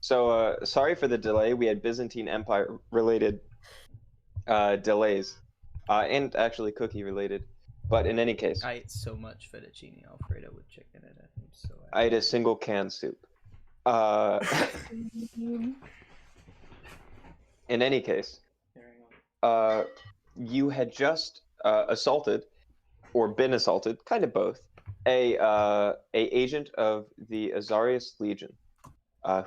So, sorry for the delay. We had Byzantine Empire related delays, and actually cookie related. But in any case, I ate so much fettuccine alfredo with chicken in it. I'm so I ate a happy. single canned soup. Uh, in any case, you had just assaulted, or been assaulted, kind of both, a agent of the Azarius Legion,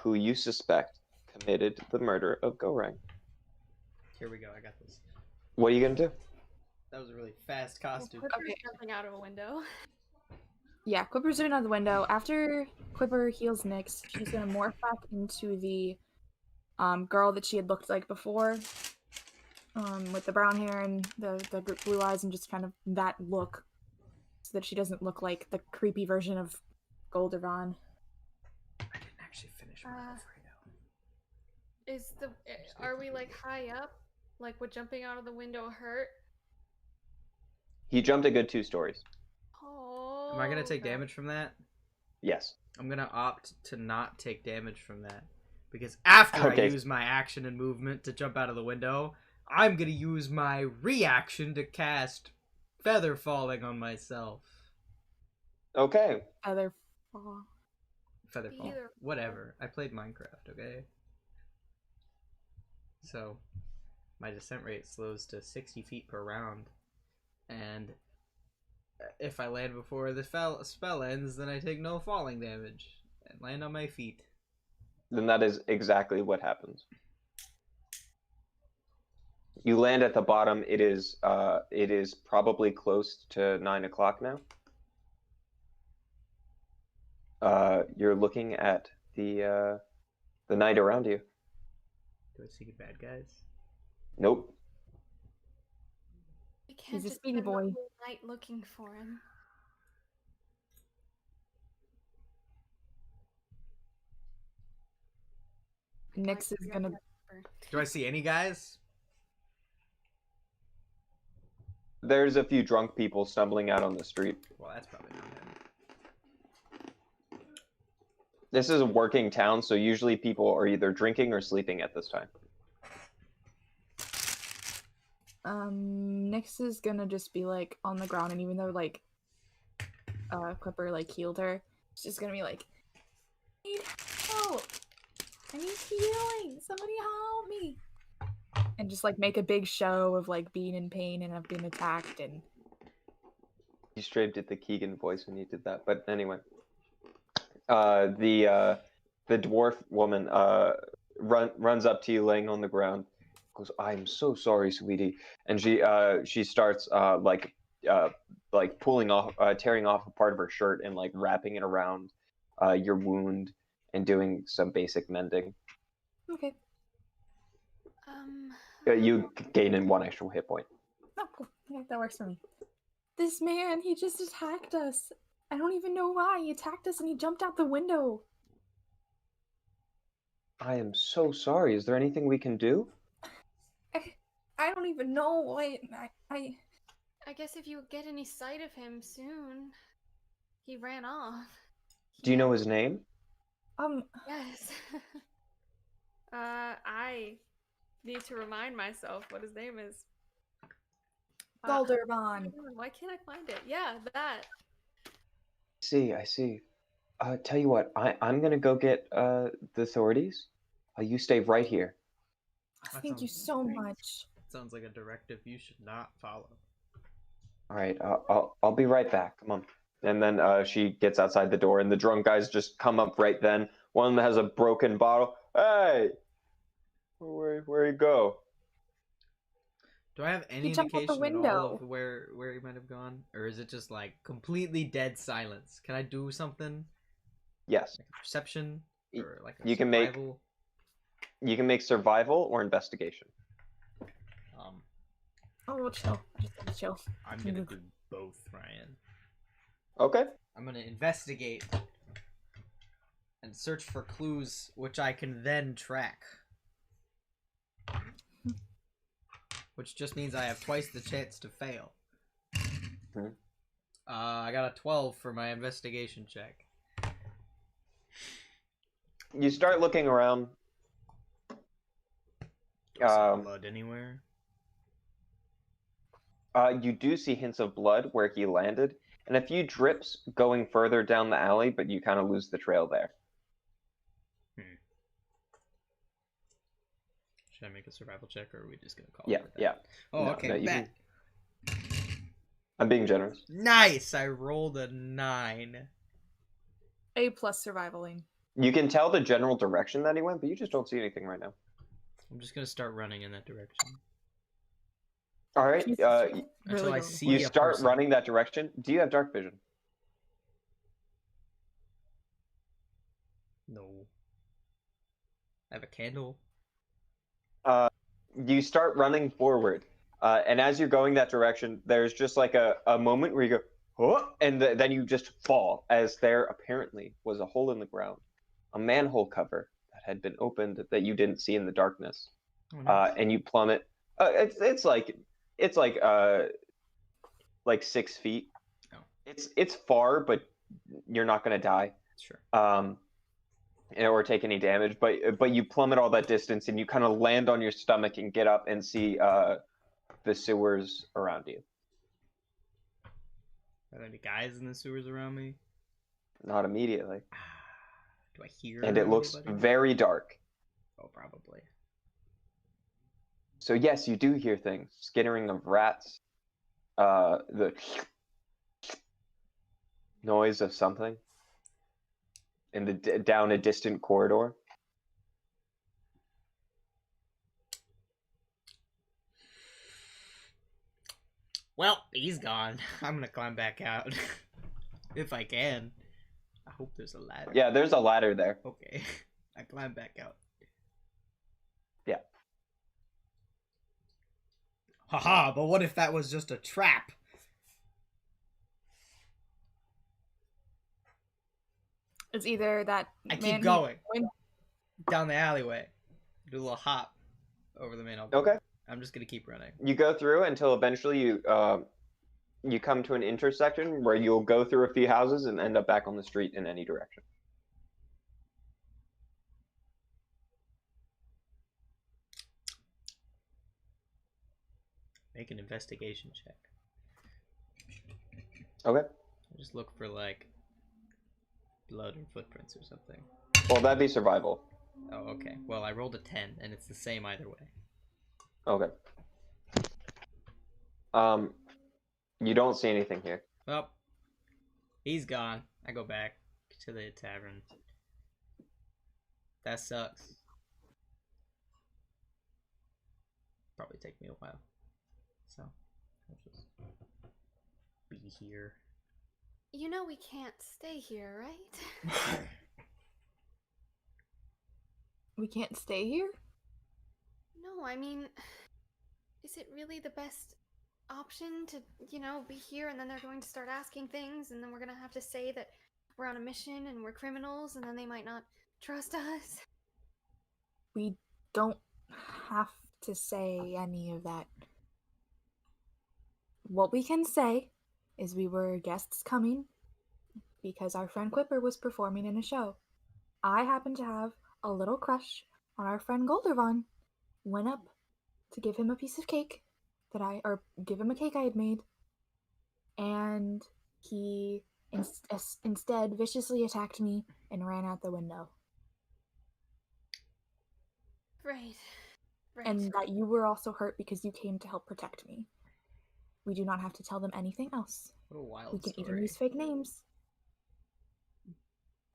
who you suspect committed the murder of Gorang. Here we go. I got this. What are you gonna do? That was a really fast costume. Quipper's jumping out of a window. Yeah, Quipper's zooming out the window. After Quipper heals Nyx, she's gonna morph back into the girl that she had looked like before. With the brown hair and the blue eyes and just kind of that look. So that she doesn't look like the creepy version of Goldervon. I didn't actually finish my alfredo. Are we like high up? Like would jumping out of the window hurt? He jumped a good 2 stories. Oh. Am I gonna take damage from that? Yes. I'm gonna opt to not take damage from that. Because after I Okay. use my action and movement to jump out of the window, I'm gonna use my reaction to cast Feather Falling on myself. Okay. Featherfall. Featherfall. Whatever. I played Minecraft, okay? So, my descent rate slows to 60 feet per round. And if I land before the spell ends, then I take no falling damage and land on my feet. Then that is exactly what happens. You land at the bottom. It is probably close to 9 o'clock now. You're looking at the night around you. Do I see bad guys? Nope. I can't He's a just speedy spend the boy. whole night looking for him. Nyx is gonna. Do I see any guys? There's a few drunk people stumbling out on the street. Well, that's probably not him. This is a working town, so usually people are either drinking or sleeping at this time. Nyx is gonna just be like on the ground, and even though like Quipper like healed her, she's just gonna be like, I need help! I need healing! Somebody help me! And just like make a big show of like being in pain and have been attacked and You straight did the Keegan voice when you did that, but anyway. The dwarf woman runs up to you laying on the ground, goes, "I'm so sorry, sweetie," and she starts like pulling off, tearing off a part of her shirt and like wrapping it around your wound and doing some basic mending. okay. You gain in 1 extra hit point. Oh, cool. Yeah, that works for me. This man, he just attacked us. I don't even know why. He attacked us and he jumped out the window. I am so sorry. Is there anything we can do? I don't even know what I guess if you get any sight of him soon. He ran off. Do you know his name? Yes. I need to remind myself what his name is. Goldervon. Why can't I find it? Yeah, that. I see. Tell you what, I'm gonna go get the authorities. You stay right here. Thank you so much. Sounds like a directive you should not follow. All right, I'll be right back. Come on. And then she gets outside the door, and the drunk guys just come up right then. One of them has a broken bottle. Hey, where you go? Do I have any He jumped out indication the at all window. of where he might have gone, or is it just like completely dead silence? Can I do something? Yes. Like a perception or like a You can make- survival? You can make survival or investigation. Oh, we'll chill. Just chill. I'm gonna do both, Ryan. Okay. I'm gonna investigate and search for clues which I can then track. Which just means I have twice the chance to fail. I got a 12 for my investigation check. You start looking around. Do I see blood anywhere? You do see hints of blood where he landed, and a few drips going further down the alley, but you kind of lose the trail there. Should I make a survival check, or are we just gonna call Yeah, it that? yeah. Oh, No, okay. no, you bet. I'm being generous. Nice! I rolled a 9. A+ survivaling. You can tell the general direction that he went, but you just don't see anything right now. I'm just gonna start running in that direction. All right. Until I see You a start person. running that direction. Do you have dark vision? No. I have a candle. You start running forward, and as you're going that direction, there's just like a moment where you go, oh, and then you just fall, as there apparently was a hole in the ground, a manhole cover that had been opened that you didn't see in the darkness, Oh, nice. and you plummet. It's like 6 feet. Oh. It's far, but you're not gonna die. Sure. Or take any damage, but you plummet all that distance and you kind of land on your stomach and get up and see the sewers around you. Are there any guys in the sewers around me? Not immediately. Do I hear? And it looks anybody? very dark. Oh, probably. So yes, you do hear things. Skittering of rats. The noise of something. Down a distant corridor. Well, he's gone. I'm gonna climb back out. If I can. I hope there's a ladder. Yeah, there's a ladder there. Okay. I climb back out. Yeah. Haha, but what if that was just a trap? It's either that I man keep who- going. Down the alleyway. Do a little hop over the main hallway. Okay. I'm just gonna keep running. You go through until eventually you come to an intersection where you'll go through a few houses and end up back on the street in any direction. Make an investigation check. Okay. Just look for like blood or footprints or something. Well, that'd be survival. Oh, okay. Well, I rolled a 10, and it's the same either way. Okay. You don't see anything here. Well, he's gone. I go back to the tavern. That sucks. Probably take me a while. So, I'll just be here. You know we can't stay here, right? We can't stay here? No, I mean, is it really the best option to, be here and then they're going to start asking things and then we're going to have to say that we're on a mission and we're criminals and then they might not trust us? We don't have to say any of that. What we can say is we were guests coming because our friend Quipper was performing in a show. I happen to have a little crush on our friend Goldervon. Went up to give him a piece of cake give him a cake I had made, and he instead viciously attacked me and ran out the window. Right. And that you were also hurt because you came to help protect me. We do not have to tell them anything else. What a wild We can story. even use fake names.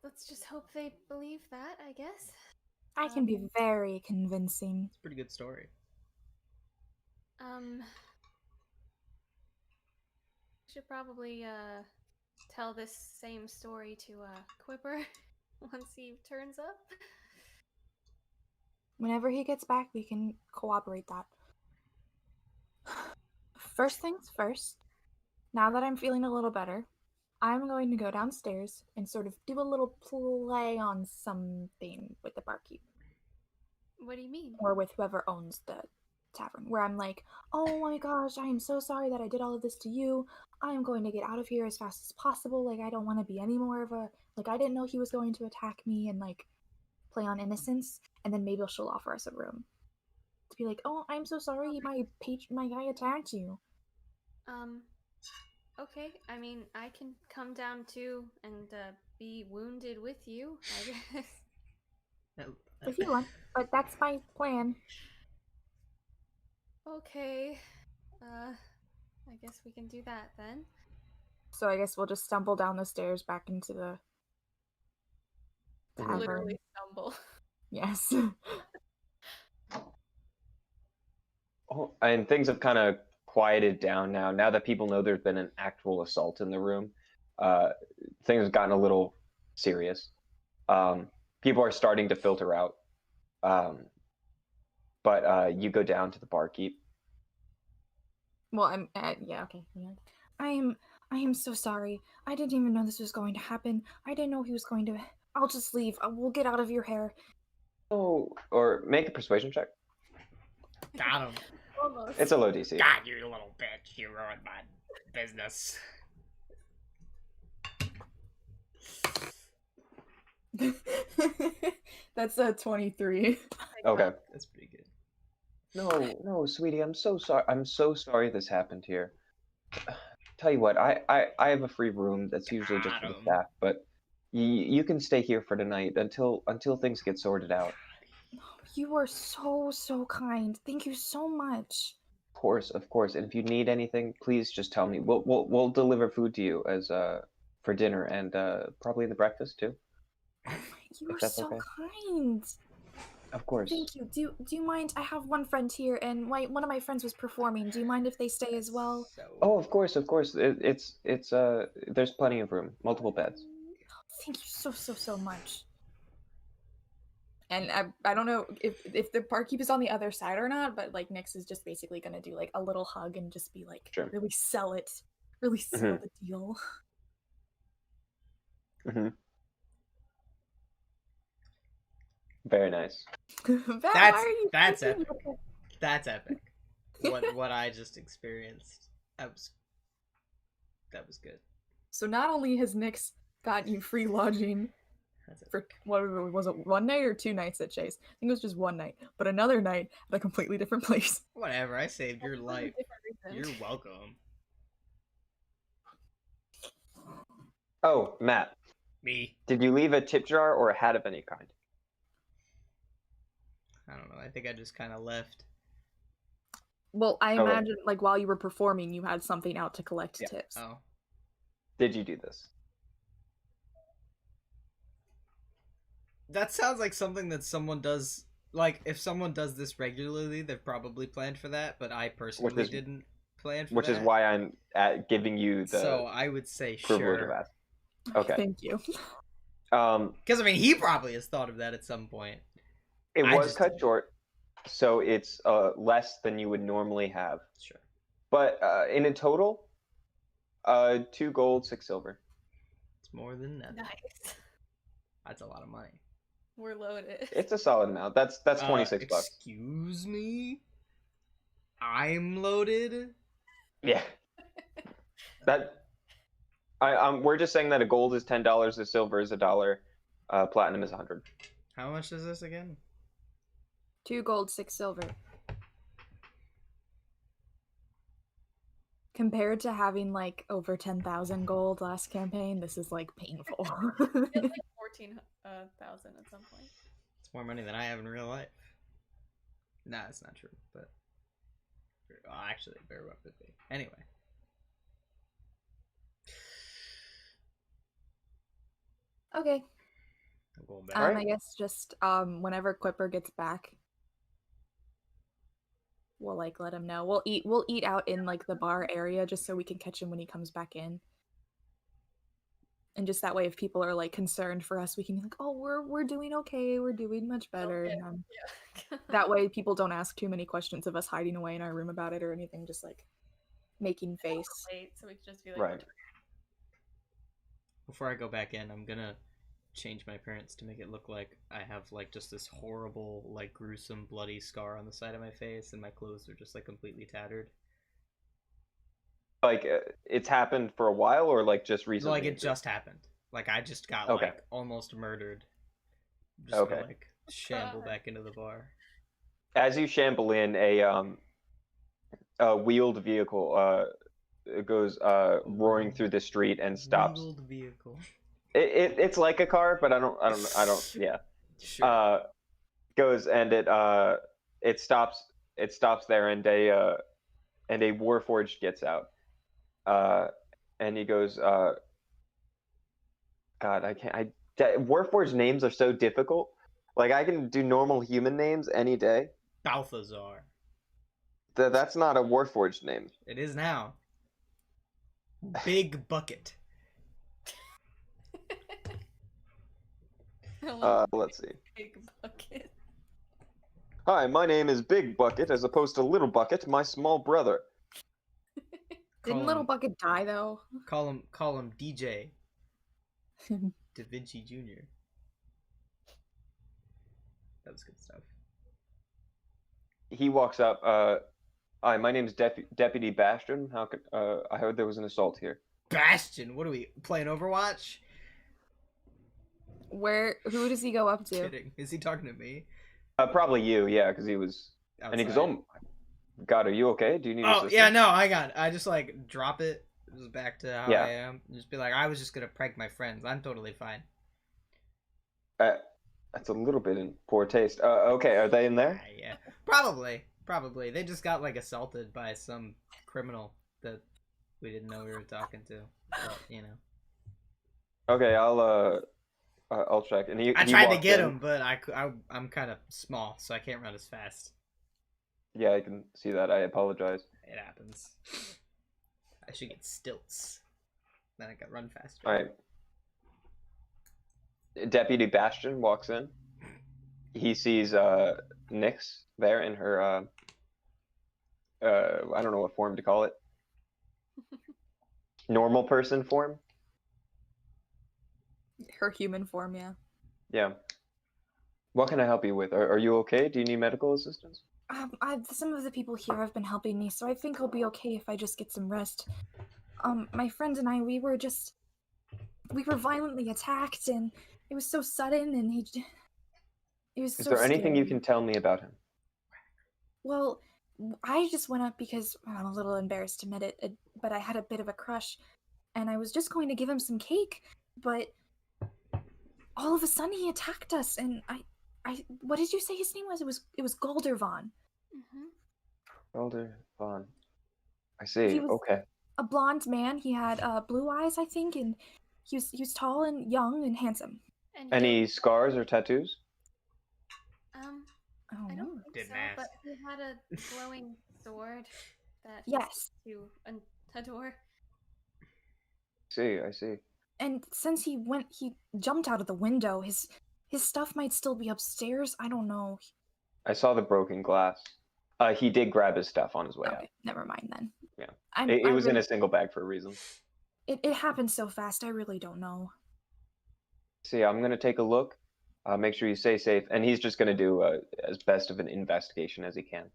Let's just hope they believe that, I guess. I can be very convincing. It's a pretty good story. Should probably tell this same story to Quipper once he turns up. Whenever he gets back, we can corroborate that. First things first, now that I'm feeling a little better, I'm going to go downstairs and sort of do a little play on something with the barkeep. What do you mean? Or with whoever owns the tavern, where I'm like, oh my gosh, I am so sorry that I did all of this to you. I am going to get out of here as fast as possible. Like, I don't want to be any more of a, like, I didn't know he was going to attack me, and like, play on innocence, and then maybe she'll offer us a room. To be like, oh, I'm so sorry, my guy attacked you. Okay. I mean, I can come down too and be wounded with you, I guess. If you want, but that's my plan. Okay. I guess we can do that then. So I guess we'll just stumble down the stairs back into the tavern. Literally stumble. Yes. Oh, and things have kind of quieted down now. Now that people know there's been an actual assault in the room, things have gotten a little serious. People are starting to filter out. But you go down to the barkeep. Well, I'm yeah, okay. Yeah. I am so sorry. I didn't even know this was going to happen. I didn't know he was going to. I'll just leave. We'll get out of your hair. Oh, or make a persuasion check. Got him. Almost. It's a low DC. God, you little bitch. You ruined my business. That's a 23. Okay. That's pretty good. No, sweetie. I'm so sorry. I'm so sorry this happened here. Tell you what, I have a free room that's usually just for the Got 'em. staff, but you can stay here for tonight until things get sorted out. You are so kind. Thank you so much. Of course. And if you need anything, please just tell me. We'll deliver food to you as for dinner and probably the breakfast too. You If are that's so okay. kind. Of course. Thank you. Do you mind? I have one friend here, and one of my friends was performing. Do you mind if they stay as well? Oh, of course. It's there's plenty of room, multiple beds. Thank you so much. And I don't know if the barkeep is on the other side or not, but like Nyx is just basically gonna do like a little hug and just be like, Sure. really sell it, really sell the deal. Mm-hmm. Very nice. That's epic. That's epic. What I just experienced. That was good. So not only has Nyx gotten you free lodging for what was it, one night or 2 nights at Chase? I think it was just one night, but another night at a completely different place. Whatever, I saved your life. You're welcome. Oh, Matt. Me. Did you leave a tip jar or a hat of any kind? I don't know. I think I just kind of left. Well, I Okay. imagine like while you were performing, you had something out to collect tips. Oh. Did you do this? That sounds like something that someone does. Like, if someone does this regularly, they've probably planned for that, but I personally didn't plan for that. Which is why I'm giving you the So I would say privilege of sure. asking. Okay. Thank you. Because, I mean, he probably has thought of that at some point. It I was just cut didn't. short, so it's less than you would normally have. Sure. But in a total, 2 gold, 6 silver. It's more than that. Nice. That's a lot of money. We're loaded. It's a solid amount. That's 26 bucks. Excuse me? I'm loaded? Yeah. We're just saying that a gold is $10, a silver is $1, platinum is 100. How much is this again? 2 gold, 6 silver. Compared to having like over 10,000 gold last campaign, this is like painful. It's like 14,000 at some point. It's more money than I have in real life. Nah, that's not true, but... Well, actually, it very well could be. Anyway. Okay. I'm going back. Alright. I guess just whenever Quipper gets back, we'll like let him know. We'll eat out in like the bar area just so we can catch him when he comes back in. And just that way, if people are like concerned for us, we can be like, "Oh, we're doing okay. We're doing much better." Okay. And, Yeah. that way, people don't ask too many questions of us hiding away in our room about it or anything. Just like making face. Late, so we can just be like, Right. Before I go back in, I'm gonna change my appearance to make it look like I have like just this horrible, like gruesome, bloody scar on the side of my face, and my clothes are just like completely tattered. Like, it's happened for a while or like just recently? Like it just happened. Like I just got Okay. like almost murdered. I'm just Okay. gonna like shamble back into the bar. As you shamble in, a wheeled vehicle goes roaring through the street and stops. Wheeled vehicle. It's like a car, but I don't. Yeah. Sure. Goes and it stops. It stops there, and a Warforged gets out. And he goes, God, I can't. Warforged names are so difficult. Like I can do normal human names any day. Balthazar. That's not a Warforged name. It is now. Big Bucket. Let's see. Big bucket. Hi, my name is Big Bucket, as opposed to Little Bucket, my small brother. Didn't Little Bucket die though? Call him DJ. Da Vinci Jr. That was good stuff. He walks up. Hi, my name is Deputy Bastion. How could I heard there was an assault here. Bastion. What are we playing? Overwatch? Who does he go up to? Kidding. Is he talking to me? Probably you, yeah, because he was. Outside. And he goes, "Oh, God, are you okay? Do you need assistance?" Yeah, no, I got it. I just like drop it. It was back to how Yeah. I am. Just be like, I was just gonna prank my friends. I'm totally fine. That's a little bit in poor taste. Okay, are they in there? Yeah, probably. They just got like assaulted by some criminal that we didn't know we were talking to. But, you know. Okay, I'll check. And I he tried to walks get in. him, but I'm kind of small, so I can't run as fast. Yeah, I can see that. I apologize. It happens. I should get stilts. Then I can run faster. All right. Deputy Bastion walks in. He sees Nyx there in her I don't know what form to call it. Normal person form. Her human form, yeah. Yeah. What can I help you with? Are you okay? Do you need medical assistance? Some of the people here have been helping me, so I think I'll be okay if I just get some rest. My friend and I, we were violently attacked, and it was so sudden, and it was so Is there anything you scary. can tell me about him? Well, I just went up because I'm a little embarrassed to admit it, but I had a bit of a crush, and I was just going to give him some cake, but all of a sudden he attacked us, and what did you say his name was? It was Galdervon. Elder Vaughn. I see. He was Okay. a blonde man. He had blue eyes, I think, and he was tall and young and handsome. And Any scars or tattoos? I don't think Didn't so, ask. but he had a glowing sword that Yes. to adore. I see. And since he jumped out of the window, his stuff might still be upstairs. I don't know. I saw the broken glass. He did grab his stuff on his way out. Okay, never mind then. Yeah. It was in a single bag for a reason. It happened so fast, I really don't know. See, I'm gonna take a look. Make sure you stay safe, and he's just gonna do as best of an investigation as he can.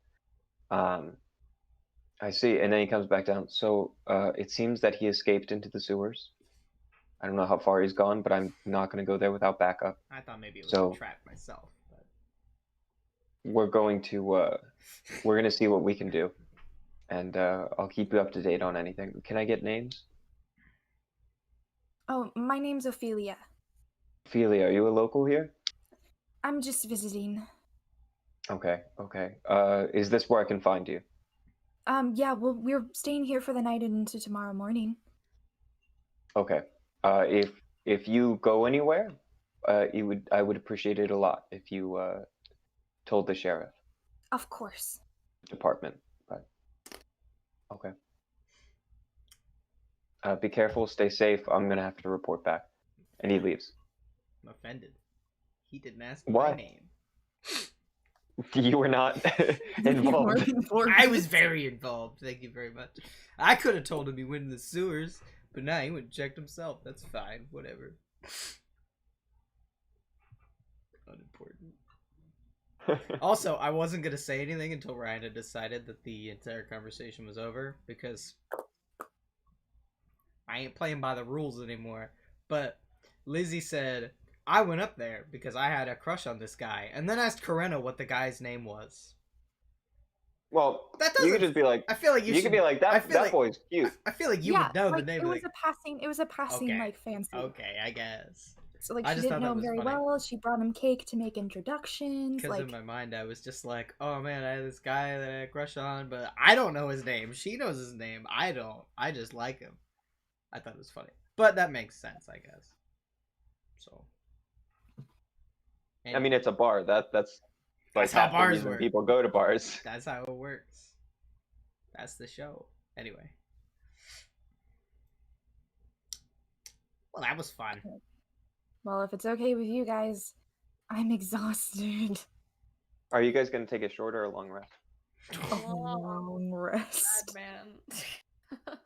I see, and then he comes back down. So it seems that he escaped into the sewers. I don't know how far he's gone, but I'm not gonna go there without backup. I thought maybe it was So- a trap myself. But... We're gonna see what we can do, and I'll keep you up to date on anything. Can I get names? Oh, my name's Ophelia. Ophelia, are you a local here? I'm just visiting. Okay. Is this where I can find you? Yeah, well, we're staying here for the night and into tomorrow morning. Okay. If you go anywhere, I would appreciate it a lot if you told the sheriff Of course. department. But okay. Be careful. Stay safe. I'm gonna have to report back. And he leaves. I'm offended. He didn't ask Why? my name. You were not involved. I was very involved. Thank you very much. I could have told him he went in the sewers, but nah, he went and checked himself. That's fine. Whatever. Unimportant. Also, I wasn't gonna say anything until Ryan had decided that the entire conversation was over, because I ain't playing by the rules anymore. But Lizzie said, I went up there because I had a crush on this guy, and then asked Karena what the guy's name was. Well, That you doesn't. could just be like, I feel like you should could be like, that boy's cute. I feel like you yeah, would know like, the name it of was the. it was a passing Okay. like fancy. Okay, I guess. So like I she just didn't thought know that him was very funny. well. She brought him cake to make introductions. Because Like in my mind, I was just like, oh man, I had this guy that I had a crush on, but I don't know his name. She knows his name. I don't. I just like him. I thought it was funny. But that makes sense, I guess. So. I mean, it's a bar. That's like how half the bars reason work. people go to bars. That's how it works. That's the show. Anyway. Well, that was fun. well, if it's okay with you guys, I'm exhausted. Are you guys gonna take a short or a long rest? A long rest. Bad man.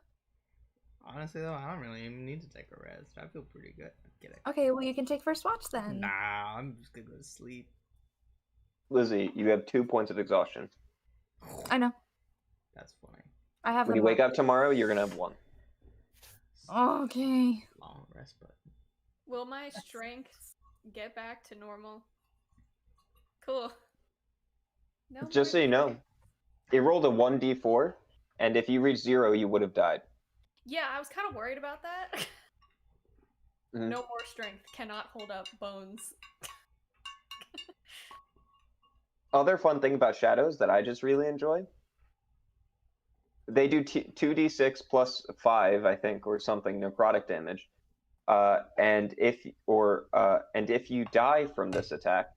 Honestly, though, I don't really even need to take a rest. I feel pretty good. I'm kidding. Okay, well you can take first watch then. Nah, I'm just gonna go to sleep. Lizzie, you have 2 points of exhaustion. I know. That's funny. I have When you them wake up tomorrow, you're gonna have 1. Okay. Long rest button. Will my strength get back to normal? Cool. No Just so more- you know, it rolled a 1d4, and if you reached 0, you would have died. Yeah, I was kind of worried about that. Mhm. No more strength. Cannot hold up bones. Other fun thing about shadows that I just really enjoy, they do 2d6 plus 5, I think, or something, necrotic damage. And if you die from this attack,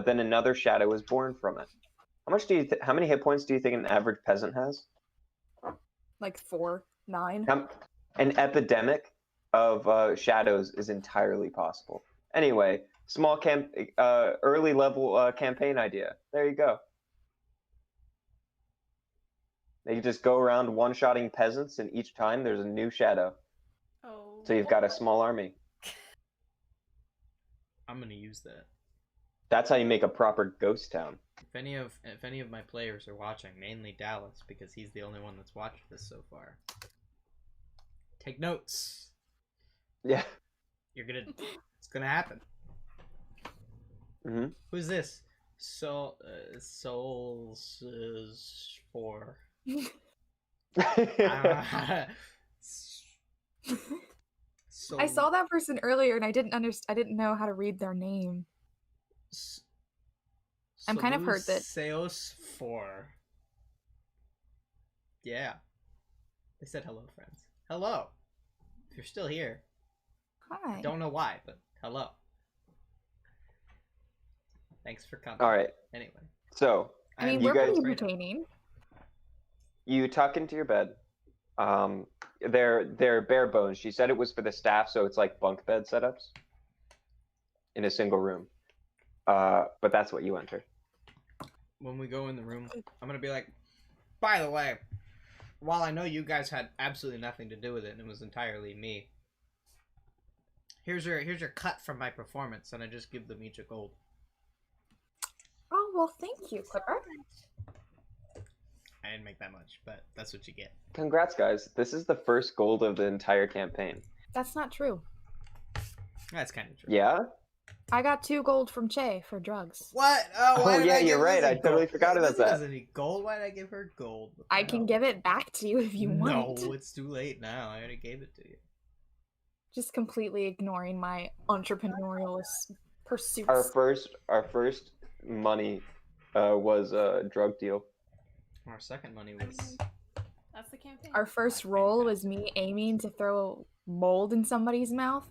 then another shadow is born from it. How many hit points do you think an average peasant has? Like 4, 9. An epidemic of shadows is entirely possible. Anyway, small early level campaign idea. There you go. They just go around one-shotting peasants, and each time there's a new shadow. Oh. So you've got a small army. I'm gonna use that. That's how you make a proper ghost town. If any of my players are watching, mainly Dallas, because he's the only one that's watched this so far. Take notes. Yeah. It's gonna happen. Mm-hmm. Who's this? Souls is 4. I saw that person earlier and I didn't know how to read their name. I'm kind of hurt that Seos 4. Yeah. They said hello, friends. Hello. If you're still here. Hi. Don't know why, but hello. Thanks for coming. All right. Anyway. So, I mean, you we're guys- pretty entertaining. you tuck into your bed. They're bare bones. She said it was for the staff, so it's like bunk bed setups in a single room. But that's what you enter. When we go in the room, I'm gonna be like, by the way, while I know you guys had absolutely nothing to do with it and it was entirely me, here's your cut from my performance, and I just give them each a gold. Oh, well, thank you, Clipper. I didn't make that much, but that's what you get. Congrats, guys. This is the first gold of the entire campaign. That's not true. That's kind of true. Yeah? I got 2 gold from Che for drugs. What? Oh, why Oh, did yeah, I give you're right. Lizzie I totally gold? forgot about Lizzie that. doesn't need gold. Why did I give her gold? What the I can hell? give it back to you if you want. No, it's too late now. I already gave it to you. Just completely ignoring my entrepreneurial pursuits. Our first money was a drug deal. Our second money was. That's the campaign. Our first roll was me aiming to throw mold in somebody's mouth,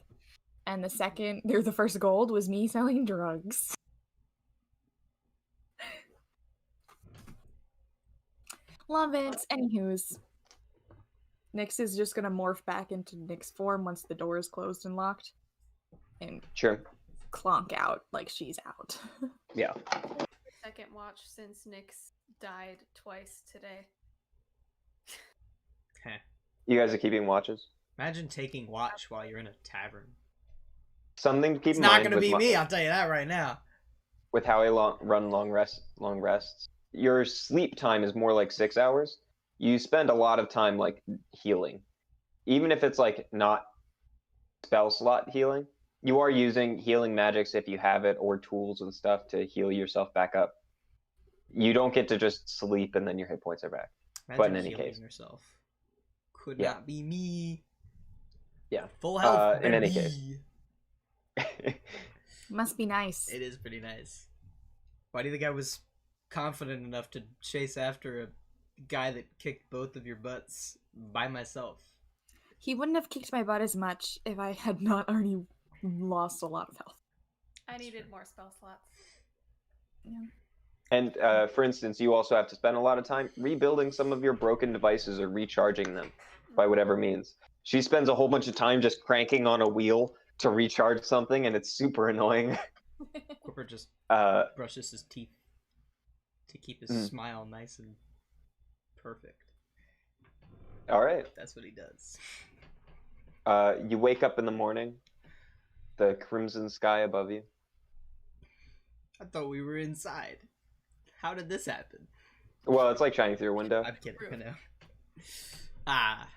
and the first gold was me selling drugs. Love it. Anywho's, Nyx is just gonna morph back into Nyx form once the door is closed and locked, and Sure. clonk out like she's out. Yeah. Second watch since Nyx died twice today. Heh. You guys are keeping watches? Imagine taking watch while you're in a tavern. Something to keep It's in not mind gonna with be me, I'll tell you that right now. with how I run long rests. Your sleep time is more like 6 hours. You spend a lot of time like healing, even if it's like not spell slot healing. you are using healing magics if you have it, or tools and stuff to heal yourself back up. You don't get to just sleep and then your hit points are back. Imagine But in any healing case. yourself. Could Yeah. not be me. Yeah. Full health. In any baby. case. Must be nice. It is pretty nice. Why do you think I was confident enough to chase after a guy that kicked both of your butts by myself? He wouldn't have kicked my butt as much if I had not already lost a lot of health. I needed more spell slots. Yeah. And for instance, you also have to spend a lot of time rebuilding some of your broken devices or recharging them by whatever means. She spends a whole bunch of time just cranking on a wheel to recharge something, and it's super annoying. Quipper just brushes his teeth to keep his smile nice and perfect. All right. That's what he does. You wake up in the morning, the crimson sky above you. I thought we were inside. How did this happen? Well, it's like shining through a window. I'm kidding. I know. Ah.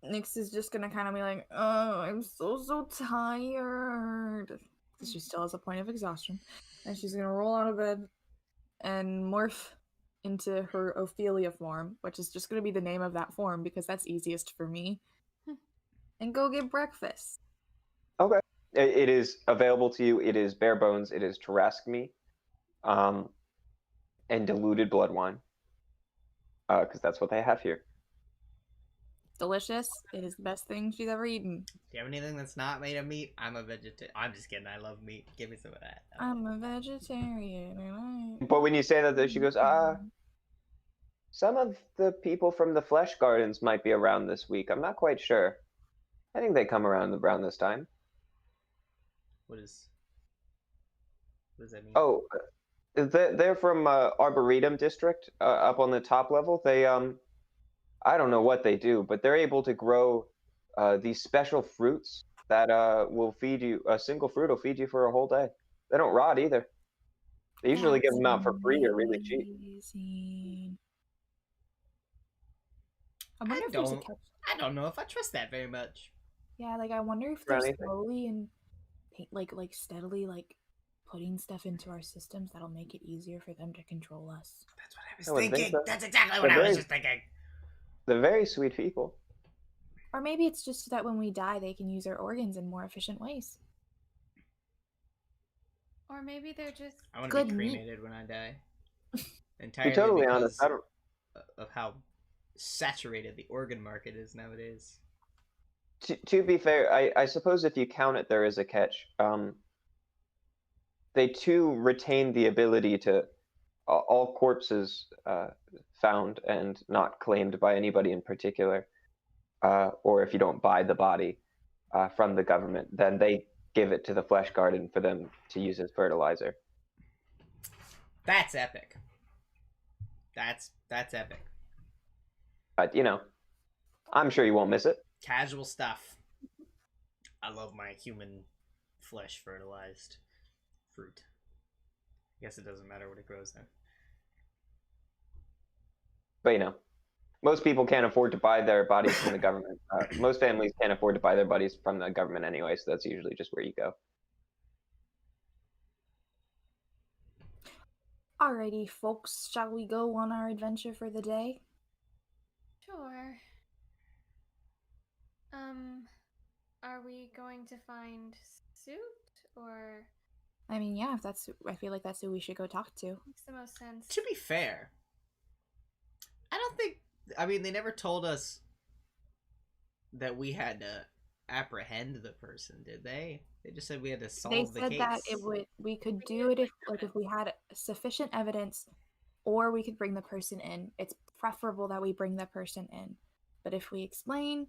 Nyx is just gonna kind of be like, oh, I'm so tired. She still has a point of exhaustion. And she's gonna roll out of bed and morph into her Ophelia form, which is just gonna be the name of that form because that's easiest for me. And go get breakfast. Okay. It is available to you. It is bare bones. It is Tarrasque and diluted blood wine. Because that's what they have here. Delicious. It is the best thing she's ever eaten. Do you have anything that's not made of meat? I'm a vegetarian. I'm just kidding. I love meat. Give me some of that. I'm a vegetarian and But when you say that, she goes, some of the people from the Flesh Gardens might be around this week. I'm not quite sure. I think they come around this time. What does that mean? Oh, they're from Arboretum District, up on the top level. They I don't know what they do, but they're able to grow these special fruits that will feed you. A single fruit will feed you for a whole day. They don't rot either. They usually give them out for free or really cheap. I wonder if there's a catch. I don't know if I trust that very much. Yeah, like I wonder if they're slowly and like steadily like putting stuff into our systems that'll make it easier for them to control us. That's what I was thinking. So. That's exactly what I was just thinking. They're very sweet people. Or maybe it's just so that when we die, they can use our organs in more efficient ways. Or maybe they're just I want to be cremated when I die. Entirely to be totally because honest, I don't... of how saturated the organ market is nowadays. To be fair, I suppose if you count it, there is a catch. They too retain the ability to all corpses found and not claimed by anybody in particular, or if you don't buy the body from the government, then they give it to the Flesh Garden for them to use as fertilizer. That's epic. That's epic. But I'm sure you won't miss it. Casual stuff. I love my human flesh fertilized fruit. I guess it doesn't matter what it grows then. But most people can't afford to buy their bodies from the government. Most families can't afford to buy their bodies from the government anyway, so that's usually just where you go. Alrighty, folks, shall we go on our adventure for the day? Sure. Are we going to find Suit or? I mean, yeah, I feel like that's who we should go talk to. Makes the most sense. To be fair, they never told us that we had to apprehend the person, did they? They just said we had to solve the case. They said that we could do it if we had sufficient evidence, or we could bring the person in. It's preferable that we bring the person in. But if we explain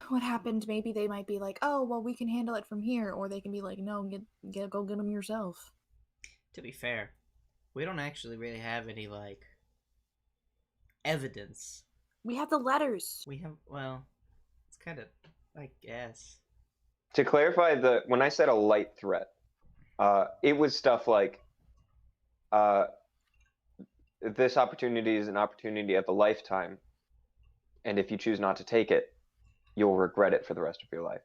what happened, maybe they might be like, oh, well, we can handle it from here. Or they can be like, no, go get them yourself. To be fair, we don't actually really have any, evidence. We have the letters. It's kind of, I guess. To clarify, when I said a light threat, it was stuff like, this opportunity is an opportunity of a lifetime. and if you choose not to take it, you'll regret it for the rest of your life.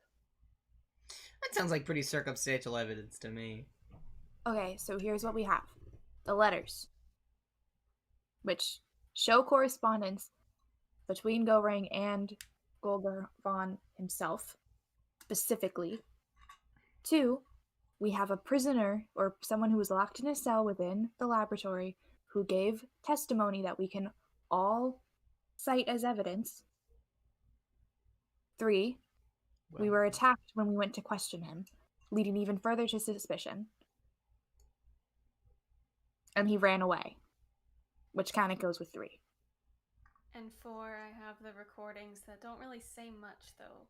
That sounds like pretty circumstantial evidence to me. Okay, so here's what we have. The letters, which show correspondence between Goring and Goldavon himself, specifically. 2, we have a prisoner, or someone who was locked in a cell within the laboratory, who gave testimony that we can all cite as evidence. 3, we were attacked when we went to question him, leading even further to suspicion. And he ran away, which kind of goes with 3. And 4, I have the recordings that don't really say much, though.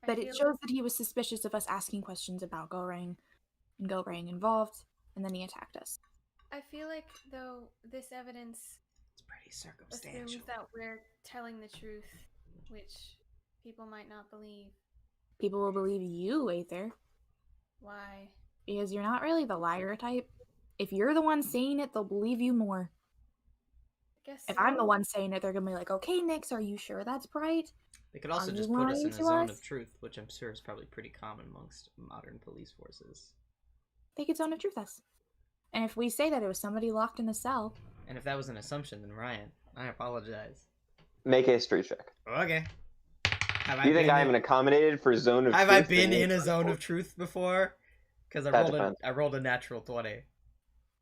But it shows that he was suspicious of us asking questions about Goring, and Goring involved, and then he attacked us. I feel like, though, this evidence It's pretty circumstantial. assumes that we're telling the truth, which people might not believe. People will believe you, Aether, Why? because you're not really the liar type. If you're the one saying it, they'll believe you more. I guess If so. I'm the one saying it, they're gonna be like, okay, Nyx, are you sure that's right? They could also Are just you put us lying in a to zone us? of truth, which I'm sure is probably pretty common amongst modern police forces. They could zone of truth us. And if we say that it was somebody locked in a cell, And if that was an assumption, then Ryan, I apologize. Make a history check. Okay. Have Do you think been I am accommodated for zone of Have truth? I been in a zone of truth before? Because I rolled a natural 20.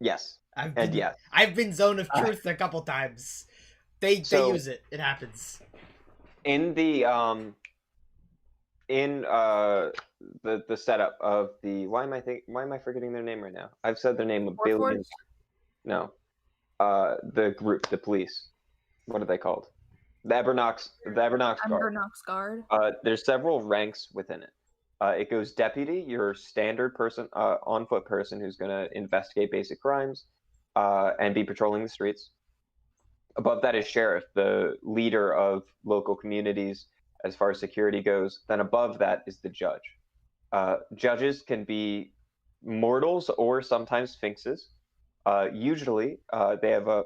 Yes. I've And been, yes. I've been zone of truth a couple times. They So- use it. It happens. In the the setup of the why am I forgetting their name right now? I've said their name a billion Warforged? times. No. The group, the police. What are they called? The Ebernox Guard. Undernox Guard. There's several ranks within it. It goes deputy, your standard person, on foot person who's going to investigate basic crimes and be patrolling the streets. Above that is sheriff, the leader of local communities as far as security goes. Then above that is the judge. Judges can be mortals or sometimes sphinxes. Usually, they have a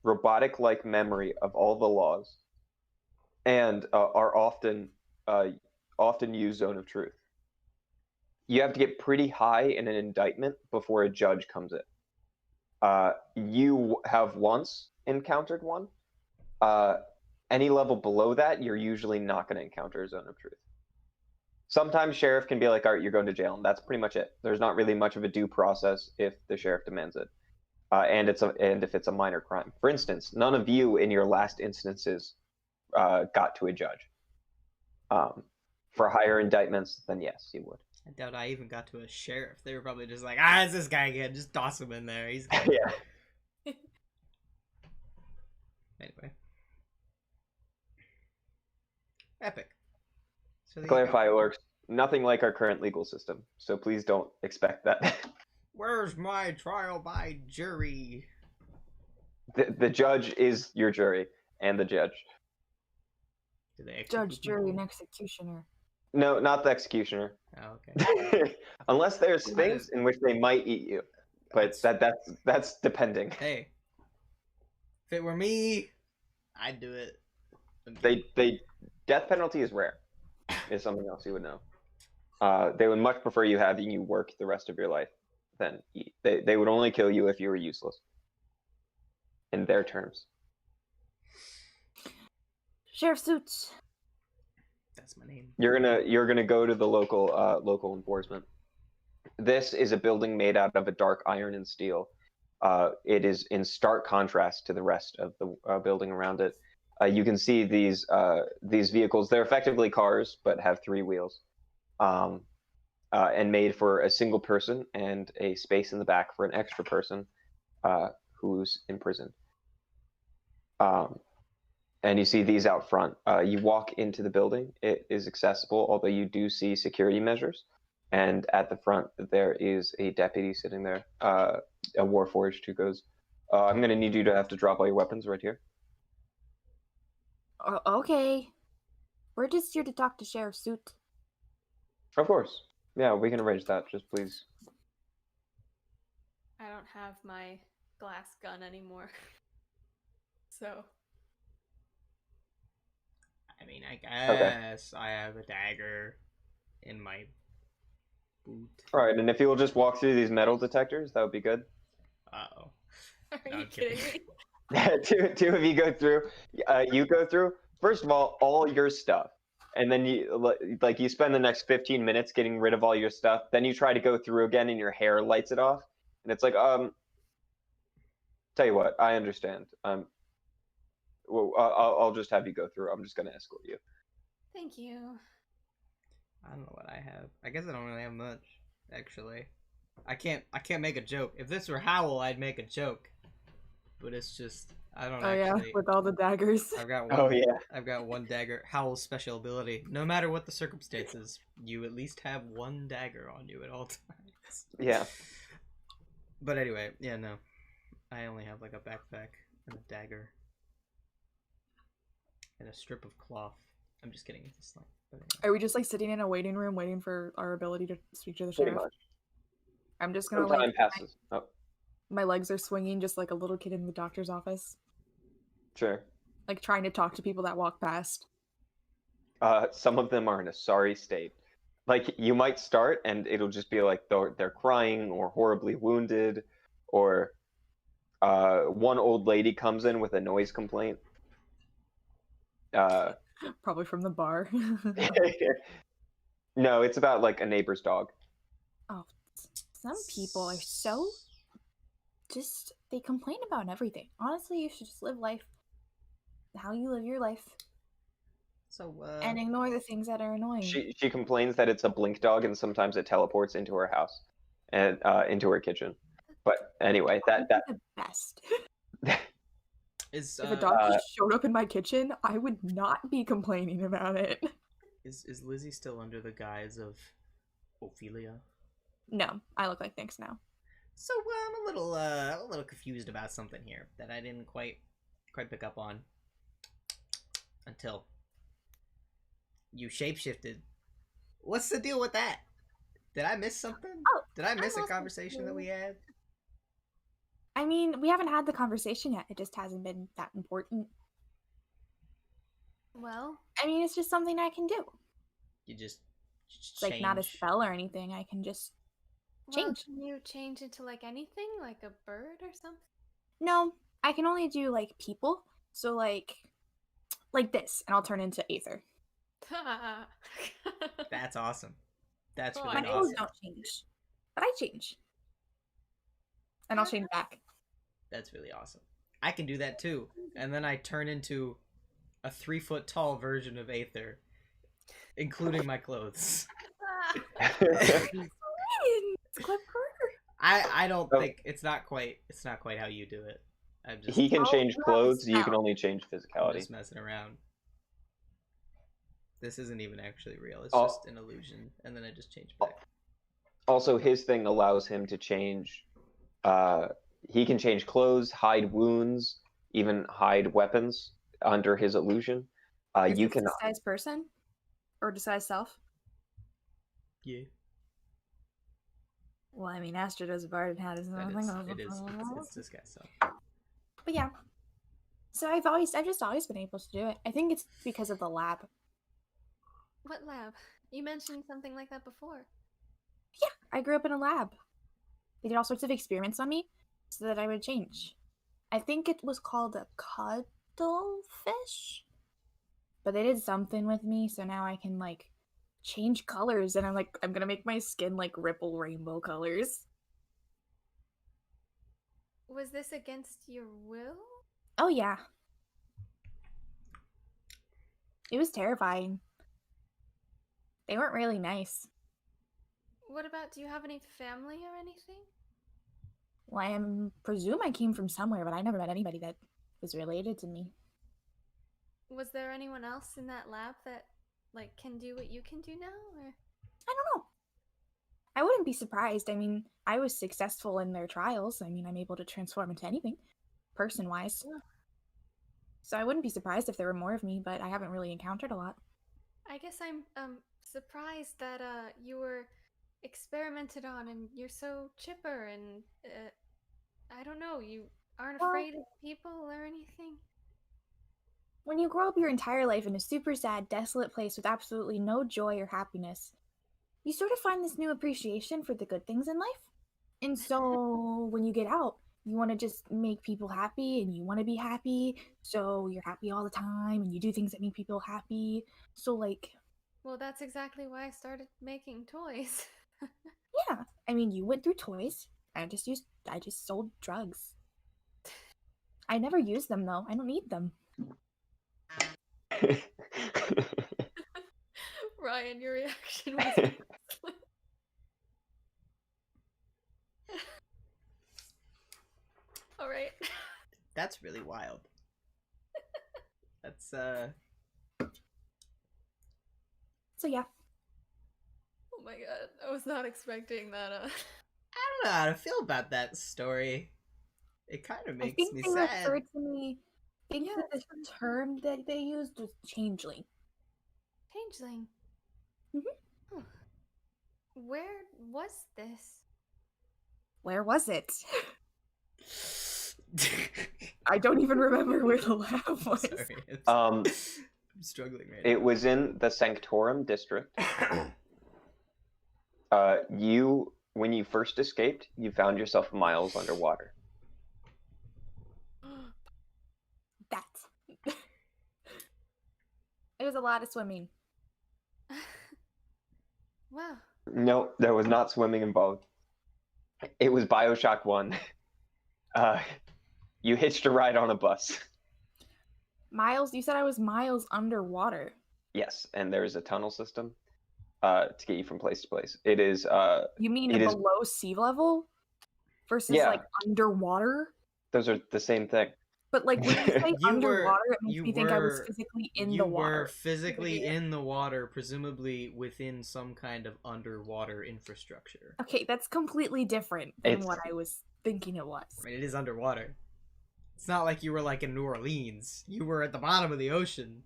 robotic-like memory of all the laws, and are often use zone of truth. You have to get pretty high in an indictment before a judge comes in. You have once encountered one. Any level below that, you're usually not going to encounter a zone of truth. Sometimes sheriff can be like, all right, you're going to jail, and that's pretty much it. There's not really much of a due process if the sheriff demands it. And if it's a minor crime. For instance, none of you in your last instances got to a judge. For higher indictments, then yes, you would. I doubt I even got to a sheriff. They were probably just like, it's this guy again. Just toss him in there. He's good. Yeah. Anyway. Epic. So To clarify, Orcs, nothing like our current legal system, so please don't expect that. Where's my trial by jury? The judge is your jury, and the judge. Do they execute Judge, jury, people? and executioner. No, not the executioner. Oh, okay. Unless there's That things is- in which they might eat you, but that's depending. Hey, if it were me, I'd do it. They death penalty is rare. Is something else you would know. They would much prefer you having you work the rest of your life than eat. They would only kill you if you were useless. In their terms. Sheriff Suits. That's my name. You're gonna go to the local enforcement. This is a building made out of a dark iron and steel. It is in stark contrast to the rest of the building around it. You can see these vehicles. They're effectively cars, but have 3 wheels, and made for a single person and a space in the back for an extra person who's imprisoned. And you see these out front. You walk into the building. It is accessible, although you do see security measures. And at the front, there is a deputy sitting there, a Warforged, who goes, I'm going to need you to have to drop all your weapons right here. Okay. We're just here to talk to Sheriff Suit. Of course. Yeah, we can arrange that. Just please. I don't have my glass gun anymore. So I mean, I guess I have a dagger in my boot. All right, and if you'll just walk through these metal detectors, that would be good. Uh-oh. Are No, you I'm kidding. kidding me? Two of you go through. You go through. First of all your stuff, and then you spend the next 15 minutes getting rid of all your stuff. Then you try to go through again, and your hair lights it off, and it's like, tell you what, I understand. Well, I'll just have you go through. I'm just gonna escort you. Thank you. I don't know what I have. I guess I don't really have much, actually. I can't make a joke. If this were Howl, I'd make a joke. But it's just I don't actually. Yeah, with all the daggers. I've got one. Oh yeah. I've got one dagger. Howl's special ability. No matter what the circumstances, you at least have one dagger on you at all times. Yeah. But anyway, yeah, no. I only have like a backpack and a dagger. And a strip of cloth. I'm just kidding. It's not. Anyway. Are we just like sitting in a waiting room waiting for our ability to speak to the Pretty sheriff? much. I'm just gonna Some time like passes. Oh, my legs are swinging just like a little kid in the doctor's office, sure. like trying to talk to people that walk past. Some of them are in a sorry state. Like you might start and it'll just be like they're crying or horribly wounded, or one old lady comes in with a noise complaint. Probably from the bar. No, it's about like a neighbor's dog. Oh, some people are so they complain about everything. Honestly, you should just live life how you live your life So and ignore the things that are annoying. She complains that it's a blink dog and sometimes it teleports into her house and into her kitchen. But anyway, that the best. is If a dog just showed up in my kitchen, I would not be complaining about it. is Lizzie still under the guise of Ophelia? No, I look like Thanks now. So I'm a little confused about something here that I didn't quite pick up on until you shapeshifted. What's the deal with that? Did I miss something? Oh, did I miss I'm a also conversation that we had? I mean, we haven't had the conversation yet. It just hasn't been that important. Well, I mean, it's just something I can do. You just It's like not a change- spell or anything. I can just change. Can you change into like anything, like a bird or something? No, I can only do like people. So like this, and I'll turn into Aether. That's awesome. That's Oh, really My I clothes awesome. don't change, but I change, and I'll change back. That's really awesome. I can do that too, and then I turn into a 3-foot tall version of Aether, including my clothes. It's clever. I don't Oh. think it's not quite how you do it. I'm just He can Oh, change no, clothes, you can no. only change I'm physicality. just messing around. This isn't even actually real. It's Oh. just an illusion, and then I just change back. Also, his thing allows him to change. He can change clothes, hide wounds, even hide weapons under his illusion. Is You this can. disguise person or disguise self? Yeah, Well, I mean, Astra does a bard and had his own thing. it is. It's this guy. So But yeah. So I've just always been able to do it. I think it's because of the lab. What lab? You mentioned something like that before. Yeah, I grew up in a lab. They did all sorts of experiments on me so that I would change. I think it was called a cuttlefish. But they did something with me, so now I can like change colors, and I'm gonna make my skin like ripple rainbow colors. Was this against your will? Oh yeah. It was terrifying. They weren't really nice. What about, do you have any family or anything? Well, I presume I came from somewhere, but I never met anybody that was related to me. Was there anyone else in that lab that, like, can do what you can do now, or? I don't know. I wouldn't be surprised. I mean, I was successful in their trials. I mean, I'm able to transform into anything, person-wise. Yeah. So I wouldn't be surprised if there were more of me, but I haven't really encountered a lot. I guess I'm surprised that you were experimented on and you're so chipper and I don't know, you aren't Well- afraid of people or anything. When you grow up your entire life in a super sad, desolate place with absolutely no joy or happiness, you sort of find this new appreciation for the good things in life. And so when you get out, you want to just make people happy and you want to be happy. So you're happy all the time and you do things that make people happy. So, like, Well, that's exactly why I started making toys. yeah. I mean, you went through toys. I just sold drugs. I never used them though. I don't need them. Ryan, your reaction was priceless. All right. That's really wild. That's So yeah. Oh my god, I was not expecting that. I don't know how to feel about that story. It kind of I makes think me they sad. referred to me. I think Yeah, that the term that they used was changeling. Changeling. Mhm. Huh. Where was this? Where was it? I don't even remember where the lab was. Sorry, Um, I'm struggling right It was in the Sanctorum district. When you first escaped, you found yourself miles underwater. That. It was a lot of swimming. Wow. No, there was not swimming involved. It was Bioshock 1. You hitched a ride on a bus. Miles, you said I was miles underwater. Yes, and there is a tunnel system to get you from place to place. It is You mean it is below sea level versus Yeah. like underwater? those are the same thing. But like when you say You underwater, it makes you me think I was were- physically in you the were water. physically in the water, presumably within some kind of underwater infrastructure. Okay, that's completely different than It's- what I was thinking it was. I mean, it is underwater. It's not like you were like in New Orleans. You were at the bottom of the ocean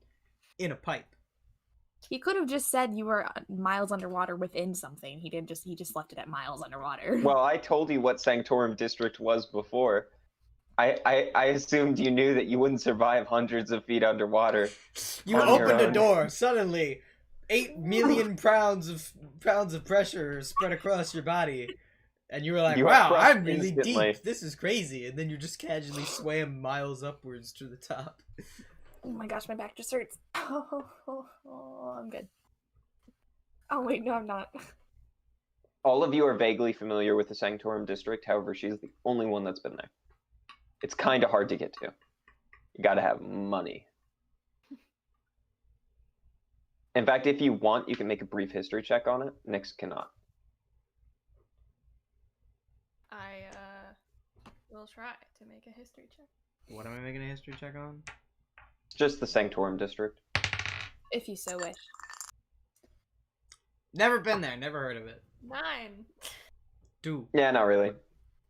in a pipe. He could have just said you were miles underwater within something. He just left it at miles underwater. Well, I told you what Sanctorum district was before. I assumed you knew that you wouldn't survive hundreds of feet underwater. You On your opened a own. door. Suddenly, 8 million pounds of pressure spread across your body, and you were like, You are "Wow, crushed I'm really instantly. deep. This is crazy." And then you just casually swam miles upwards to the top. Oh my gosh, my back just hurts. Oh, I'm good. Oh wait, no, I'm not. All of you are vaguely familiar with the Sanctorum district. However, she's the only one that's been there. It's kind of hard to get to. You got to have money. In fact, if you want, you can make a brief history check on it. Nyx cannot. I will try to make a history check. What am I making a history check on? It's just the Sanctorum district. If you so wish. Never been there. Never heard of it. 9. Do. Yeah, not really.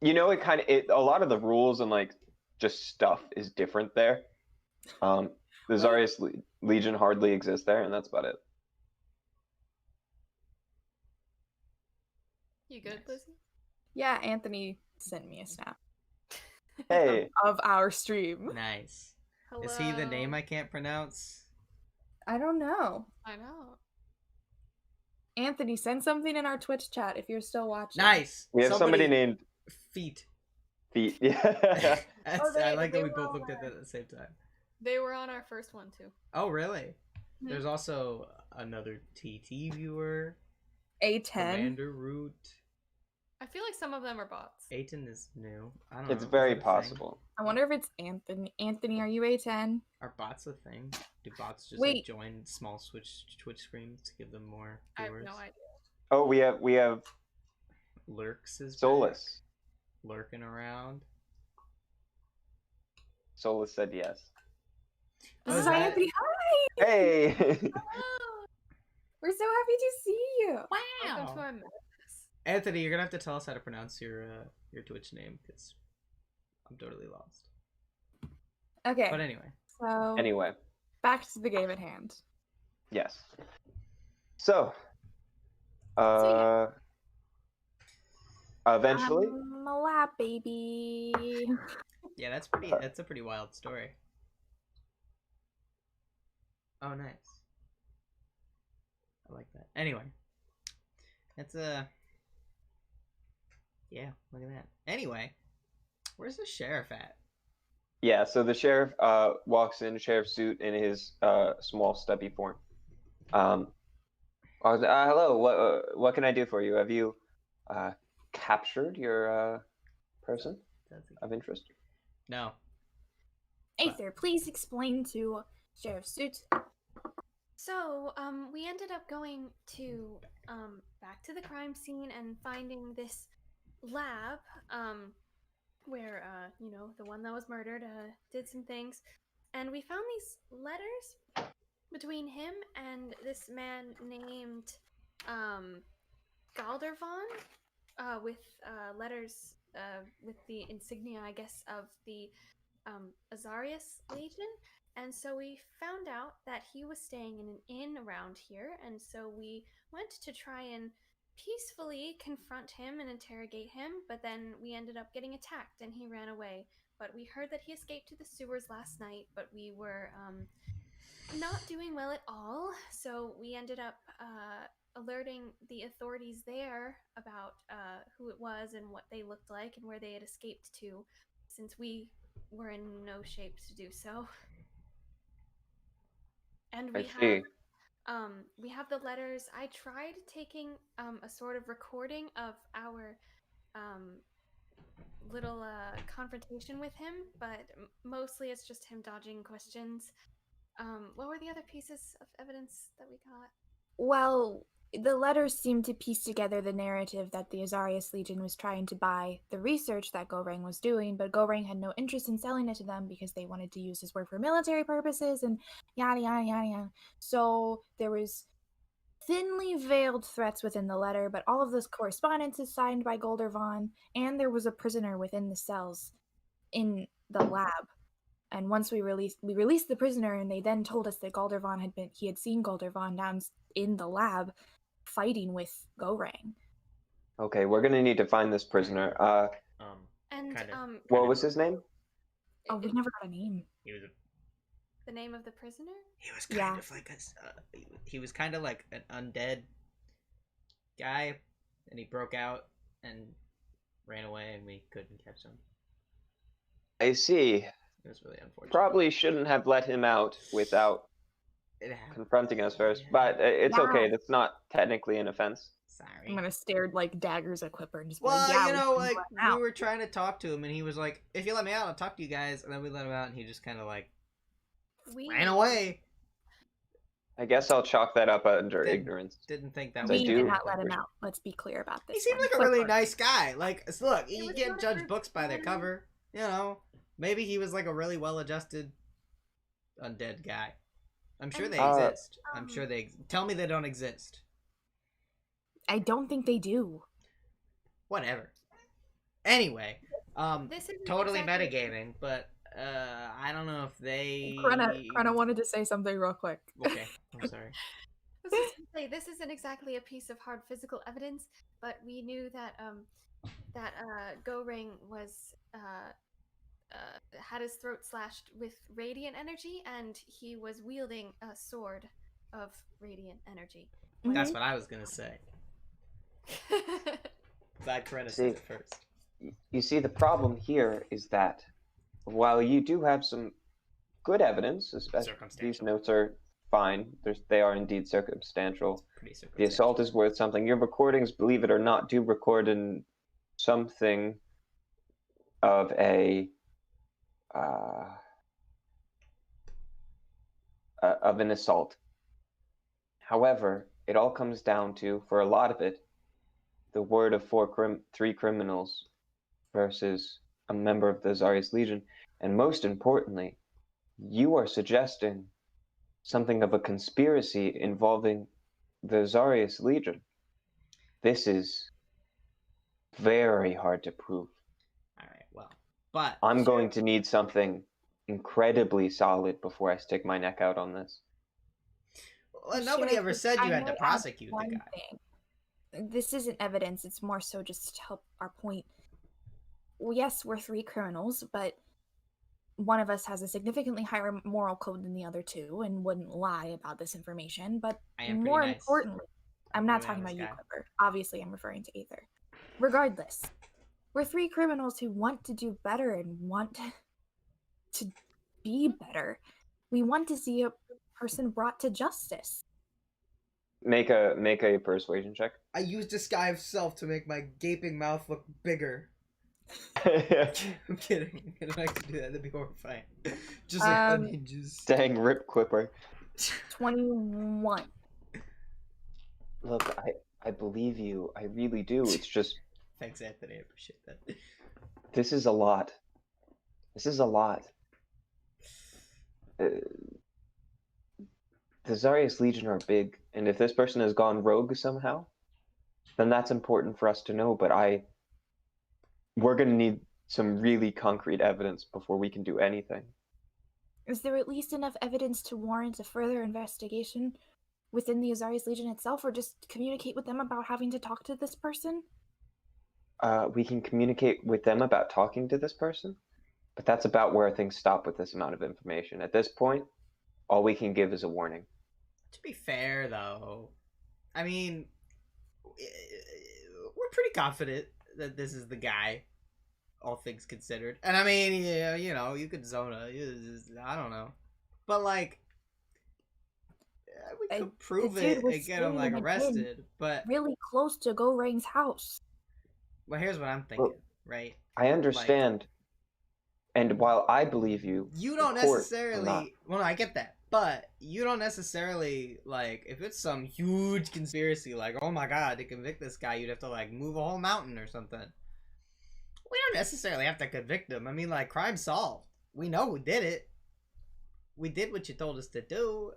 You know, a lot of the rules and like just stuff is different there. The Zarius Legion hardly exists there, and that's about it. You good, Lizzie? Yeah, Anthony sent me a snap Hey, of our stream. Nice. Hello. Is he the name I can't pronounce? I don't know. I know. Anthony, send something in our Twitch chat if you're still watching. Nice. we have somebody named Feet. Feet. Yeah. I like they that we were both on looked at our- that at the same time. They were on our first one too. Oh, really? Mhm. There's also another TT viewer. A10. Commander Root. I feel like some of them are bots. Aiton is new. I don't know. It's is very that a thing? possible. I wonder if it's Anthony. Anthony, are you A10? Are bots a thing? Do bots just Wait. like join small Twitch streams to give them more I have viewers? no idea. Oh, we have Lurks is back, Solus. lurking around. Solus said yes. Oh, This is is that- Anthony. Hi! Hey. Oh, We're so happy to see you. welcome to our madness. Anthony, you're gonna have to tell us how to pronounce your Twitch name because I'm totally lost. Okay, But anyway, so Anyway, back to the game at hand. yes. So, yeah. eventually, I'm a lab baby. yeah, that's a pretty wild story. Oh, nice. I like that. Anyway, it's yeah, look at that. Anyway, where's the sheriff at? Yeah, so the sheriff walks in, sheriff suit in his small stubby form. Hello, what can I do for you? Have you captured your person That's of interest? No. Aether, please explain to Sheriff Suit. So, we ended up going to back to the crime scene and finding this lab, where the one that was murdered did some things, and we found these letters between him and this man named Galdervon, with letters with the insignia, I guess, of the Azarius Legion. And so we found out that he was staying in an inn around here, and so we went to try and peacefully confront him and interrogate him, but then we ended up getting attacked and he ran away. But we heard that he escaped to the sewers last night, but we were not doing well at all, so we ended up alerting the authorities there about who it was and what they looked like and where they had escaped to, since we were in no shape to do so. And we have the letters. I tried taking a sort of recording of our little confrontation with him, but mostly it's just him dodging questions. What were the other pieces of evidence that we got? Well, the letters seem to piece together the narrative that the Azarius Legion was trying to buy the research that Goreng was doing, but Goreng had no interest in selling it to them because they wanted to use his work for military purposes and yada yada yada yada. So there was thinly veiled threats within the letter, but all of this correspondence is signed by Goldervon, and there was a prisoner within the cells in the lab. And once we released the prisoner, and they then told us that he had seen Goldervon down in the lab fighting with Goreng. Okay, we're gonna need to find this prisoner. What was his name? Oh, we never got a name. The name of the prisoner? He was kind of like he was kind of like an undead guy, and he broke out and ran away, and we couldn't catch him. I see. It was really unfortunate. Probably shouldn't have let him out without confronting us first, but it's okay. That's not technically an offense. Sorry. I'm gonna stare like daggers at Quipper and just be well, like, we were trying to talk to him, and he was like, "If you let me out, I'll talk to you guys." And then we let him out, and he just kind of like ran away. I guess I'll chalk that up under ignorance. Didn't think that we did not let him out. Let's be clear about this. He seemed like a really nice guy. Like, look, you can't judge books by their cover. You know, maybe he was like a really well-adjusted undead guy. I'm sure they exist. I'm sure they tell me they don't exist. I don't think they do. Whatever. Anyway, this is totally metagaming, but I don't know if they. Krena wanted to say something real quick. Okay, I'm sorry. I was just gonna say, this isn't exactly a piece of hard physical evidence, but we knew that Goreng was had his throat slashed with radiant energy, and he was wielding a sword of radiant energy. That's what I was gonna say. Glad Krena said it first. You see, the problem here is that while you do have some good evidence, especially these notes are fine. They are indeed circumstantial. The assault is worth something. Your recordings, believe it or not, do record in something of an assault. However, it all comes down to, for a lot of it, the word of three criminals versus a member of the Azarius Legion. And most importantly, you are suggesting something of a conspiracy involving the Azarius Legion. This is very hard to prove. All right, well, but I'm going to need something incredibly solid before I stick my neck out on this. Well, nobody ever said you had to prosecute the guy. This isn't evidence, it's more so just to help our point. Well, yes, we're three criminals, but one of us has a significantly higher moral code than the other two and wouldn't lie about this information. But I am pretty more nice. importantly, I'm not really talking honest about you, guy. Clipper. Obviously, I'm referring to Aether. Regardless, we're three criminals who want to do better and want to be better. We want to see a person brought to justice. Make a persuasion check. I used disguise self to make my gaping mouth look bigger. I'm kidding. I don't actually do that. That'd be horrifying. Just like unhinges. Dang, rip Quipper. 21. Look, I believe you. I really do. It's just Thanks, Anthony. I appreciate that. this is a lot. This is a lot. The Zarius Legion are big, and if this person has gone rogue somehow, then that's important for us to know. But we're gonna need some really concrete evidence before we can do anything. Is there at least enough evidence to warrant a further investigation within the Azarius Legion itself, or just communicate with them about having to talk to this person? We can communicate with them about talking to this person, but that's about where things stop with this amount of information. At this point, all we can give is a warning. To be fair, though, I mean, we're pretty confident that this is the guy, all things considered. And I mean, yeah, you know, you could Zona, I don't know. But, like, we could prove it and get him, like, arrested, but... Really close to Gorang's house. Well, here's what I'm thinking, right? I understand, and while I believe you... You don't necessarily... Well, no, I get that. But you don't necessarily, like, if it's some huge conspiracy, like, oh my god, to convict this guy, you'd have to, like, move a whole mountain or something. We don't necessarily have to convict him. I mean, like, crime solved. We know who did it. We did what you told us to do.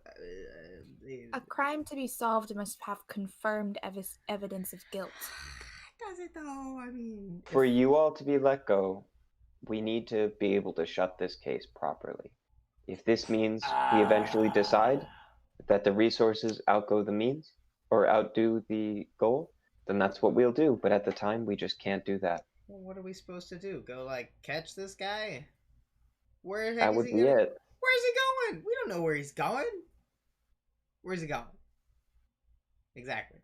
A crime to be solved must have confirmed evidence of guilt. Does it, though? I mean... For you all to be let go, we need to be able to shut this case properly. If this means we eventually decide that the resources outgo the means or outdo the goal, then that's what we'll do. But at the time, we just can't do that. Well, what are we supposed to do? Go, like, catch this guy? Where That would be it. Where's he going? We don't know where he's going. Where's he going? Exactly.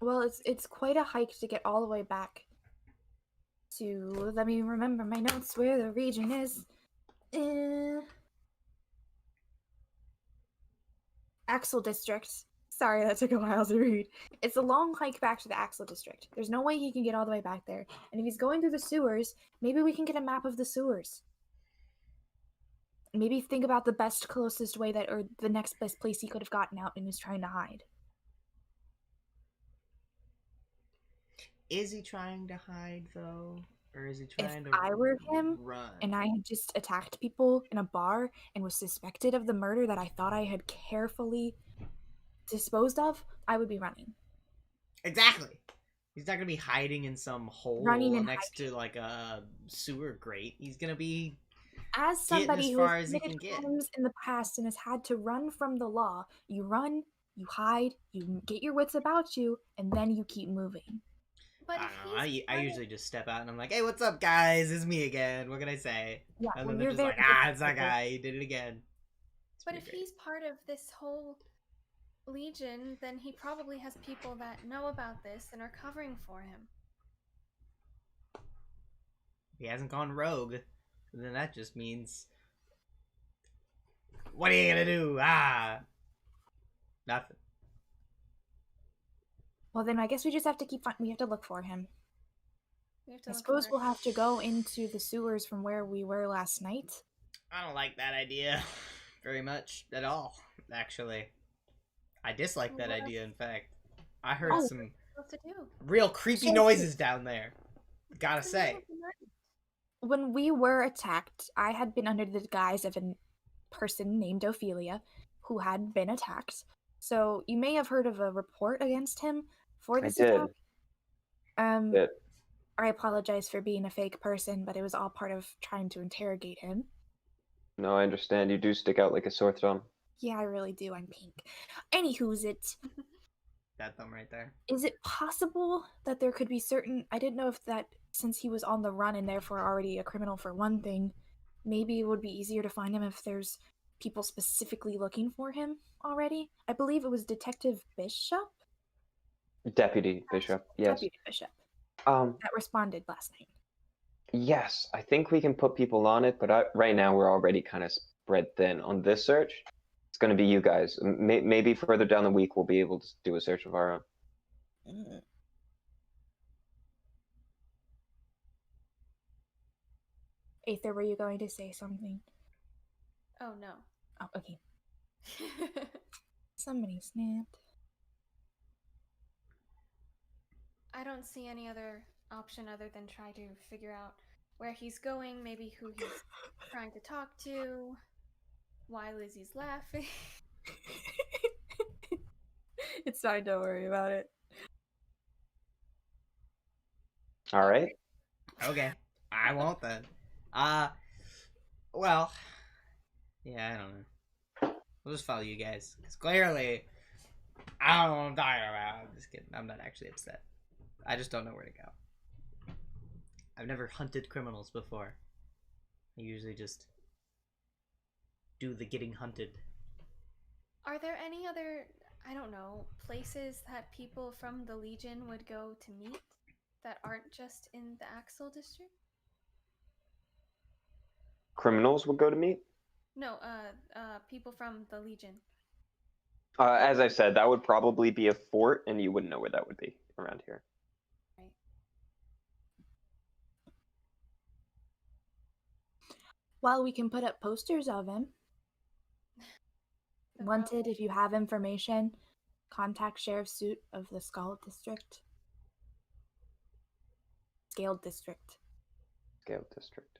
Well, it's quite a hike to get all the way back to, let me remember my notes where the region is. Axel District. Sorry, that took a while to read. It's a long hike back to the Axel District. There's no way he can get all the way back there. And if he's going through the sewers, maybe we can get a map of the sewers. Maybe think about the best, closest way that, or the next best place he could have gotten out and is trying to hide. Is he trying to hide, though? Or is he trying to If I were him, run? and I had just attacked people in a bar and was suspected of the murder that I thought I had carefully disposed of, I would be running. Exactly. He's not gonna be hiding in some hole next to like a sewer grate. He's gonna be as somebody as who far has as he can committed get. crimes in the past and has had to run from the law. You run, you hide, you get your wits about you, and then you keep moving. But I if don't know. he's I usually just step out and I'm like, "Hey, what's up, guys? It's me again. What can I say?" Yeah, And when then they're you're just there, like, "It's that guy. He did it again." It's But pretty if great. he's part of this whole legion, then he probably has people that know about this and are covering for him. He hasn't gone rogue, then that just means, what are you gonna do? Nothing. well, then I guess we just have to we have to look for him. We have to I look suppose for we'll have to go into the sewers from where we were last night. I don't like that idea very much at all, actually. I dislike that What? idea, in fact. I heard some what to do. real creepy So- noises down there. Gotta In the say. middle of the night. When we were attacked, I had been under the guise of a person named Ophelia who had been attacked. So you may have heard of a report against him for this attack. Did. I apologize for being a fake person, but it was all part of trying to interrogate him. No, I understand. You do stick out like a sore thumb. Yeah, I really do. I'm pink. Anywho's That thumb right there. is it possible that there could be certain... I didn't know if that since he was on the run and therefore already a criminal for one thing, maybe it would be easier to find him if there's people specifically looking for him already. I believe it was Detective Bishop? Deputy Bishop, yes. Deputy Bishop. Um, That responded last night. yes, I think we can put people on it, but right now we're already kind of spread thin. On this search, it's going to be you guys. Maybe further down the week we'll be able to do a search of our own. Aether, were you going to say something? Oh no. Oh, okay. Somebody snapped. I don't see any other option other than try to figure out where he's going, maybe who he's trying to talk to, why Lizzie's laughing. It's fine, don't worry about it. All right. Okay, I won't then. Well, yeah, I don't know. We'll just follow you guys, because clearly, I don't know what I'm talking about. I'm just kidding. I'm not actually upset. I just don't know where to go. I've never hunted criminals before. I usually just do the getting hunted. Are there any other, I don't know, places that people from the Legion would go to meet that aren't just in the Axel district? Criminals would go to meet? No, people from the Legion. As I said, that would probably be a fort, and you wouldn't know where that would be around here. Right. Well, we can put up posters of him. The Wanted, problem- if you have information, contact Sheriff Suit of the Scald District. Scaled District. Scale district.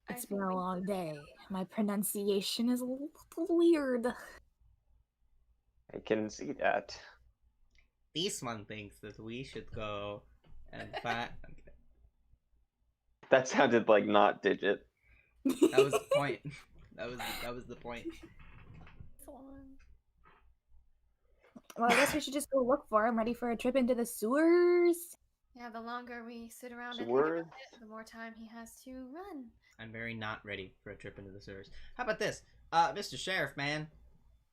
I It's think been a we- long day. My pronunciation is a little weird. I can see that. This one thinks that we should go and find. Okay. That sounded like not digit. That was the point. That was the point. Well, I guess we should just go look for him, ready for a trip into the sewers. Yeah, the longer we sit around and Sewers? think about it, the more time he has to run. I'm very not ready for a trip into the sewers. How about this? Mr. Sheriff, man.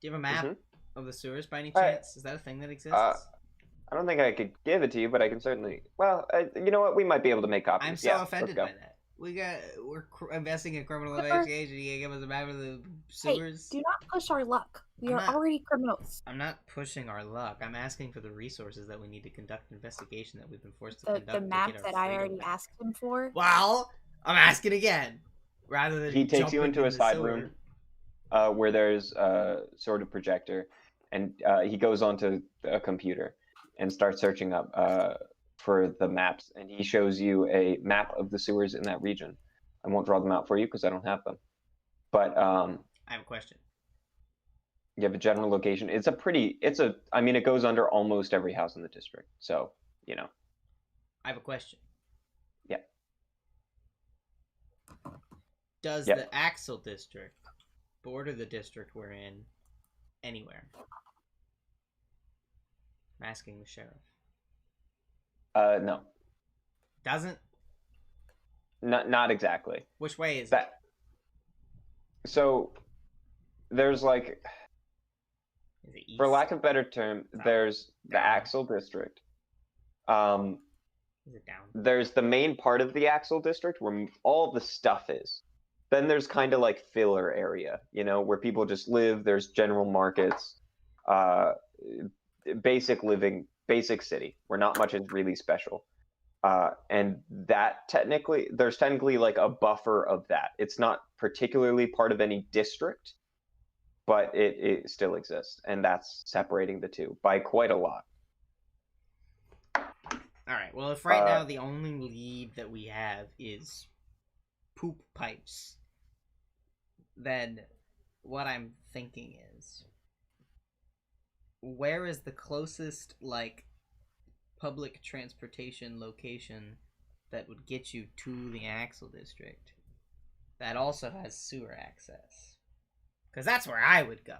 Do you have a map Mhm. of the sewers by any Alright. chance? Is that a thing that exists? I don't think I could give it to you, but I can certainly. Well, you know what? We might be able to make copies. I'm so Yeah, offended let's by that. We're investing in criminal Clipper. investigation. You can't give us a map of the Hey, sewers. do not push our luck. We I'm are not- already criminals. I'm not pushing our luck. I'm asking for the resources that we need to conduct an investigation that we've been forced to The conduct. map to get that our I freedom already back. asked him for. Well, I'm asking again. Rather than He takes you jumping into a in the side sewer. room. Where there's a sort of projector, and he goes onto a computer and starts searching up for the maps, and he shows you a map of the sewers in that region. I won't draw them out for you because I don't have them, but I have a question. you have a general location. I mean, it goes under almost every house in the district, so you know. I have a question. Yeah. Does Yeah. the Axel district border the district we're in anywhere? I'm asking the sheriff. No, Doesn't? not exactly. Which way is it? That. So, there's like, Is it east? for lack of a better term, South. there's the Down. Axel district. Is it down? There's the main part of the Axel district where all the stuff is. Then there's kind of like filler area, where people just live. There's general markets, basic living, basic city where not much is really special. And that there's technically like a buffer of that. It's not particularly part of any district, but it still exists. And that's separating the two by quite a lot. Alright, well, if right now the only lead that we have is poop pipes, then what I'm thinking is, where is the closest, like, public transportation location that would get you to the Axel district that also has sewer access? Because that's where I would go.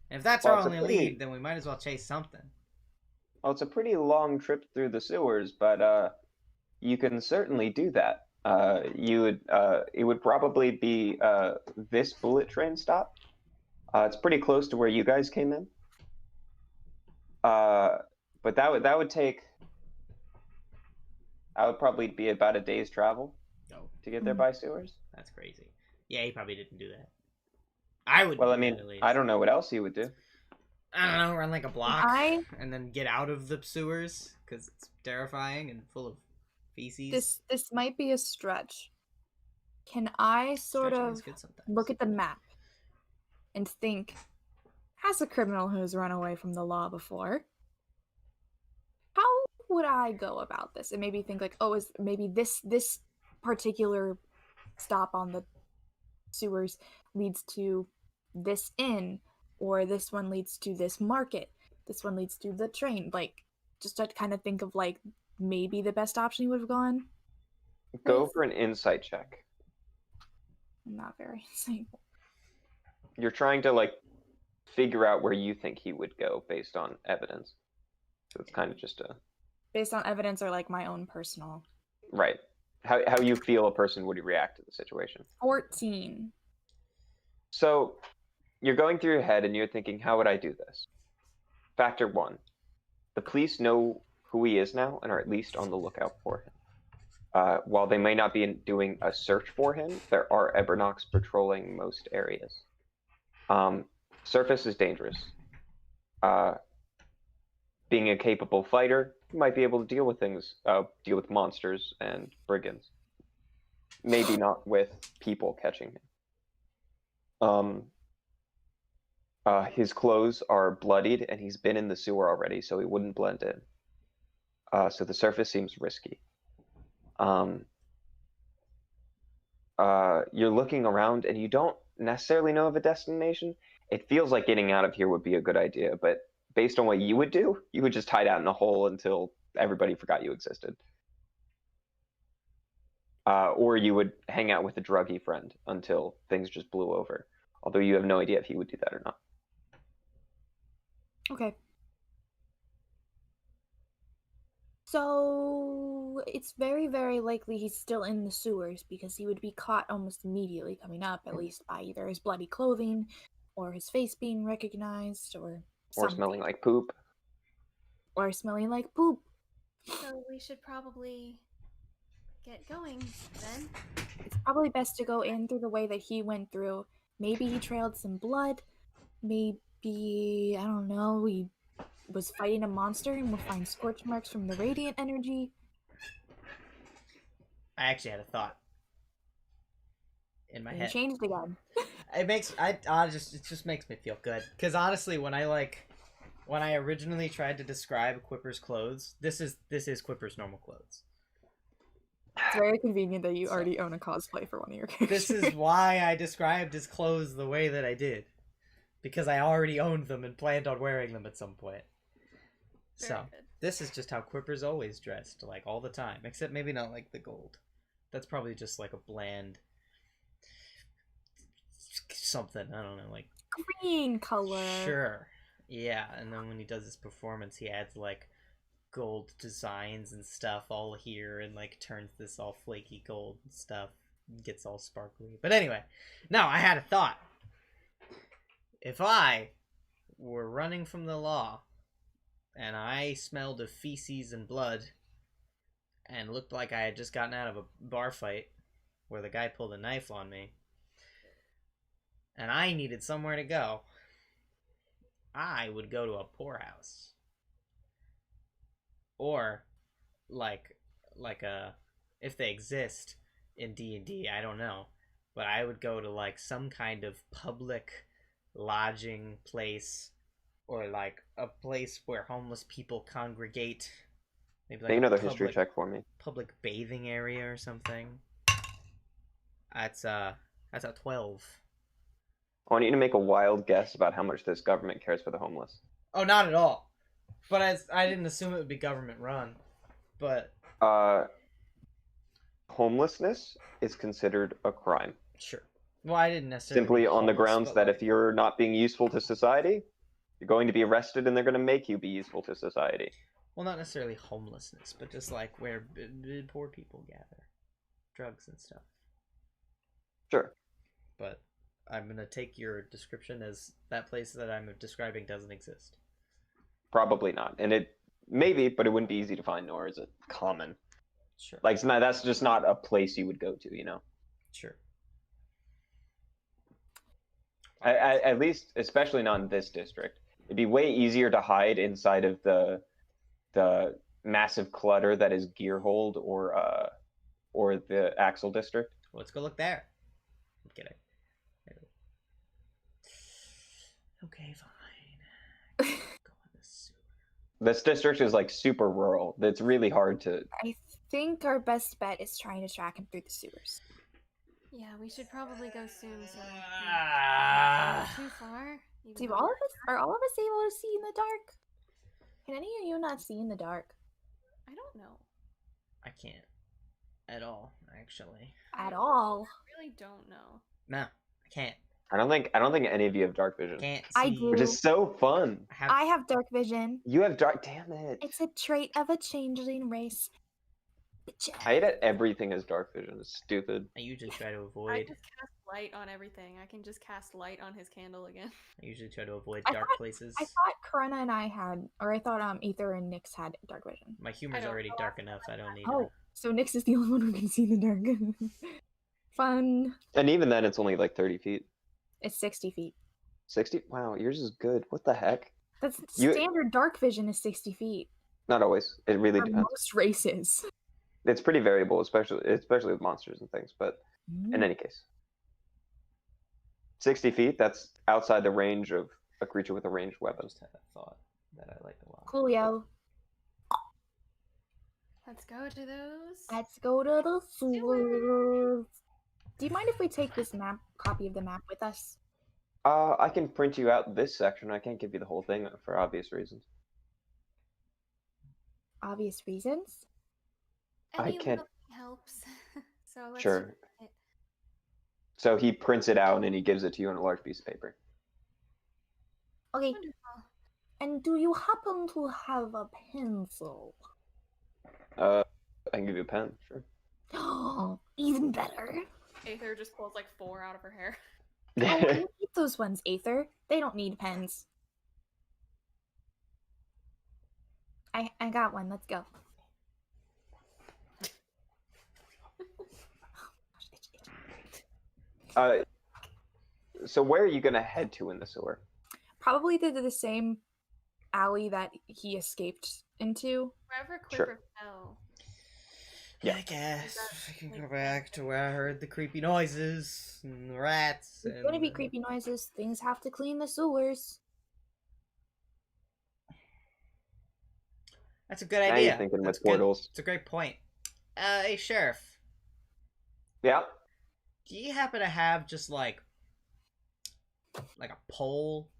And if that's Well, our it's a only pretty- lead, then we might as well chase something. Well, it's a pretty long trip through the sewers, but you can certainly do that. It would probably be this bullet train stop. It's pretty close to where you guys came in. But that would probably be about a day's travel Oh, to get there by sewers. that's crazy. Yeah, he probably didn't do that. I would. Well, I do mean, that at least. I don't know what else he would do. I don't know, run like a block I- and then get out of the sewers because it's terrifying and full of feces. This might be a stretch. Can I sort Stretching of is good sometimes. look at the map and think, as a criminal who's run away from the law before, how would I go about this? And maybe think like, oh, is maybe this particular stop on the sewers leads to this inn, or this one leads to this market, this one leads to the train. Like, just to kind of think of like maybe the best option would have gone. Go for an insight check. Not very simple. You're trying to like figure out where you think he would go based on evidence. So it's kind of just a Based on evidence or like my own personal. right. How you feel a person would react to the situation. 14. So you're going through your head and you're thinking, how would I do this? Factor 1. The police know who he is now and are at least on the lookout for him. While they may not be doing a search for him, there are Ebernocks patrolling most areas. Surface is dangerous. Being a capable fighter, you might be able to deal with things, deal with monsters and brigands. Maybe not with people catching him. His clothes are bloodied, and he's been in the sewer already, so he wouldn't blend in. So the surface seems risky. You're looking around, and you don't necessarily know of a destination. It feels like getting out of here would be a good idea, but based on what you would do, you would just hide out in a hole until everybody forgot you existed. Or you would hang out with a druggy friend until things just blew over. Although you have no idea if he would do that or not. Okay. So it's very, very likely he's still in the sewers because he would be caught almost immediately coming up, at least by either his bloody clothing or his face being recognized or something. Smelling like poop. Or smelling like poop. So we should probably get going then. It's probably best to go in through the way that he went through. Maybe he trailed some blood. Maybe, I don't know, he was fighting a monster and we'll find scorch marks from the radiant energy. I actually had a thought in my And head. he changed again. It just makes me feel good because honestly, when I originally tried to describe Quipper's clothes, this is Quipper's normal clothes. It's very convenient that you already own a cosplay for one of your characters. This is why I described his clothes the way that I did, because I already owned them and planned on wearing them at some point. Very So good. this is just how Quipper's always dressed, like all the time, except maybe not like the gold. That's probably just like a bland something. I don't know, like green color. sure, yeah. And then when he does his performance, he adds like gold designs and stuff all here, and like turns this all flaky gold and stuff, gets all sparkly. But anyway, no, I had a thought. If I were running from the law and I smelled of feces and blood and looked like I had just gotten out of a bar fight where the guy pulled a knife on me and I needed somewhere to go, I would go to a poorhouse. Or like a, if they exist in D&D, I don't know, but I would go to like some kind of public lodging place, or like a place where homeless people congregate. Maybe like Make a another history check for me. public bathing area or something. That's a 12. I want you to make a wild guess about how much this government cares for the homeless. Oh, not at all. But I didn't assume it would be government run. But Homelessness is considered a crime. sure. Well, I didn't necessarily Simply mean on the homeless, grounds but, that like, if you're not being useful to society, You're going to be arrested, and they're going to make you be useful to society. Well, not necessarily homelessness, but just like where poor people gather, drugs and stuff. Sure. But I'm gonna take your description as that place that I'm describing doesn't exist. Probably not, and it maybe, but it wouldn't be easy to find, nor is it common. Sure. Like it's not. That's just not a place you would go to, you know. Sure. At least, especially not in this district. It'd be way easier to hide inside of the massive clutter that is Gearhold or the Axel district. Let's go look there. I'm kidding. Okay, fine. Go in the sewer. This district is like super rural. It's really hard to. I think our best bet is trying to track him through the sewers. Yeah, we should probably go soon. So Ah. too far. Are all of us able to see in the dark? Can any of you not see in the dark? I don't know. I can't at all, actually. At all? I really don't know. No, I can't. I don't think any of you have dark vision, Can't see. I do. which is so fun. I have dark vision. You have dark. Damn it! It's a trait of a changeling race. I hate it. Everything is dark vision. It's stupid. I usually try to I avoid. just cast light on everything. I can just cast light on his candle again. I usually try to avoid I dark thought- places. I thought Karina and I had, or I thought Ether and Nyx had dark vision. My humor's don't already know. dark enough. I don't need. Oh, so Nyx is the only one who can see in the dark. Fun. And even then, it's only like 30 feet. It's 60 feet. 60? Wow, yours is good. What the heck? That's You- standard dark vision is 60 feet. Not always. It really For depends. most races. It's pretty variable, especially with monsters and things. But in any case, 60 feet. That's outside the range of a creature with a ranged I weapon. just had a thought that I like a lot. Coolio. Let's go to those. Let's go to the sewers. Do you mind if we take this copy of the map with us? I can print you out this section. I can't give you the whole thing for obvious reasons. Obvious reasons? I Any can't- little thing helps. So let's Sure. just do it. So he prints it out and he gives it to you on a large piece of paper. Okay. Wonderful. And do you happen to have a pencil? I can give you a pen, sure. Even better. Aether just pulls like 4 out of her hair. Oh, I don't need those ones, Aether. They don't need pens. I got one. Let's go. So where are you gonna head to in the sewer? Probably to the same alley that he escaped into. Wherever Sure. Quiver fell. Yeah. I guess I can like- go back to where I heard the creepy noises and the rats. There's and gonna be creepy noises. Things have to clean the sewers. That's a good Now idea. you're thinking That's with good. portals. It's a great point. Hey, Sheriff, Yeah. do you happen to have just like a pole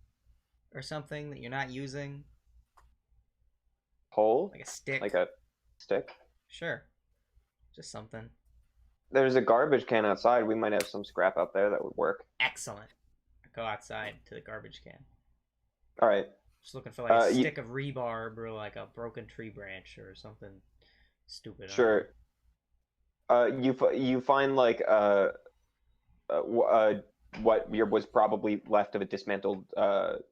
or something that you're not using? Pole? Like a stick? Like a stick? Sure. Just something. There's a garbage can outside. We might have some scrap out there that would work. Excellent. I go outside to the garbage can. All right. Just looking for like a you- stick of rebarb or like a broken tree branch or something stupid. I don't Sure. You find like what was probably left of a dismantled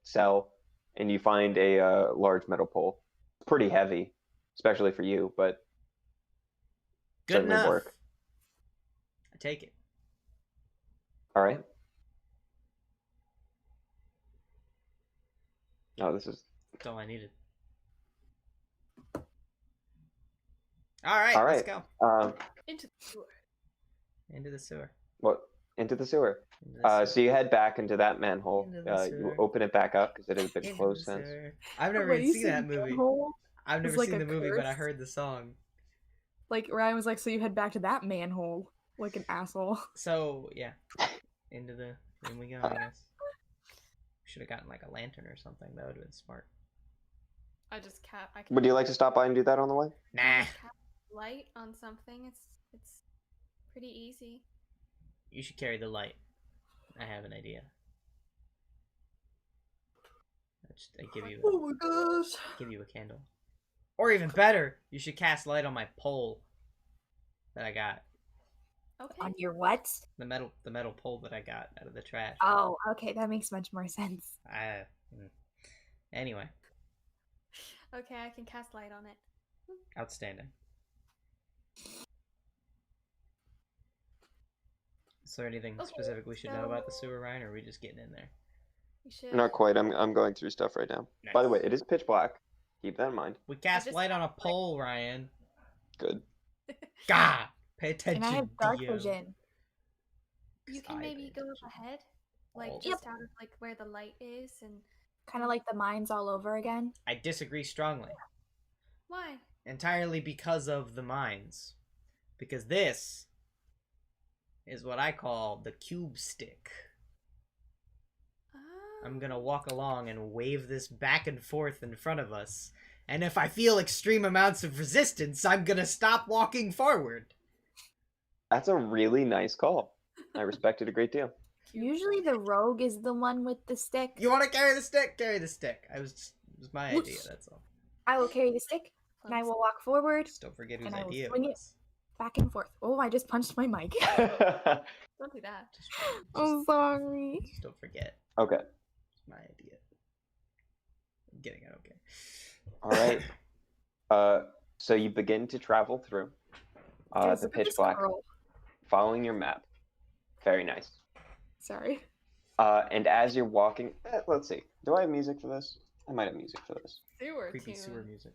cell, and you find a large metal pole. It's pretty heavy, especially for you, but Good certainly enough. work. I take it. All right. Oh, this is That's all I needed. All right, all let's right. go Into the sewer. into the sewer. What into the sewer. Into the sewer. So you head back into that manhole. Into the You sewer. open it back up because it has been Into closed the since. sewer. I've never Wait, even you seen said that movie. manhole? I've It's never like seen a the movie, but I curse? heard the song. Like Ryan was like, so you head back to that manhole like an asshole. So yeah, into the in we go. I guess should have gotten like a lantern or something. That would have been smart. I just Would you like to stop by and do that on the way? Nah, cast light on something. It's pretty easy. you should carry the light. I have an idea. I give you Oh my gosh. give you a candle. Or even better, you should cast light on my pole that I got. Okay. On your what? The metal pole that I got out of the trash. Oh, okay, that makes much more sense. Anyway, Okay, I can cast light on it. outstanding. Is there anything Okay, specific we should know about the so- sewer, Ryan, or are we just getting in there? We should. Not quite. I'm going through stuff right now. By the way, Nice. it is pitch black. Keep that in mind. We cast just light on a cast light. pole, Ryan. Good. God, pay attention. And I have dark Dio. vision. You can maybe go ahead, like Oh. just out of like where the light is, and Kind of like the mines all over again. I disagree strongly. why? Entirely because of the mines. Because this is what I call the cube stick. I'm gonna walk along and wave this back and forth in front of us. And if I feel extreme amounts of resistance, I'm gonna stop walking forward. That's a really nice call. I respect it a great deal. Usually the rogue is the one with the stick. You wanna carry the stick? Carry the stick. It was my idea, that's all. I will carry the stick, and I will walk forward, Just don't forget whose And I will idea it swing it. was. back and forth. Oh, I just punched my mic. Don't do that. I'm sorry. Just don't forget. Okay. It's my idea. I'm getting it, okay. All right. So you begin to travel through Guys, the look at pitch this black, girl. following your map. Very nice. Sorry. And as you're walking, let's see. Do I have music for this? I might have music for this. Sewer Creepy tune. sewer music.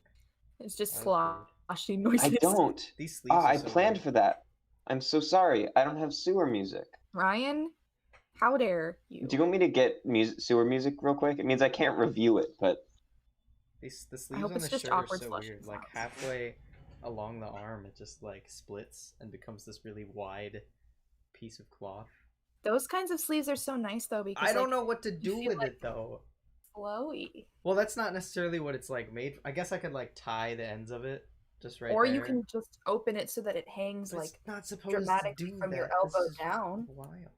It's just Oh, sloshing noises. I don't. These sleeves are I so planned weird. for that. I'm so sorry. I don't have sewer music. Ryan, how dare you? Do you want me to get sewer music real quick? It means I can't review it, but The sleeves hope on it's the just shirt are awkward so flushing weird. Like sounds. halfway along the arm, it just like splits and becomes this really wide piece of cloth. Those kinds of sleeves are so nice though because I don't like, know what to do feel with like- it though. flowy. Well, that's not necessarily what it's like made. I guess I could like tie the ends of it just right Or there. you can just open it so that it hangs But like it's not supposed dramatically to do from that. your This elbow is down. Wild.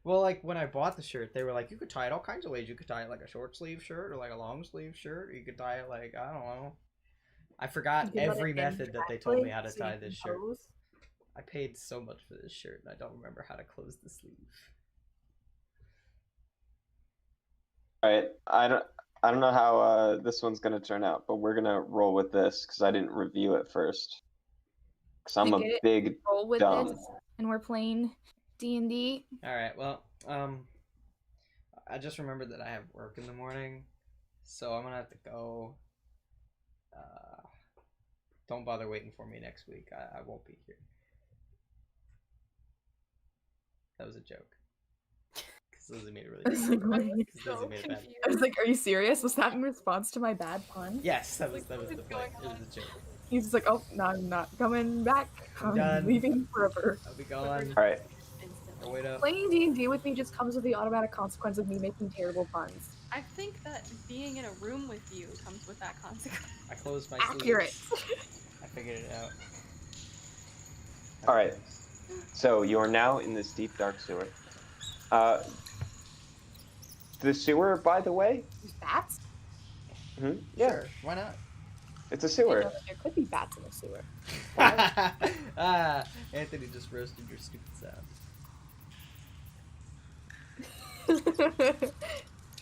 Well, like when I bought the shirt, they were like, you could tie it all kinds of ways. You could tie it like a short sleeve shirt or like a long sleeve shirt. Or you could tie it like I don't know. I forgot You can let every it hang method that they told me how to dramatically so you tie can this shirt. pose. I paid so much for this shirt, and I don't remember how to close the sleeve. all right. I don't know how this one's gonna turn out, but we're gonna roll with this because I didn't review it first. Because I'm You a get it? big Roll with dumb. this, and we're playing D&D. All right. Well, I just remembered that I have work in the morning, so I'm gonna have to go. Don't bother waiting for me next week. I won't be here. That was a joke. Because Lizzie made it really I was like, bad. what are you- 'Cause So Lizzie made it bad. confused. I was like, are you serious? Was that in response to my bad pun? Yes, that was Like, the what is point. going It was on? a joke. He's just like, oh, no, I'm not coming back. I'm done. leaving forever. I'll be gone. All right. Or wait up. Playing D&D with me just comes with the automatic consequence of me making terrible puns. I think that being in a room with you comes with that consequence. I closed my Accurate. sleeves. I figured it out. All right. So you are now in this deep, dark sewer. The sewer, by the way, Bats? yeah, Sure, why not? it's a I didn't sewer. know that there could be bats in the sewer. Anthony just roasted your stupid sound.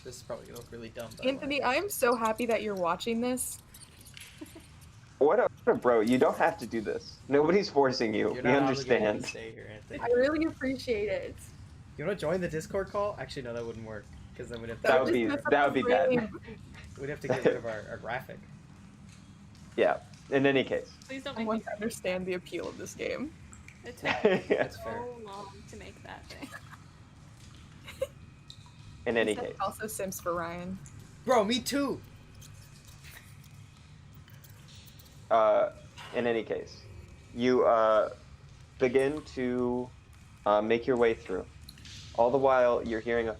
This is probably gonna look really dumb. But Anthony, I am so happy that you're watching this. What a bro! You don't have to do this. Nobody's forcing you. You're We not obligated to understand. stay here, Anthony. I really appreciate it. You want to join the Discord call? Actually, no, that wouldn't work because then we'd have to. That would be Just mess up that would the be bad. frame. We'd have to get rid of our graphic. Yeah. In any case. Please don't I make me. want to understand the appeal of this game. It took That's so fair. long to make that thing. In any That's case. also Sims for Ryan. Bro, me too. In any case, you begin to make your way through. All the while, you're hearing a.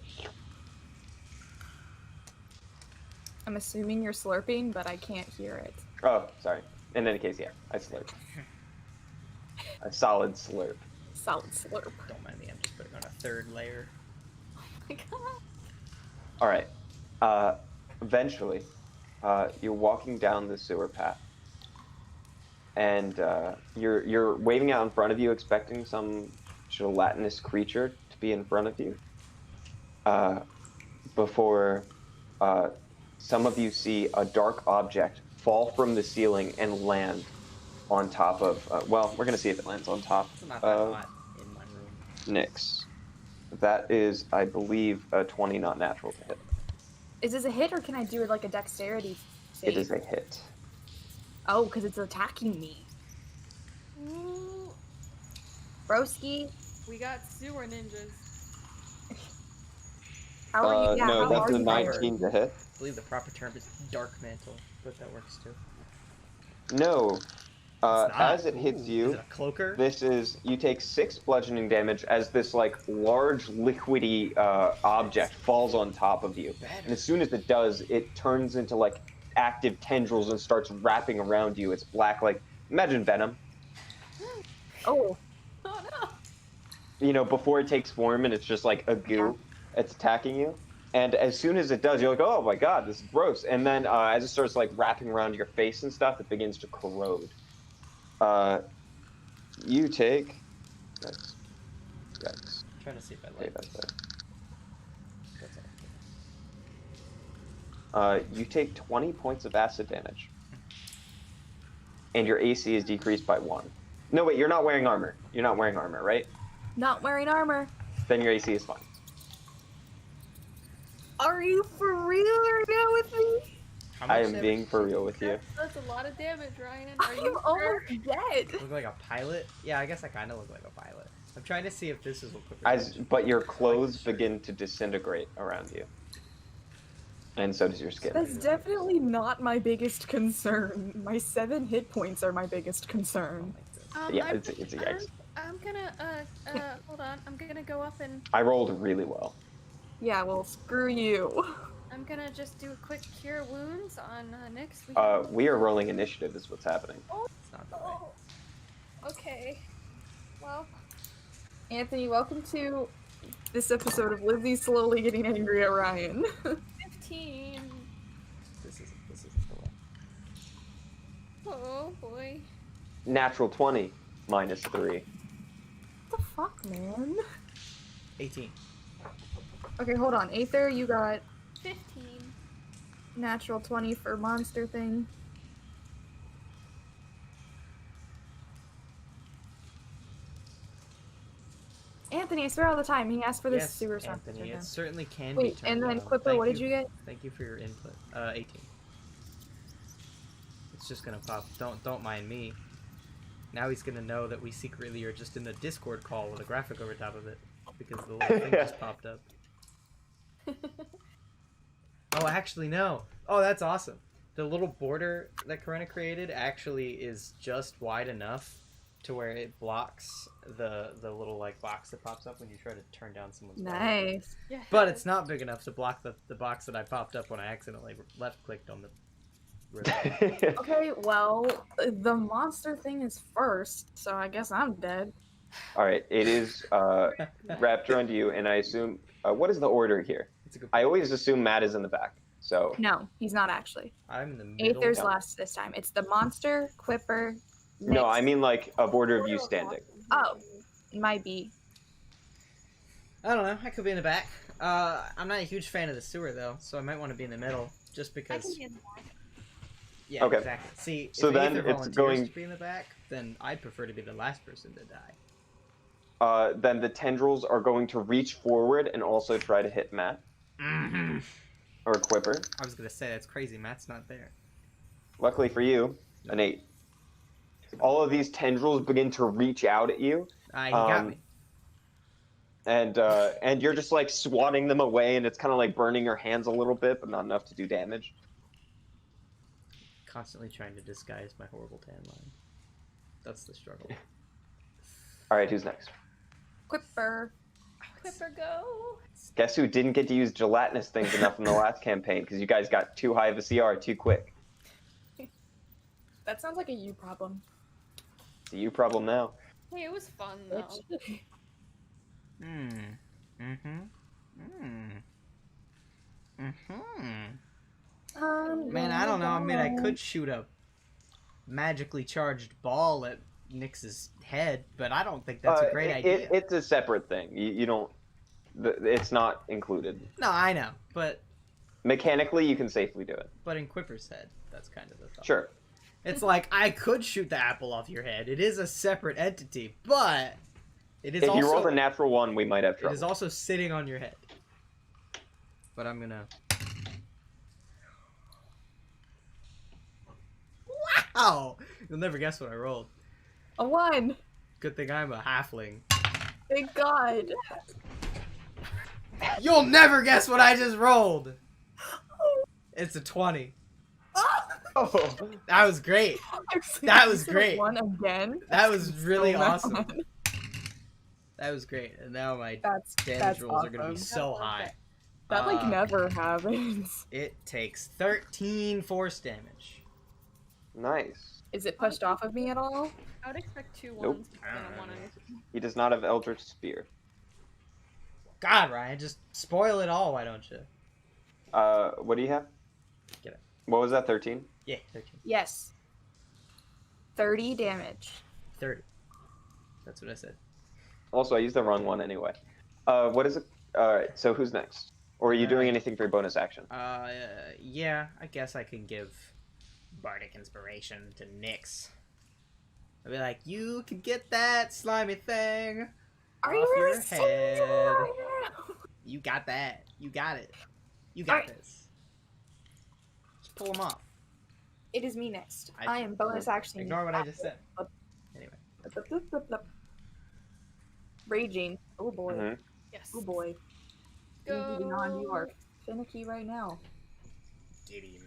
I'm assuming you're slurping, but I can't hear it. Oh, sorry. In any case, yeah, I slurp. A solid slurp. Solid slurp. Don't mind me. I'm just putting on a third layer. Oh my god. All right. eventually, you're walking down the sewer path, and you're waving out in front of you, expecting some gelatinous creature to be in front of you. Before some of you see a dark object fall from the ceiling and land on top of. Well, we're gonna see if it lands on top It's not that of hot in my room. Nyx. That is, I believe, a 20, not natural to hit. Is this a hit or can I do it like a dexterity save? It is a hit. Oh, because it's attacking me. Ooh, Broski, we got sewer ninjas. how are you? Yeah, No, how that's are a you? 19 to hit. I believe the proper term is dark mantle, but that works too. No. It's not. As it hits Ooh, you, is it a cloaker? you take 6 bludgeoning damage as this like large liquidy object falls on top of you. Better. And as soon as it does, it turns into like active tendrils and starts wrapping around you. It's black, like imagine Venom. Oh, Oh no! You know, before it takes form and it's just like a goo, it's attacking you. And as soon as it does, you're like, oh my god, this is gross. And then as it starts like wrapping around your face and stuff, it begins to corrode. You take. Yikes. I'm trying to see if I Okay, like that's this. it. That's all. You take 20 points of acid damage. And your AC is decreased by 1. No, wait, you're not wearing armor. You're not wearing armor, right? not wearing armor. Then your AC is fine. Are you for real right now with me? How I much am damage? being for real with you. That's a lot of damage, Ryan. Are I'm you almost dead. Look like a pilot? Yeah, I guess I kind of look like a pilot. I'm trying to see if this is what But your clothes begin to disintegrate around you. And so does your skin. That's definitely not my biggest concern. My 7 hit points are my biggest concern. Yeah, it's a yikes. I'm gonna hold on. I'm gonna go up and I rolled really well. Yeah, well, screw you. I'm gonna just do a quick cure wounds on Nyx. We are rolling initiative is what's happening. It's not the way. Oh. Okay. Well, Anthony, welcome to this episode of Lizzie slowly getting angry at Ryan. 15. This isn't the way. Oh boy. Natural 20, minus 3. What the fuck, man? 18. Okay, hold on. Aether, you got 15. natural 20 for monster thing. Anthony, I swear all the time, he asked for this Yes, sewer stuff. Anthony, it certainly can be Wait, turned and then on. Quipper, Thank what did you get? Thank you for your input. 18. It's just gonna pop. Don't mind me. Now he's gonna know that we secretly are just in a Discord call with a graphic over top of it because the little thing just popped up. Oh, actually no. Oh, that's awesome. The little border that Corinna created actually is just wide enough to where it blocks the little like box that pops up when you try to turn down someone's volume. Nice. Yeah. But it's not big enough to block the box that I popped up when I accidentally left-clicked on the ribbon. Okay, well, the monster thing is first, so I guess I'm dead. Alright, it is wrapped around you, and I assume. What is the order here? It's a good I point. always assume Matt is in the back, so. No, he's not actually. I'm in the middle. Aether's last this time. It's the monster, Quipper, No, Nyx. I mean like a order of you standing. Oh, might be. I don't know. I could be in the back. I'm not a huge fan of the sewer though, so I might want to be in the middle, just I because. can be in the back. Yeah, Okay. exactly. See, So if then Aether it's volunteers going- to be in the back, then I'd prefer to be the last person to die. Then the tendrils are going to reach forward and also try to hit Matt Mm-hmm. or Quipper. I was gonna say that's crazy. Matt's not there. Luckily for you, an 8. All of these tendrils begin to reach out at you, He got me. and you're just like swatting them away, and it's kind of like burning your hands a little bit, but not enough to do damage. Constantly trying to disguise my horrible tan line. That's the struggle. All right, who's next? Quipper. Quipper, go. Guess who didn't get to use gelatinous things enough in the last campaign because you guys got too high of a CR too quick. That sounds like a you problem. It's a you problem now. Hey, it was fun though. no, I mean, I could shoot a magically charged ball at Nyx's head, but I don't think that's a great idea. It's a separate thing. You don't. It's not included. No, I know, but Mechanically, you can safely do it. in Quipper's head, that's kind of the thought. Sure. It's like, I could shoot the apple off your head. It is a separate entity, but it is If also... you rolled a natural 1, we might have It trouble. is also sitting on your head. But I'm gonna... Wow! You'll never guess what I rolled. A 1. Good thing I'm a halfling. Thank God. You'll never guess what I just rolled! It's a 20. Oh. That was great. Actually, That was you said great. 1 again. That was really So awesome. mad. That was great. And now my That's damage rolls are gonna be awesome. so high. That like never happens. It takes 13 force damage. Nice. Is it pushed off of me at all? I would expect 2 Nope. 1s and a 1 on He does not have Eldritch Spear. God, Ryan, just spoil it all, why don't you? What do you have? Get it. What was that, 13? Yeah, 13. Yes. 30 damage. 30. That's what I said. Also, I used the wrong one anyway. What is it? Alright, so who's next? Or are you doing anything for your bonus action? Yeah, I guess I can give Bardic Inspiration to Nyx. I'll be like, you can get that slimy thing Are off you really your saying head. that right now? You got that. You got it. You got this. Just pull them off. It is me next. I am bonus action. Ignore what I just said. Anyway. Blip, blip, blip, blip. Raging. Oh boy. Mhm. Yes. Oh boy. Moving on, you are finicky right now. Get him.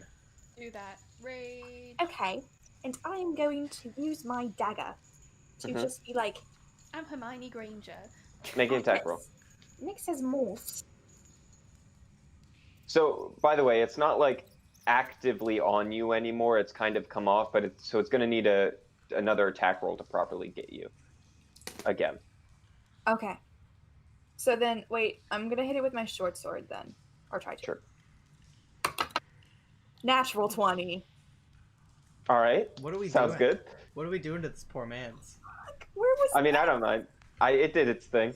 Do that. Rage. Okay. And I am going to use my dagger to Mhm. just be like, I'm Hermione Granger. Make an attack roll. Nyx has morphs. So, by the way, it's not like actively on you anymore. It's kind of come off, but it's going to need another attack roll to properly get you. Again. Okay. So then, wait, I'm gonna hit it with my short sword then. Or try to. Sure. Natural 20. All right. What are we Sounds doing? good. What are we doing to this poor man's? Where was I mean, I don't mind. It did its thing.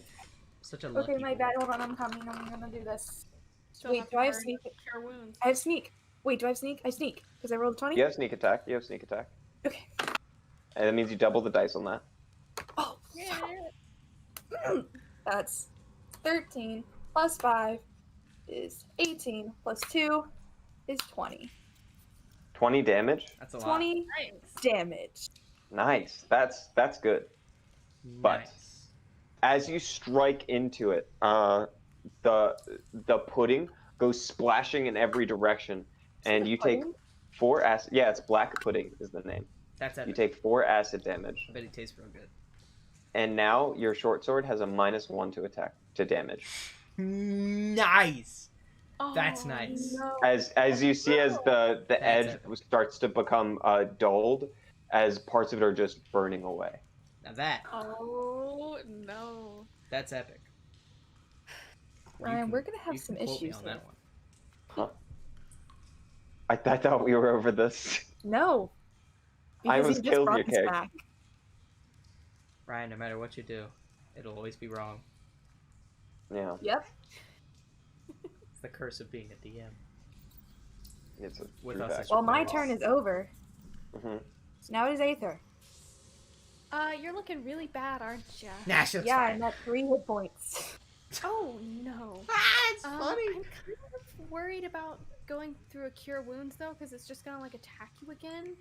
Such a lucky Okay, my boy. bad. Hold on, I'm coming. I'm gonna do this. Still Wait, do I have to sneak? Cure wounds. I have sneak. Wait, do I have sneak? I sneak. Because I rolled a 20? You have sneak attack. Okay. And that means you double the dice on that. Oh, Yeah. that's 13 plus 5 is 18 plus 2 is 20. 20 damage. That's a lot. 20 Nice. damage. Nice. That's good. but- Nice. As you strike into it, the pudding goes splashing in every direction, and you take 4 acid. Yeah, it's black pudding is the name. That's You epic. take 4 acid damage, I bet it tastes real good. and now your short sword has a -1 to attack to damage. Nice. Oh, That's nice. No. As you see, as the That's edge epic. starts to become dulled, as parts of it are just burning away. Now Oh no. that's epic. Ryan, You we're gonna have you some can quote me issues on here. that one. I thought we were over this. No. I Because was you just killed brought your this character. back. Ryan, no matter what you do, it'll always be wrong. Yeah, Yep. It's the curse of being a DM. it's a With true us, fact. it's Well, my Wow. turn is over. Mhm. So now it is Aether. You're looking really bad, aren't ya? Nah, she's Yeah, fine. I'm at 3 hit points. Oh no. Ah, it's funny. I'm kind of worried about going through a cure wounds though, because it's just gonna like attack you again.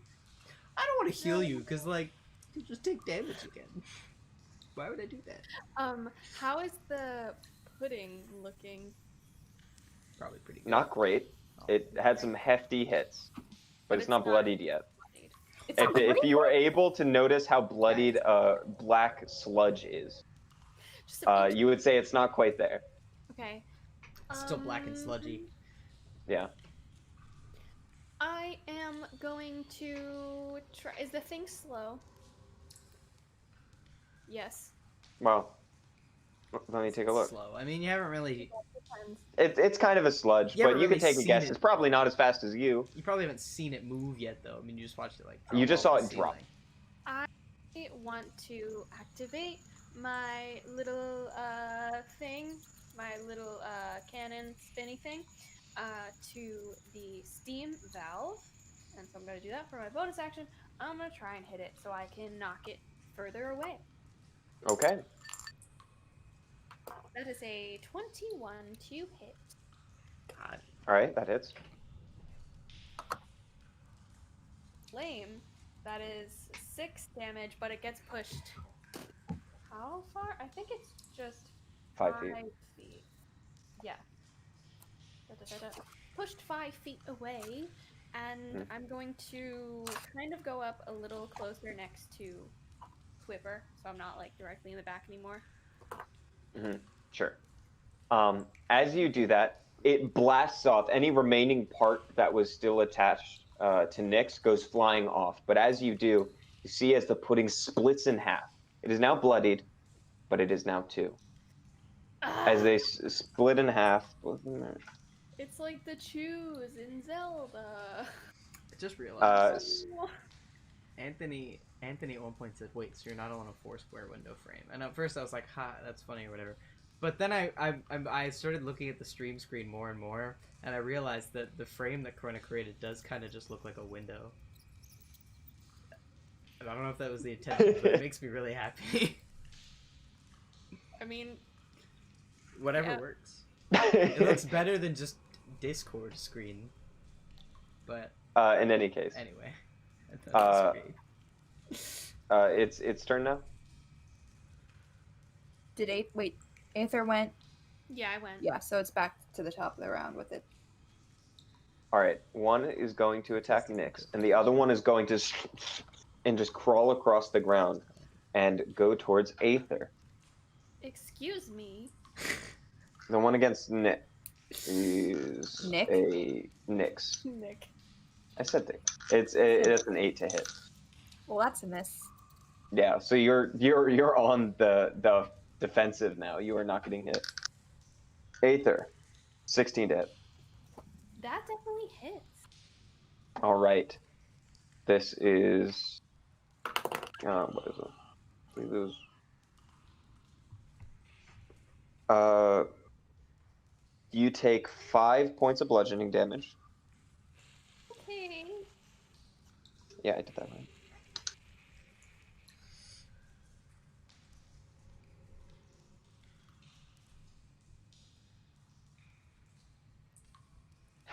I don't want to heal you because like you just take damage again. Why would I do that? How is the pudding looking? Probably pretty good. Not great. Oh. It had some hefty hits, but it's not bloodied yet. It's If you were able to notice how bloodied black sludge is, Just a bit- you would say it's not quite there. okay. It's still black and sludgy. Yeah. I am going to try. Is the thing slow? Yes. Well, Let me take a look. Slow. I mean, you haven't really. It's kind of a sludge, You but haven't you can really take a seen guess. it. It's probably not as fast as you. You probably haven't seen it move yet, though. I mean, you just watched it like. You drop just off saw the it drop. ceiling. I want to activate my little thing, my little cannon spinny thing, to the steam valve. And so I'm going to do that for my bonus action. I'm going to try and hit it so I can knock it further away. Okay. That is a 21 to hit. God. All right, that hits. Lame. That is 6 damage, but it gets pushed. How far? I think it's just 5 feet. feet. Yeah. Pushed 5 feet away, and I'm going to kind of go up a little closer next to Quipper, so I'm not like directly in the back anymore. Sure. As you do that, it blasts off. Any remaining part that was still attached to Nyx goes flying off. But as you do, you see as the pudding splits in half. It is now bloodied, but it is now 2. As they split in half. It's like the chews in Zelda. I just realized. Uh, Anthony at one point said, "Wait, so you're not on a 4-square window frame?" And at first I was like, "Ha, that's funny" or whatever. But then I started looking at the stream screen more and more, and I realized that the frame that Corona created does kind of just look like a window. And I don't know if that was the intention, but it makes me really happy. I mean, Whatever works. It looks better than just Discord screen. But in any case, anyway, I thought it was great. it's turn now. Wait, Aether went? yeah, I went. Yeah, so it's back to the top of the round with it. All right, one is going to attack Nyx, and the other one is going to and just crawl across the ground and go towards Aether. Excuse me. The one against Nyx is Nick? a Nyx. Nick. I said Nick. It's an 8 to hit. Well, that's a miss. Yeah, so you're on the defensive now. You are not getting hit. Aether, 16 to hit. That definitely hits. All right. This is what is it? I believe it was, you take 5 points of bludgeoning damage. Okay. Yeah, I did that right.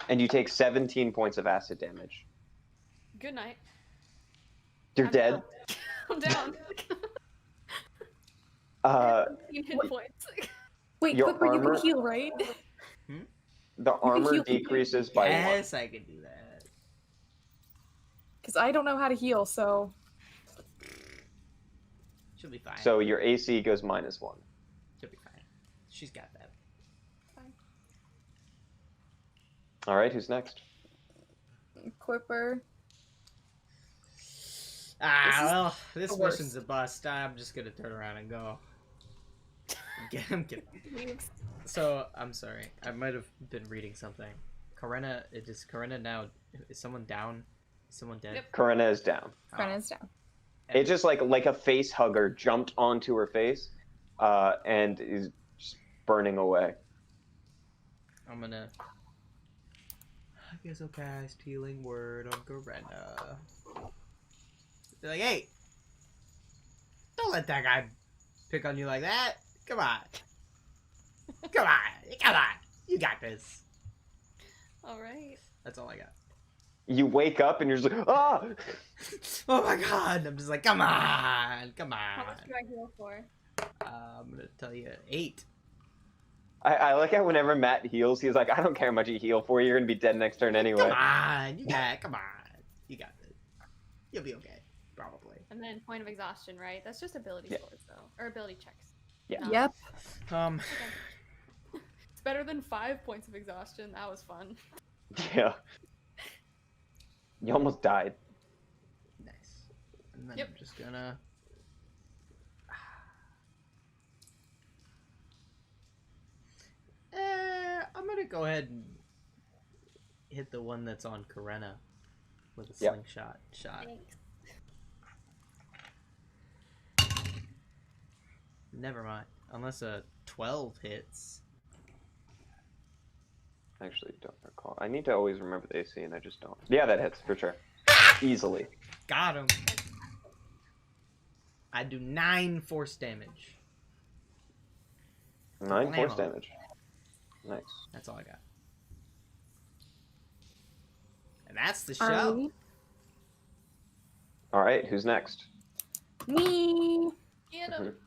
And you take 17 points of acid damage. Good night. You're I'm dead. down. I'm down. 15 hit points. Wait, Your Quipper, you armor- can heal, right? The armor heal- decreases by 1. Yes, I can do that. Because I don't know how to heal, so... She'll be fine. So your AC goes -1. She'll be fine. She's got that. Fine. All right, who's next? Quipper. This the worst. mission's a bust. I'm just gonna turn around and go. I'm kidding. So, I'm sorry. I might have been reading something. Is Corinna now... Is someone down? Is someone dead? Yep. Corinna is down. Corinna's down. It just like a face hugger jumped onto her face, and is just burning away. I'm gonna... I guess I'll cast Healing Word on Corinna. Be like, hey! Don't let that guy pick on you like that! Come on! Come on! You got this! Alright. That's all I got. You wake up and you're just like, ah! Oh my god! I'm just like, come on! How much do I heal for? I'm gonna tell you 8. I like how whenever Matt heals, he's like, I don't care how much you heal for, you're gonna be dead next turn anyway. Come on! Come on! You got this. You'll be okay. Probably. And then point of exhaustion, right? That's just ability scores, though. Or ability checks. Yeah. No. Yep. It's better than 5 points of exhaustion. That was fun. Yeah. You almost died. Nice. And then Yep. I'm just gonna... I'm gonna go ahead and hit the one that's on Karena with a Yep. slingshot shot. Thanks. Never mind. Unless a 12 hits. Actually, don't recall. I need to always remember the AC, and I just don't. Yeah, that hits for sure. Easily. Got him. I do 9 force damage. 9 force Blammo. damage. Nice. That's all I got. And that's the Are show. we? All right, who's next? Me. Get Mhm. him.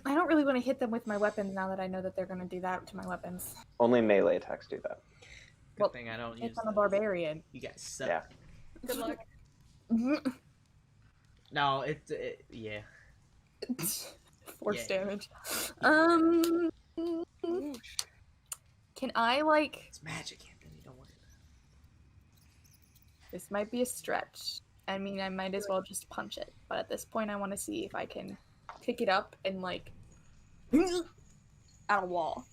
I don't really want to hit them with my weapons now that I know that they're going to do that to my weapons. Only melee attacks do that. Good Well, thing I don't use It's on a those. barbarian. You guys suck. Yeah. Good luck. No, yeah. Force Yeah. damage. Can I, like... It's magic, Anthony. Don't worry about This might be a stretch. I mean, I might as well just punch it. But at this point, I want to see if I can pick it up and, like... at a wall.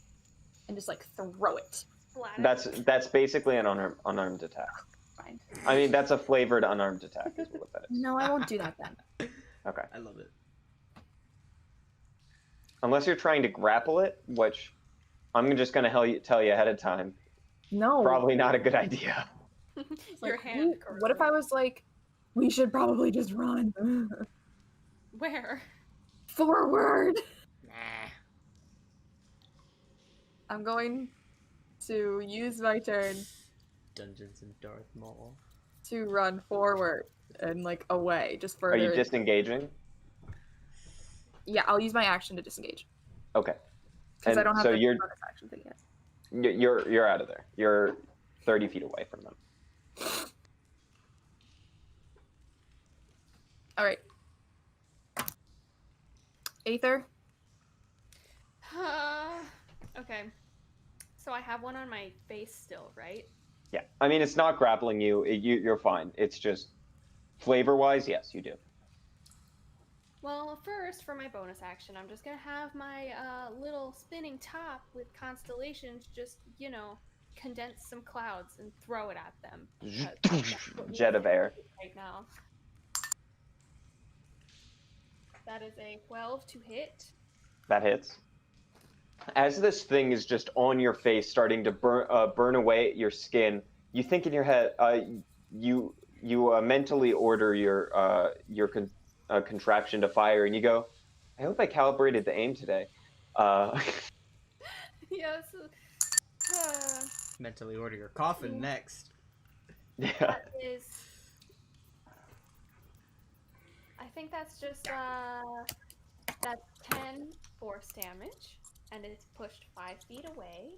And just, like, throw it. Splatter. That's basically an unarmed attack. Fine. I mean, that's a flavored unarmed attack is what that is. No, I won't do that then. Okay. it. I love it. Unless you're trying to grapple it, which I'm just going to tell you ahead of time. No. Probably not a good idea. Your Like, hand. what if I was like, we should probably just run? Where? Forward! Nah. I'm going to use my turn Dungeons and Darth Maul. to run forward and, like, away. Just Are further. you disengaging? Yeah, I'll use my action to disengage. Okay. Because I And don't have so the you're- bonus action thing yet. You're out of there. You're 30 feet away from them. Alright. Aether? Okay. So I have one on my face still, right? Yeah. I mean, it's not grappling you. You're fine. It's just flavor-wise, yes, you do. Well, first, for my bonus action, I'm just gonna have my little spinning top with constellations just, condense some clouds and throw it at them. That's what Jet of air. right now. That is a 12 to hit. That hits. As this thing is just on your face, starting to burn away your skin, you think in your head, you mentally order your contraption to fire, and you go, "I hope I calibrated the aim today." Yes. Mentally order your coffin next. Yeah. That is. I think that's just that's 10 force damage, and it's pushed 5 feet away.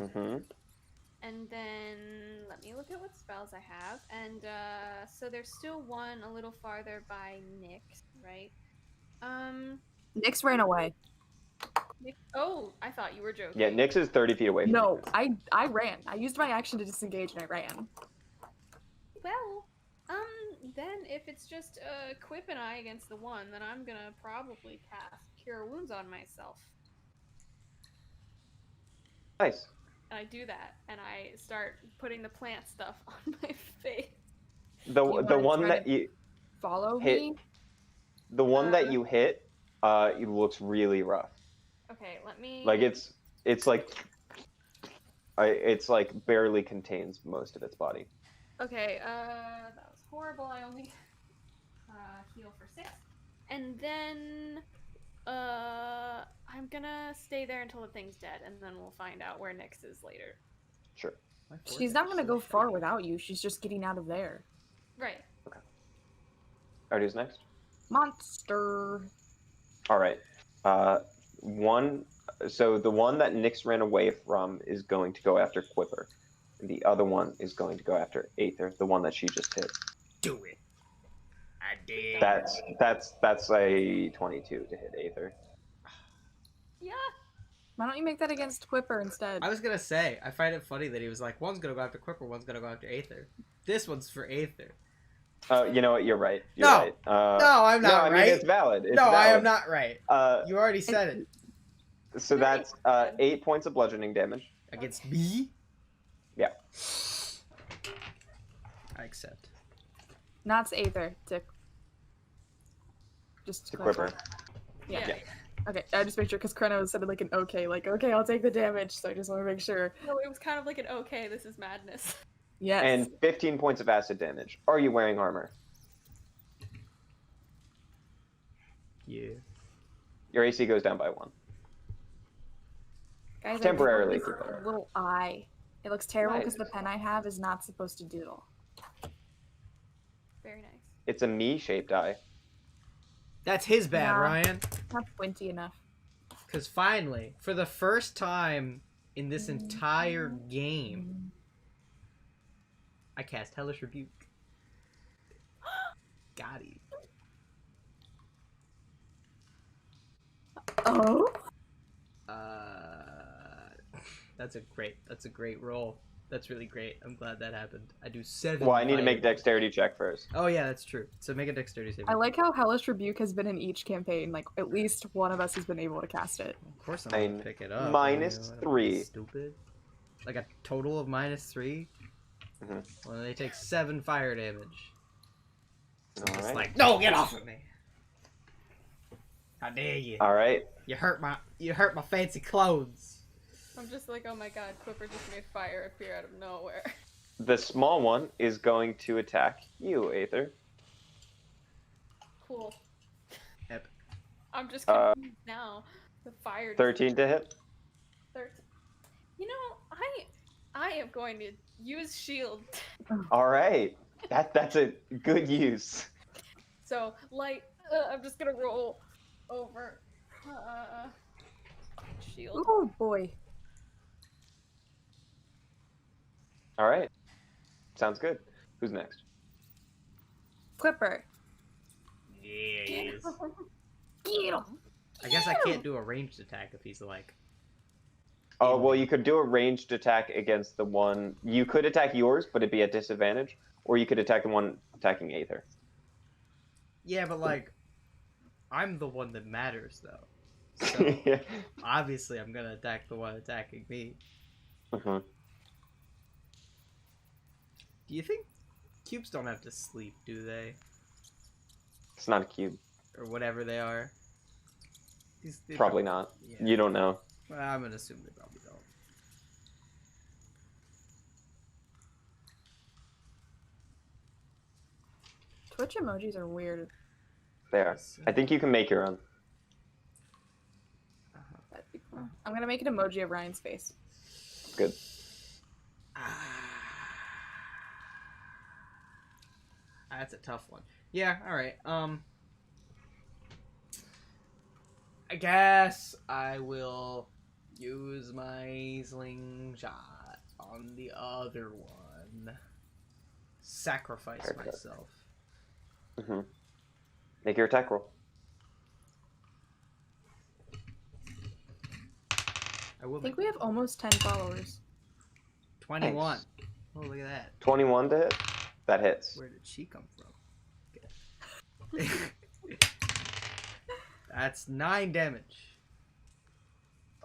Mm-hmm. And then let me look at what spells I have. And so there's still one a little farther by Nyx, right? Nyx ran away. Oh, I thought you were joking. Yeah, Nyx is 30 feet away from No, you. I ran. I used my action to disengage and I ran. Well, then if it's just Quip and I against the one, then I'm gonna probably cast Cure Wounds on myself. Nice. And I do that, and I start putting the plant stuff on my face. The wanna one try that to- you Follow hit, me? the one that you hit, it looks really rough. Okay, let me. Like it's like barely contains most of its body. Okay, that was horrible. I only heal for 6. And then I'm gonna stay there until the thing's dead, and then we'll find out where Nyx is later. Sure. My force She's not damage gonna is go so far shitty. without you. She's just getting out of there. Right. Alright, who's next? Monster. All right. So the one that Nyx ran away from is going to go after Quipper. And the other one is going to go after Aether, the one that she just hit. Do it. I did. That's a 22 to hit Aether. Yeah. Why don't you make that against Quipper instead? I was gonna say, I find it funny that he was like, one's gonna go after Quipper, one's gonna go after Aether. This one's for Aether. You know what? You're right. You're No. right. No, I'm not no, I right. mean it's valid. It's No, valid. I am not right. Uh, You already said it. So that's 8 points of bludgeoning damage. Against me? Yeah. I accept. Not to Aether, to just To clarify. Quipper. Yeah. Yeah. Okay, I just make sure because Chrono said like an okay, okay, I'll take the damage, so I just want to make sure. No, it was kind of like an okay, this is madness. Yes. And 15 points of acid damage. Are you wearing armor? Yeah. Your AC goes down by 1. Guys, temporarily, I think Cooper. this little eye. It looks terrible because Nice. the pen I have is not supposed to doodle. Very nice. It's a me-shaped eye. That's his bad, Nah. Ryan. Not squinty enough. Because finally, for the first time in this entire game, I cast Hellish Rebuke. Got him. Oh. That's a great roll. That's really great. I'm glad that happened. I do 7. Well, I need to make fire. dexterity check first. Oh yeah, that's true. So make a dexterity save. I like how Hellish Rebuke has been in each campaign. Like at least one of us has been able to cast it. Of course I'm gonna Nine. pick it up. Minus What am I, 3. Stupid. Like a total of -3. Mhm. Well, they take 7 fire damage. So I'm All just right. like, no, get off of me! How dare you? All right. You hurt my fancy clothes. I'm just like, oh my god, Quipper just made fire appear out of nowhere. The small one is going to attack you, Aether. Cool. Yep. I'm just confused now. The fire. just- 13 to hit. 13. You know, I am going to use shield. All right. That's a good use. So light. I'm just gonna roll over. Shield. Oh boy. All right. Sounds good. Who's next? Quipper. Yes. Get him. I guess I can't do a ranged attack if he's like. Oh, well, you could do a ranged attack against the one. You could attack yours, but it'd be at disadvantage. Or you could attack the one attacking Aether. Yeah, but like, I'm the one that matters though. So Yeah. obviously, I'm gonna attack the one attacking me. Mhm. Do you think cubes don't have to sleep, do they? It's not a cube. Or whatever they are? They Probably not. Yeah. You don't know. Well, I'm gonna assume they probably don't. Twitch emojis are weird. There. I think you can make your own. That'd be cool. I'm gonna make an emoji of Ryan's face. Good. That's a tough one. Yeah, alright. I guess I will use my slingshot on the other one. Sacrifice Perfect. myself. hmm Make your attack roll. I will I think make we have almost 10 followers. 21. Nice. Oh, look at that. 21 to hit. That hits. Where did she come from? Okay. That's 9 damage.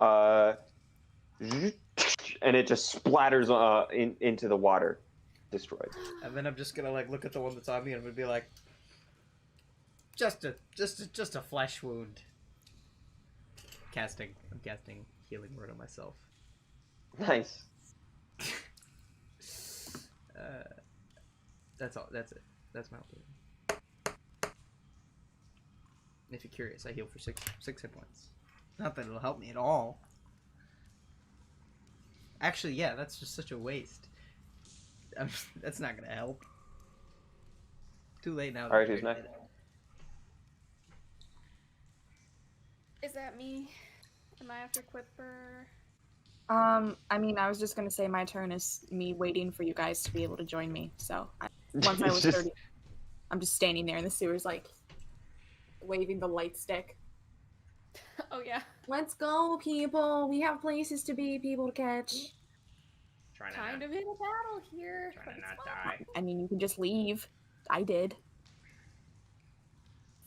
And it just splatters into the water. Destroyed. And then I'm just gonna like look at the one that's on me and I'm gonna be like, just a flesh wound. I'm casting healing word on myself. Nice. That's all. That's it. That's my opinion. If you're curious, I heal for six hit points. Not that it'll help me at all. Actually, yeah, that's just such a waste. That's not gonna help. Too late now. All right, who's next? Is that me? Am I after Quipper? I mean, I was just gonna say my turn is me waiting for you guys to be able to join me. So once I was 30, I'm just standing there in the sewers, like waving the light stick. Oh yeah. Let's go, people. We have places to be, people to catch. Trying Kind of in a battle here. Trying but to it's not fine. die. I mean, you can just leave. I did.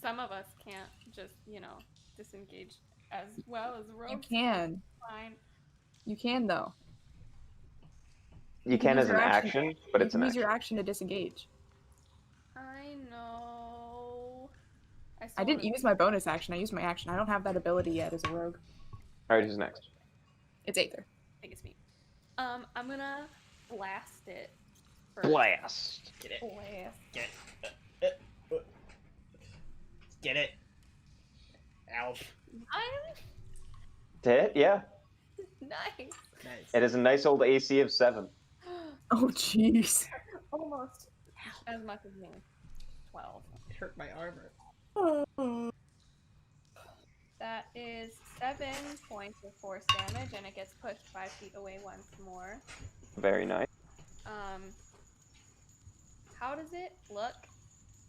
Some of us can't just, disengage as well as You rogue. can. Fine. You can though. You can use as an your action, but You it's can an use your action. action to disengage. I know. I still didn't wanna- use my bonus action. I used my action. I don't have that ability yet as a rogue. All right, who's next? It's Aether. I think it's me. I'm gonna blast it. First. Blast. Get it. Blast. Get it. Get it. Ow. To hit, yeah. Nice. Nice. It is a nice old AC of 7. Oh jeez. Almost as much as me. 12. It hurt my armor. That is 7 points of force damage, and it gets pushed 5 feet away once more. Very nice. How does it look?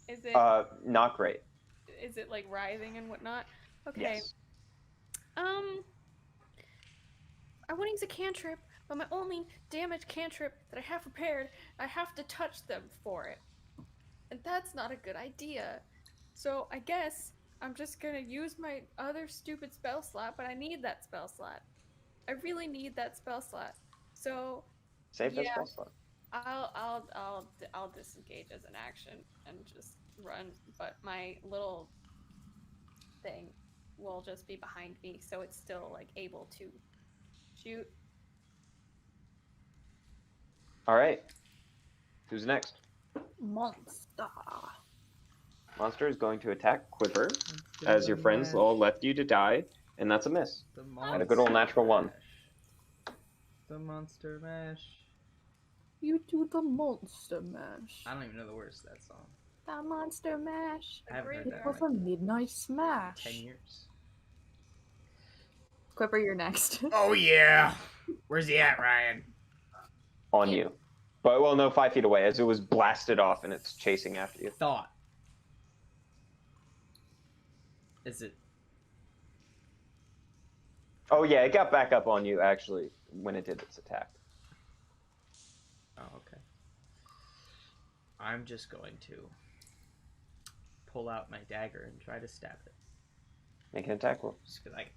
Is it Not great. is it like writhing and whatnot? Okay. Yes. I want to use a cantrip, but my only damage cantrip that I have prepared, I have to touch them for it. And that's not a good idea. So I guess I'm just gonna use my other stupid spell slot, but I need that spell slot. I really need that spell slot. So Save that Yeah. spell slot. I'll disengage as an action and just run, but my little thing will just be behind me, so it's still like able to shoot. All right. Who's next? Monster. Monster is going to attack Quiver, as your friends all left you to die, and that's a miss. The And a good old natural 1. The monster mash. You do the monster mash. I don't even know the words to that song. The monster mash. I haven't heard It that was in a midnight smash. 10 years. Quipper, you're next. Oh yeah! Where's he at, Ryan? On you. But, well, no, 5 feet away, as it was blasted off and it's chasing after you. Thought. Is it? Oh, yeah, it got back up on you, actually, when it did its attack. Oh, okay. I'm just going to pull out my dagger and try to stab it. Make an attack roll. Just be like,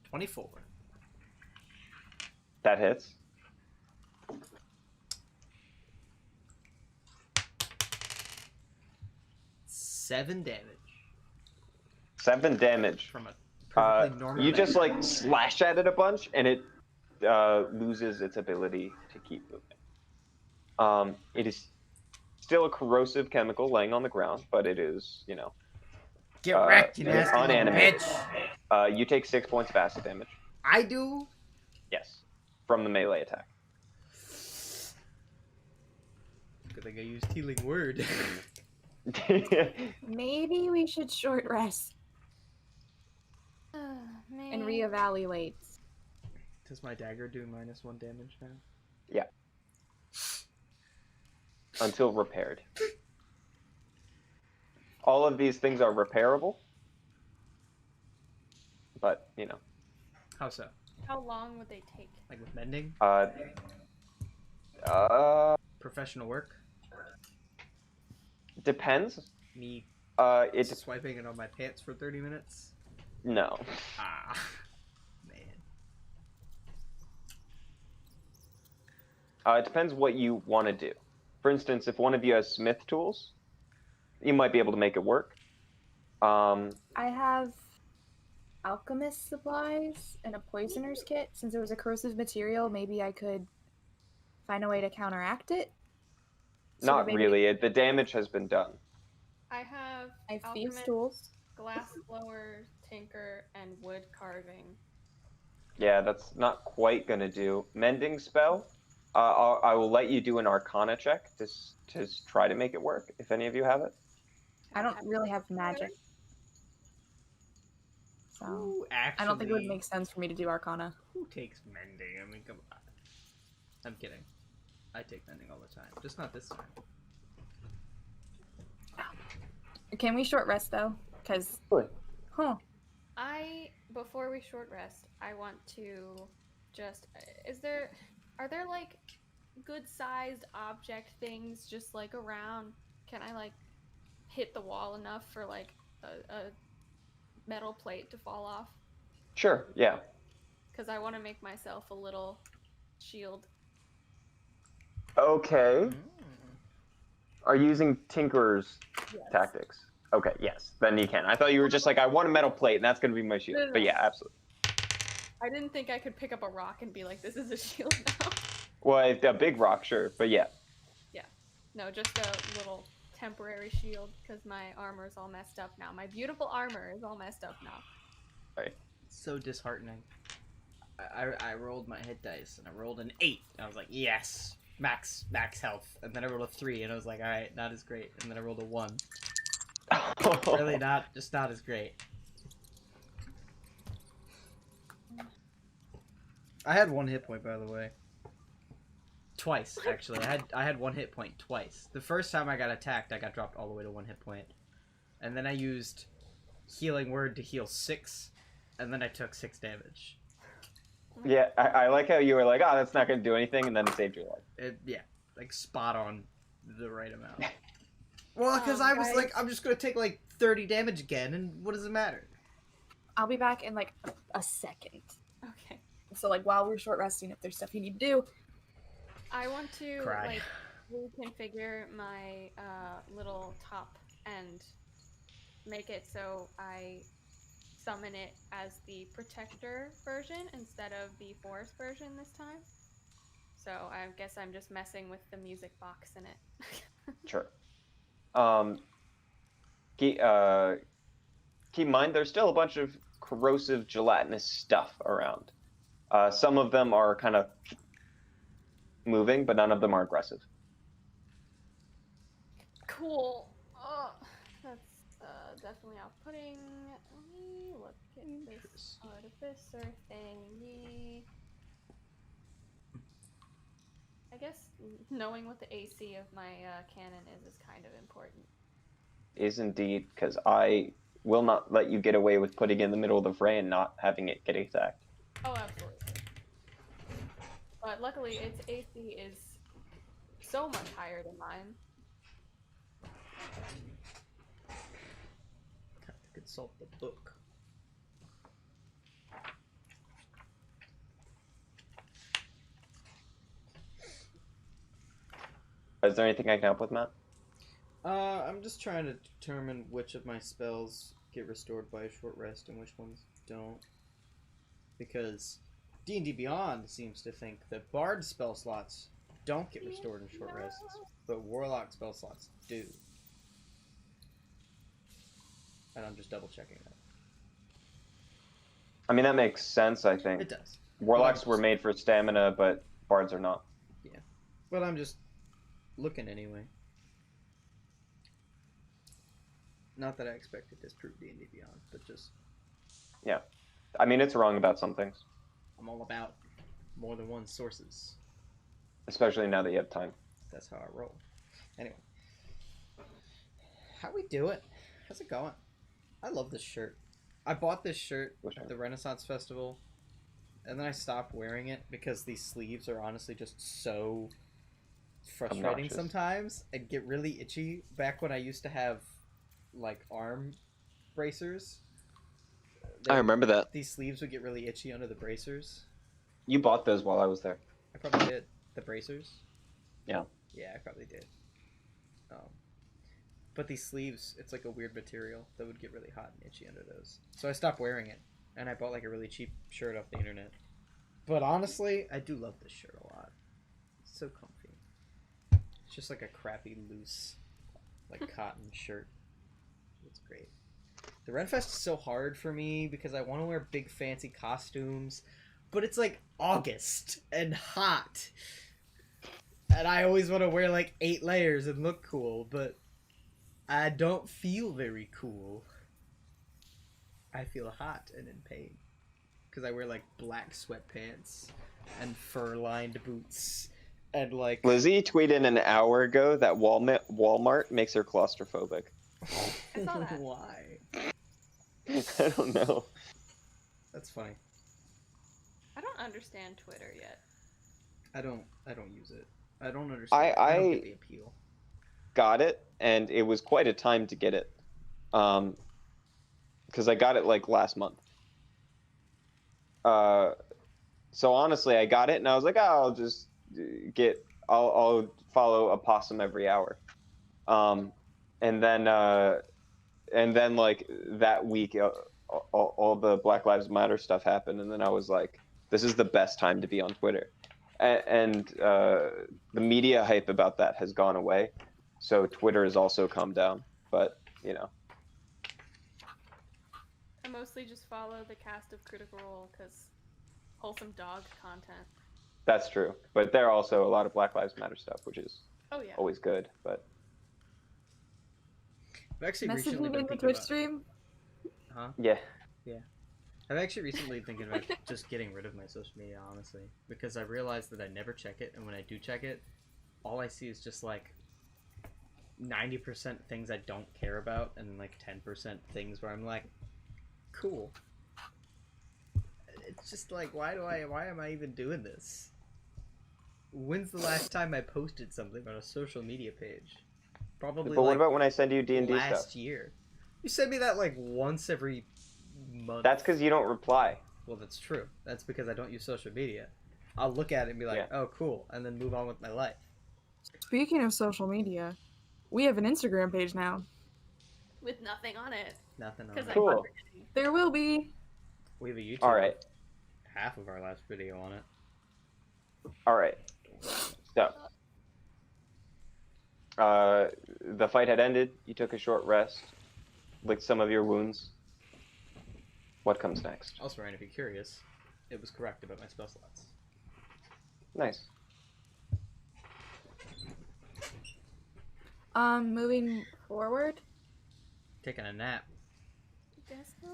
24. That hits. Seven damage 7 damage. from a perfectly normal. You just, dagger. like, slash at it a bunch, and it loses its ability to keep moving. It is still a corrosive chemical laying on the ground, but it is, you know, Get wrecked, you it is nasty little unanimated. bitch. You take 6 points of acid damage. I do. Yes. From the melee attack. Good thing I used healing word. Maybe we should short rest Man. and reevaluate. Does my dagger do -1 damage now? Until repaired. All of these things are repairable. But, you know. How so? How long would they take? Like with mending? Professional work? Depends. Me It's swiping it on my pants for 30 minutes? no. Ah. Man. It depends what you want to do. For instance, if one of you has smith tools, you might be able to make it work. I have alchemist supplies and a poisoner's kit. Since it was a corrosive material, maybe I could find a way to counteract it. So Not maybe really. The damage has been done. I have I have thieves' alchemist, tools. glass blower, tinker, and wood carving. Yeah, that's not quite gonna do. Mending spell. I will let you do an Arcana check to try to make it work. If any of you have it. I don't really have magic. So Who actually, I don't think it would make sense for me to do Arcana. Who takes mending? I mean, come on. I'm kidding. I take mending all the time. Just not this time. Can we short rest though? Because Really? Before we short rest, I want to just are there like good sized object things just like around? Can I like hit the wall enough for like a metal plate to fall off? Sure, yeah. Because I want to make myself a little shield. Okay. Mm. Are you using Tinker's Yes. tactics? Okay, yes. Then you can. I thought you were just like, I want a metal plate, and that's going to be my shield. No, no, But no. yeah, absolutely. I didn't think I could pick up a rock and be like, this is a shield now. Well, a big rock, sure. But yeah. No, just a little temporary shield because my armor is all messed up now. My beautiful armor is all messed up now. So disheartening. I rolled my hit dice and I rolled an 8. And I was like, yes, max health. And then I rolled a 3 and I was like, all right, not as great. And then I rolled a 1. Really not as great. I had 1 hit point, by the way. Twice, actually. I had 1 hit point twice. The first time I got attacked, I got dropped all the way to 1 hit point. And then I used Healing Word to heal 6, and then I took 6 damage. Yeah, I like how you were like, oh, that's not going to do anything, and then it saved your life. Yeah, like spot on the right amount. Well, because Oh, I was guys. like, I'm just going to take like 30 damage again, and what does it matter? I'll be back in like a second. Okay. So like while we're short resting, if there's stuff you need to do, I want to Cry. like reconfigure my little top and make it so I summon it as the protector version instead of the forest version this time. So I guess I'm just messing with the music box in it. Sure. Keep in mind, there's still a bunch of corrosive, gelatinous stuff around. Some of them are kind of moving, but none of them are aggressive. Cool. Oh, that's definitely off-putting. Let me look at this artificer thingy. I guess knowing what the AC of my cannon is kind of important. Is indeed, because I will not let you get away with putting it in the middle of the fray and not having it get attacked. Oh, absolutely. But luckily, its AC is so much higher than mine. Have to consult the book. Is there anything I can help with, Matt? I'm just trying to determine which of my spells get restored by a short rest and which ones don't. Because D&D Beyond seems to think that Bard spell slots don't get restored in short rests, but Warlock spell slots do. And I'm just double checking that. I mean, that makes sense, I think. It does. Warlocks were made for stamina, but bards are not. But I'm just looking anyway. Not that I expect it to disprove D&D Beyond, but just... I mean, it's wrong about some things. I'm all about more than one sources. Especially now that you have time. That's how I roll. Anyway. How we doing? How's it going? I love this shirt. I bought this shirt Which at one? the Renaissance Festival, and then I stopped wearing it because these sleeves are honestly just so frustrating Obnoxious. sometimes and get really itchy. Back when I used to have, like, arm bracers. I remember that. These sleeves would get really itchy under the bracers. You bought those while I was there. I probably did. The bracers? Yeah. Yeah, I probably did. But these sleeves, it's like a weird material that would get really hot and itchy under those. So I stopped wearing it, and I bought like a really cheap shirt off the internet. But honestly, I do love this shirt a lot. It's so comfy. It's just like a crappy, loose, like cotton shirt. It's great. The Renfest is so hard for me because I want to wear big fancy costumes, but it's like August and hot. And I always want to wear like 8 layers and look cool, but I don't feel very cool. I feel hot and in pain. Because I wear like black sweatpants and fur-lined boots and like... Lizzie tweeted an hour ago that Walmart makes her claustrophobic. I saw that. Why? I don't know. That's funny. I don't understand Twitter yet. I don't use it. I don't understand. I don't I get the appeal. got it, and it was quite a time to get it. Because I got it like last month. So honestly, I got it, and I was like, oh, I'll just I'll follow a possum every hour. And then like that week, all the Black Lives Matter stuff happened, and then I was like, this is the best time to be on Twitter. And the media hype about that has gone away, so Twitter has also calmed down. But you know, I mostly just follow the cast of Critical Role because wholesome dog content. that's true. But there are also a lot of Black Lives Matter stuff, which is Oh yeah. always good. But I've actually Message recently you been in the thinking Twitch about. stream? Huh? yeah, I've actually recently been thinking about just getting rid of my social media, honestly, because I realized that I never check it, and when I do check it, all I see is just like 90% things I don't care about, and like 10% things where I'm like, cool. It's just like, why am I even doing this? When's the last time I posted something on a social media page? Probably. but what like about when I send you D&D last stuff? year. You send me that like once every month. That's because you don't reply. Well, that's true. That's because I don't use social media. I'll look at it and be like, Yeah. oh, cool, and then move on with my life. Speaking of social media, we have an Instagram page now. With nothing on it. Nothing on Because it. I'm Cool. forgetting. There will be. We have a YouTube. All right. Half of our last video on it. All right. So, the fight had ended. You took a short rest, licked some of your wounds. What comes next? Also, Ryan, if you're curious, it was correct about my spell slots. Nice. Moving forward. Taking a nap. Guess so?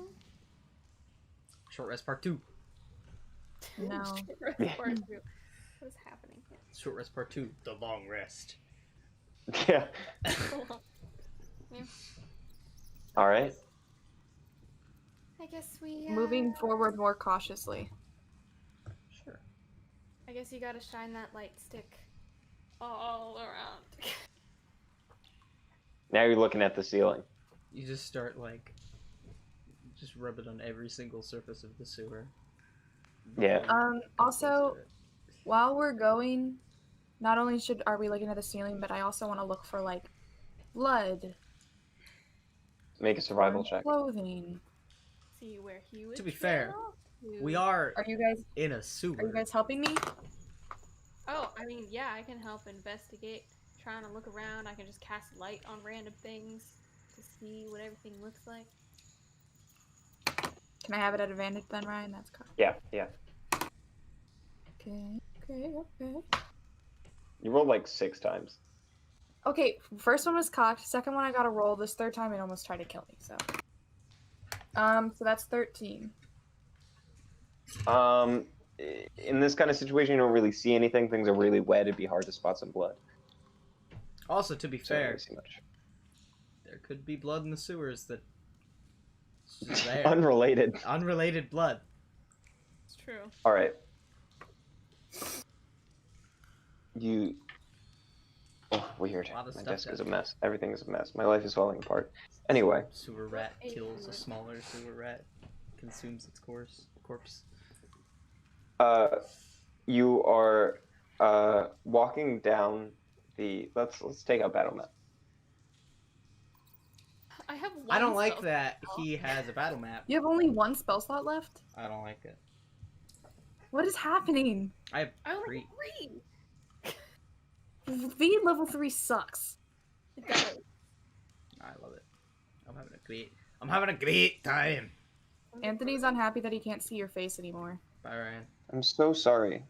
Short rest part 2. No. Part 2. What is happening here? Short rest part 2. The long rest. Yeah. Yeah. All right. I guess we. Moving forward more cautiously. Sure. I guess you gotta shine that light stick. All around. Now you're looking at the ceiling. You just start like, just rub it on every single surface of the sewer. Yeah. Also, while we're going, not only are we looking at the ceiling, but I also want to look for like blood, Make a survival check. clothing. See where he would. To be trail fair, to. we are Are you guys in a sewer. helping me? Oh, I mean, yeah, I can help investigate. Trying to look around, I can just cast light on random things to see what everything looks like. Can I have it at advantage then, Ryan? That's correct. Yeah. Yeah. Okay. You rolled like 6 times. Okay, first one was cocked. Second one I got a roll. This third time it almost tried to kill me. So that's 13. In this kind of situation, you don't really see anything. Things are really wet. It'd be hard to spot some blood. Also, to be So you don't fair, really see much. there could be blood in the sewers that it's just there. Unrelated. Unrelated blood. It's true. All right. You. Oh, weird. A lot of My stuff desk is a down mess. Everything is a mess. My life is falling apart. Anyway. Sewer rat kills a smaller sewer rat, consumes its corpse. You are walking down the. Let's take out battle map. I have one I don't like spell that slot. he has a battle map. You have only one spell slot left? I don't like it. What is happening? I have I only 3. have 3. V level 3 sucks. It does. I love it. I'm having a great time. Anthony's unhappy that he can't see your face anymore. Bye, Ryan. I'm so sorry.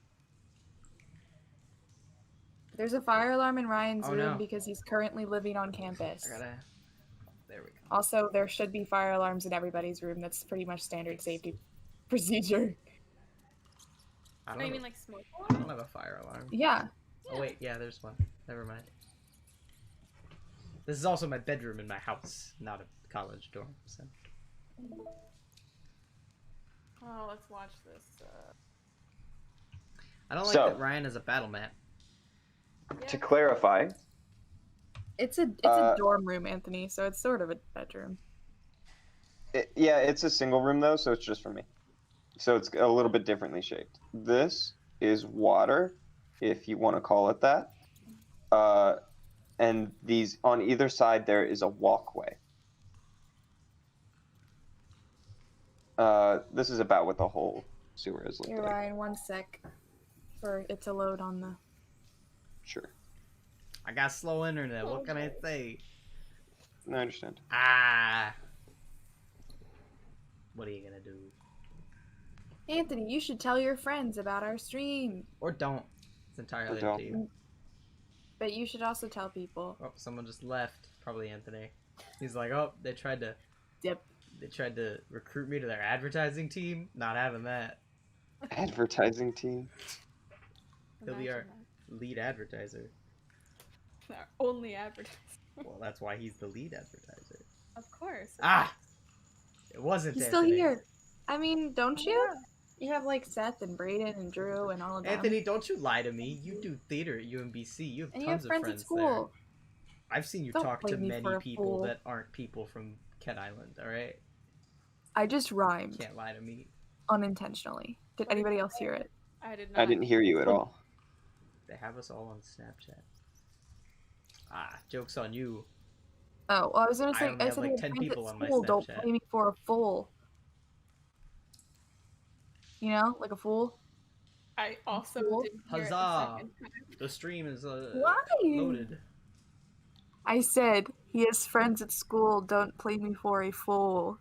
There's a fire alarm in Ryan's Oh, room no. because he's currently living on campus. There we go. Also, there should be fire alarms in everybody's room. That's pretty much standard safety procedure. I Oh, don't, you have, mean like smoke I alarm? don't have a fire alarm. Yeah. Oh wait, yeah, there's one. Never mind. This is also my bedroom in my house, not a college dorm. So. Oh, let's watch this. I don't like So- that Ryan has a battle map. To clarify, It's a dorm room, Anthony, so it's sort of a bedroom. Yeah, it's a single room though, so it's just for me. So it's a little bit differently shaped. This is water, if you want to call it that. And these on either side there is a walkway. This is about what the whole sewer is looking Here, like. Ryan, 1 sec for it to load on the. Sure. I got slow internet. What can I say? I understand. Ah. What are you gonna do? Anthony, you should tell your friends about our stream. Or don't. It's entirely Or up to you. But you should also tell people. Oh, someone just left. Probably Anthony. He's like, oh, they tried to recruit me to their advertising team. Not having that. Advertising team. He'll be our lead advertiser. Our only advertiser. Well, that's why he's the lead advertiser. Of course. Ah! It wasn't He's Anthony. still here. I mean, don't you? Yeah. You have like Seth and Brayden and Drew and all of them. Anthony, don't you lie to me. You do theater at UMBC. You have And tons you have of friends friends at school. there. I've seen you Don't talk play to me many for a people fool. that aren't people from Ket Island, alright? I just rhymed Can't lie to me. unintentionally. Did anybody else hear it? I did not. I didn't hear you at all. They have us all on Snapchat. Ah, joke's on you. Oh, well, I was gonna I say, only I have, said like, you 10 have friends people at on my school. Don't Snapchat. play me for a fool. You know, like a fool. I also Cool. didn't hear it the Huzzah! second time. The stream is Why? loaded. I said he has friends at school. Don't play me for a fool.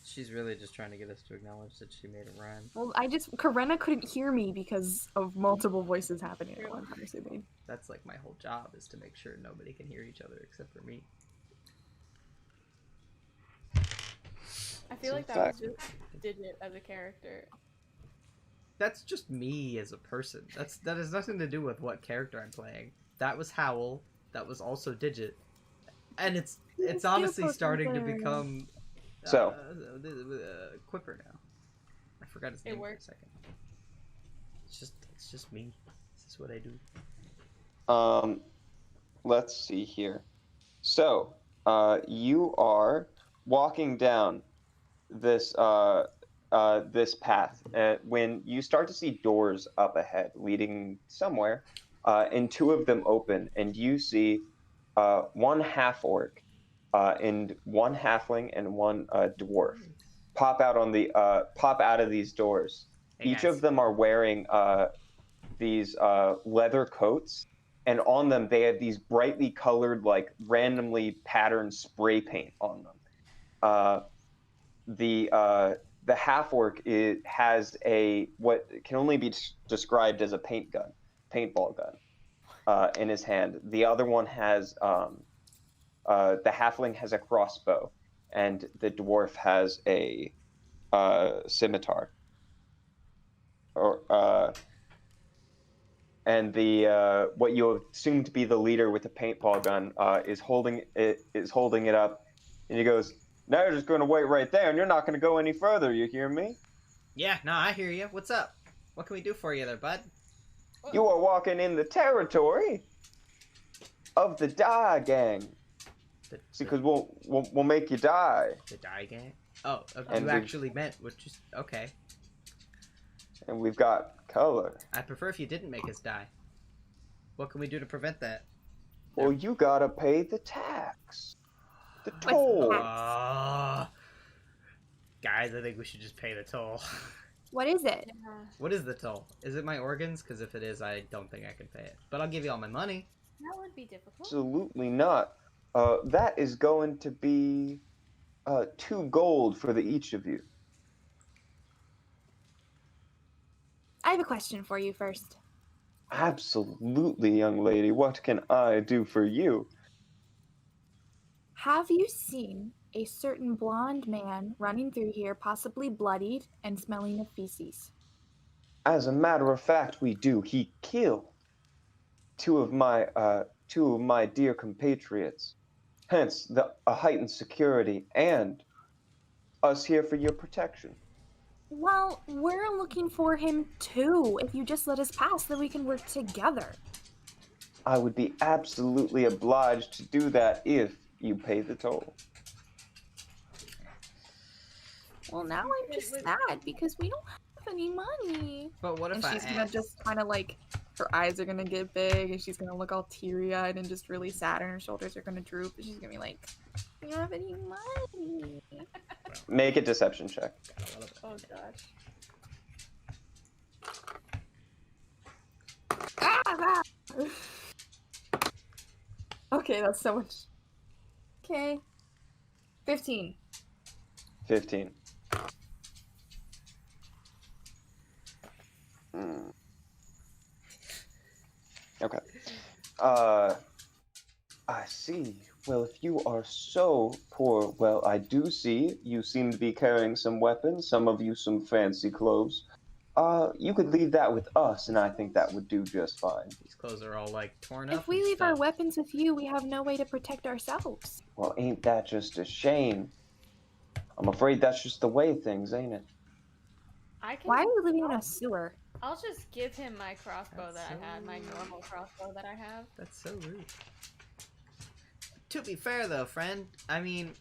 She's really just trying to get us to acknowledge that she made a rhyme. Well, Karenna couldn't hear me because of multiple voices happening at one time. So they- That's like my whole job, is to make sure nobody can hear each other except for me. I feel like that was just Digit as a character. That's just me as a person. That has nothing to do with what character I'm playing. That was Howl. That was also Digit. And it's honestly starting to become So. Quipper now. I forgot his It name for a worked. second. It's just me. This is what I do. Let's see here. So, you are walking down this this path. When you start to see doors up ahead leading somewhere, and two of them open, and you see one half orc, and one halfling, and one dwarf pop out of these doors. Hey, Each guys. of them are wearing these leather coats, and on them they have these brightly colored, like randomly patterned spray paint on them. The half orc has what can only be described as a paintball gun, in his hand. The other one has the halfling has a crossbow, and the dwarf has a scimitar. And the what you assume to be the leader with the paintball gun is holding it up, and he goes, "Now you're just going to wait right there, and you're not going to go any further. You hear me? Yeah, no, I hear you. What's up? What can we do for you there, bud? You are walking in the territory of the Die Gang, because we'll make you die." The Die Gang? Oh, And you we- actually meant, which is okay. And we've got color. I'd prefer if you didn't make us die. What can we do to prevent that? Well, you gotta pay the tax, the toll. Guys, I think we should just pay the toll. What is it? Yeah. What is the toll? Is it my organs? Because if it is, I don't think I can pay it. But I'll give you all my money. That would be difficult. Absolutely not. That is going to be 2 gold for each of you. I have a question for you first. Absolutely, young lady. What can I do for you? Have you seen a certain blonde man running through here, possibly bloodied and smelling of feces? As a matter of fact, we do. He killed two of my dear compatriots. Hence, a heightened security and us here for your protection. Well, we're looking for him too. If you just let us pass, then we can work together. I would be absolutely obliged to do that if you pay the toll. Well, now I'm just sad because we don't have any money. But what if And I she's gonna ask? just kind of like, her eyes are gonna get big and she's gonna look all teary-eyed and just really sad and her shoulders are gonna droop and she's gonna be like, we don't have any money. Make a deception check. Oh gosh. Ah! Okay, that's so much. Okay. 15. 15. Hmm. Okay. I see. Well, if you are so poor, well, I do see you seem to be carrying some weapons, some of you some fancy clothes. You could leave that with us, and I think that would do just fine. These clothes are all like torn up. If we and leave our stuff. weapons with you, we have no way to protect ourselves. Well, ain't that just a shame? I'm afraid that's just the way of things, ain't it? I can. Why are we living in a sewer? I'll just give him my crossbow That's that so I had, my rude. normal crossbow that I have. That's so rude. To be fair, though, friend, I mean,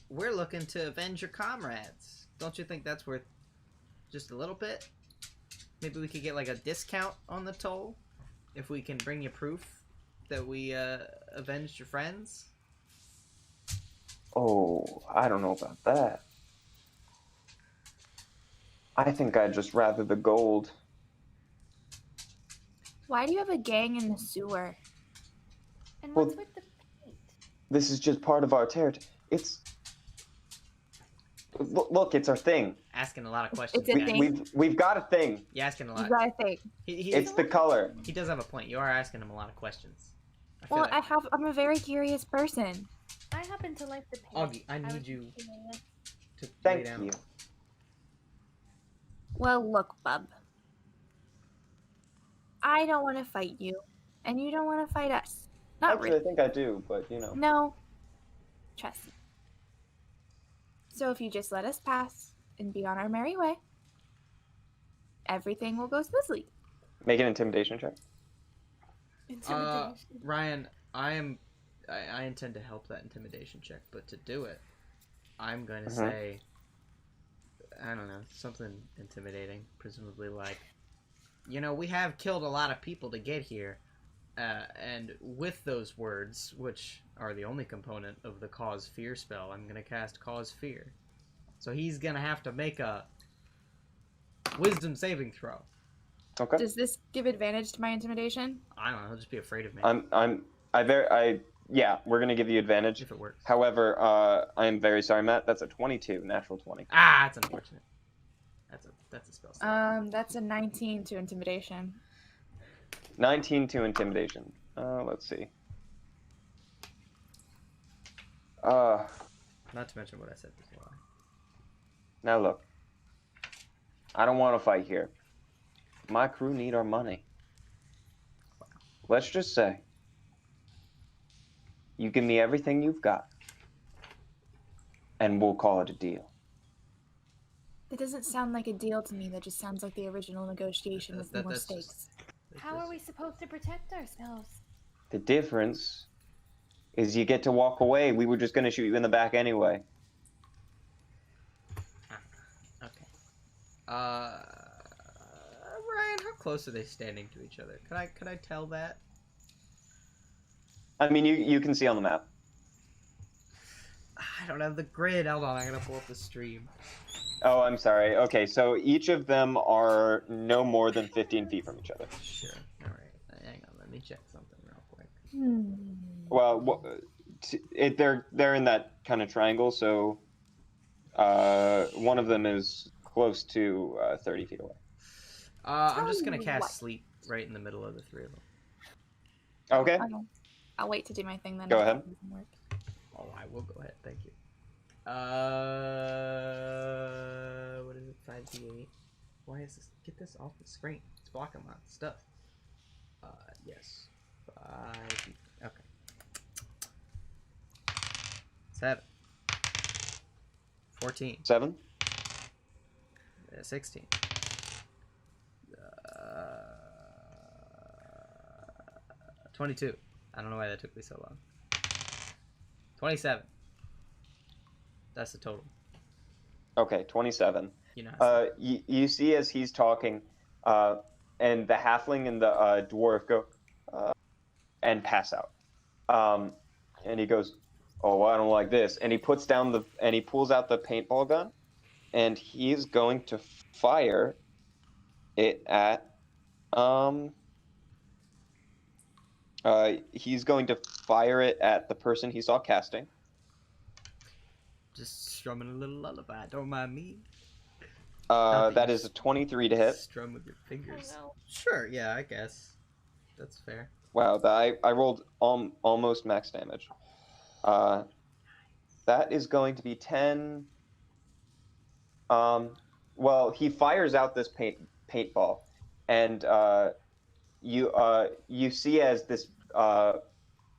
we're looking to avenge your comrades. Don't you think that's worth just a little bit? Maybe we could get like a discount on the toll if we can bring you proof that we avenged your friends. Oh, I don't know about that. I think I'd just rather the gold. Why do you have a gang in the sewer? And Well- what's with the paint? This is just part of our territory. It's... Look, it's our thing. Asking a lot of questions. It's a guys. thing. We've got a thing. You're asking a You lot. gotta think. It's the color. He does have a point. You are asking him a lot of questions. I feel Well, like... I'm a very curious person. I happen to like the paint. Augie, I need was you curious. to lay Thank down. you. Well, look, bub. I don't want to fight you, and you don't want to fight us. Not Actually, really. I think I do, but you know. No. Trust me. So if you just let us pass and be on our merry way, everything will go smoothly. Make an intimidation check. Intimidation. Ryan, I intend to help that intimidation check, but to do it, I'm going to say, I don't know, something intimidating, presumably like, you know, we have killed a lot of people to get here, and with those words, which are the only component of the Cause Fear spell, I'm going to cast Cause Fear. So he's going to have to make a Wisdom saving throw. Okay. Does this give advantage to my intimidation? I don't know, he'll just be afraid of me Yeah, we're gonna give you advantage. if it works. However, I am very sorry, Matt. That's a 22, natural 20. Ah, that's unfortunate. That's a spell save. That's a 19 to intimidation. 19 to intimidation. Let's see. Not to mention what I said before. Now look. I don't want to fight here. My crew need our money. Let's just say you give me everything you've got, and we'll call it a deal. That doesn't sound like a deal to me. That just sounds like the original negotiation with more That's just- stakes. How are we supposed to protect ourselves? The difference is you get to walk away. We were just going to shoot you in the back anyway. Okay. Ryan, how close are they standing to each other? Could I tell that? I mean, you can see on the map. I don't have the grid. Hold on, I gotta pull up the stream. Oh, I'm sorry. Okay, so each of them are no more than 15 feet from each other. Sure. All right. Hang on. Let me check something real quick. Well, they're in that kind of triangle, so one of them is close to 30 feet away. I'm just gonna me cast what. sleep right in the middle of the three of them. Okay. Okay. I'll wait to do my thing then. Go if ahead. that doesn't work. Oh, I will go ahead. Thank you. What is it? 5d8. Why is this? Get this off the screen. It's blocking my stuff. Yes. 5. Okay. 7. 14. 7. 16. 22. I don't know why that took me so long. 27. That's the total. Okay, 27. You know. How You see as he's talking, and the halfling and the dwarf go and pass out. And he goes, "Oh, I don't like this." And he pulls out the paintball gun, and he's going to fire it at he's going to fire it at the person he saw casting. just strumming a little lullaby. Don't mind me. That is a 23 to hit. Strum with your fingers. Oh, no. Sure, yeah, I guess. That's fair. Wow, I rolled almost max damage. That is going to be 10. Well, he fires out this paintball, and you see as this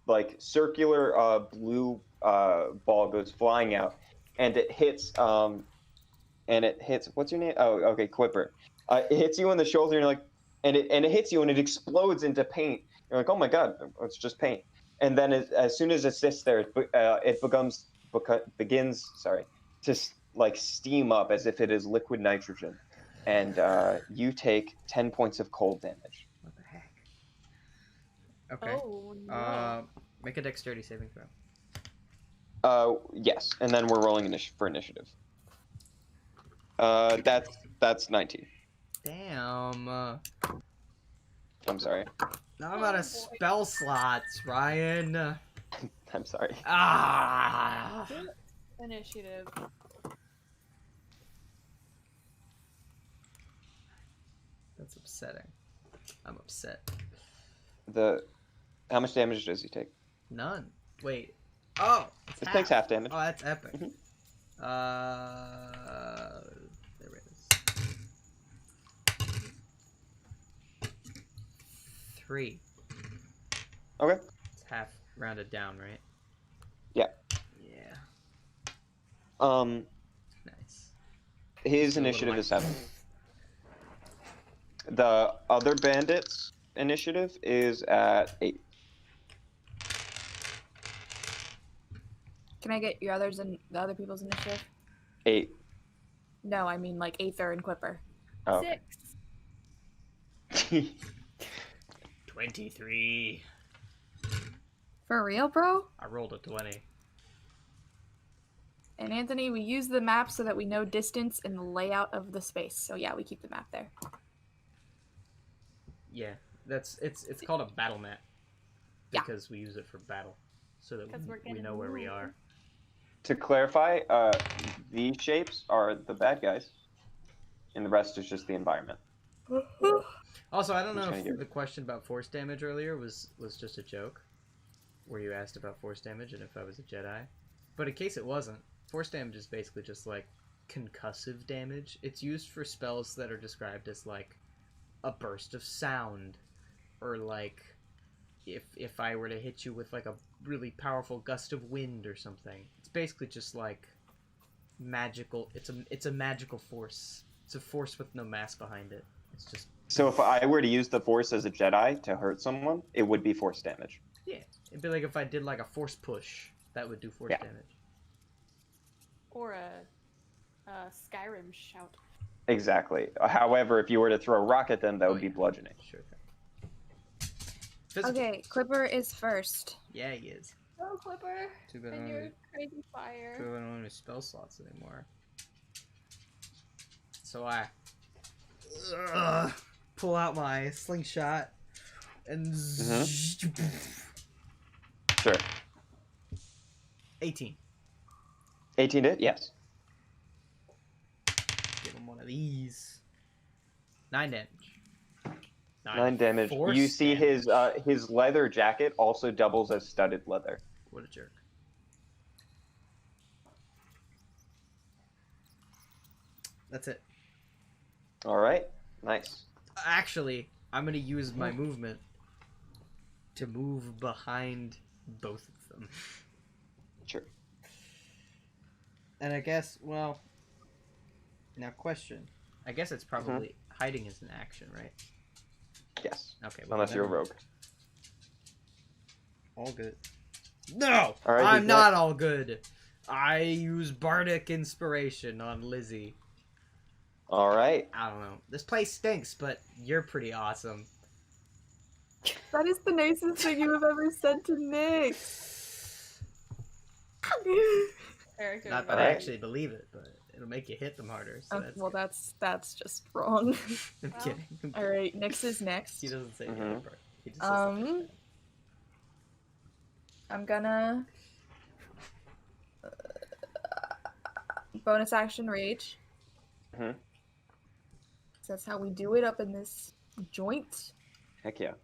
like circular blue ball goes flying out, and it hits what's your name? Oh, okay, Quipper. It hits you in the shoulder, and you're like, and it hits you, and it explodes into paint. You're like, oh my god, it's just paint. And then as soon as it sits there, it begins to like steam up as if it is liquid nitrogen, and you take 10 points of cold damage. What the heck? Okay. Oh, no. Make a dexterity saving throw. Yes, and then we're rolling for initiative. That's 19. Damn. I'm sorry. Now I'm out of spell slots, Ryan. I'm sorry. Ah. Initiative. That's upsetting. I'm upset. How much damage does he take? None. Wait. Oh. It takes half damage. Oh, that's epic. Mhm. There it is. 3. Okay. It's half rounded down, right? Yeah. Yeah. Nice. His A little initiative is like- 7. The other bandit's initiative is at 8. Can I get your others and the other people's initiative? 8. No, I mean like Aether and Quipper. Oh, okay. 6. 23. For real, bro? I rolled a 20. And Anthony, we use the map so that we know distance and the layout of the space. So yeah, we keep the map there. Yeah, it's called a battle map Yeah. because we use it for battle, so that 'Cause we're we gonna know where we move. are. To clarify, these shapes are the bad guys, and the rest is just the environment. Also, I don't know Which if one you- the question about force damage earlier was just a joke, where you asked about force damage and if I was a Jedi, but in case it wasn't, force damage is basically just like concussive damage. It's used for spells that are described as like a burst of sound, or like if I were to hit you with like a really powerful gust of wind or something. It's basically just like magical. It's a magical force. It's a force with no mass behind it. It's just So if I were to use the Force as a Jedi to hurt someone, it would be force damage. yeah. It'd be like if I did like a force push, that would do force Yeah. damage. Or a Skyrim shout. Exactly. However, if you were to throw a rock at them, that would be yeah. bludgeoning. Sure thing. Physical. Okay, Clipper is first. Yeah, he is. Oh, Clipper. Too bad I And don't your have crazy too fire. bad I don't have any spell slots anymore. So I pull out my slingshot and Sure. 18. 18 to hit? Yes. Give him one of these. 9 damage. 9 damage. force You see damage. his leather jacket also doubles as studded leather. What a jerk. That's it. All right. Nice. Actually, I'm gonna use my movement to move behind both of them. Sure. And I guess, well, now question. I guess it's probably hiding is an action, right? Yes. Okay. Unless you're a never- rogue. All good. No! All right, I'm who's not next? all good. I use Bardic Inspiration on Lizzie. All right. I don't know. This place stinks, but you're pretty awesome. That is the nicest thing you have ever said to Nick. Very good. Not that I Alright. actually believe it, but it'll make you hit them harder. So that's Well, good. that's just wrong. I'm Well, kidding. I'm All kidding. right, Nyx is next. He doesn't say Mhm. the other part. He just says the first name. I'm gonna bonus action rage. Mhm. So that's how we do it up in this joint. Heck yeah.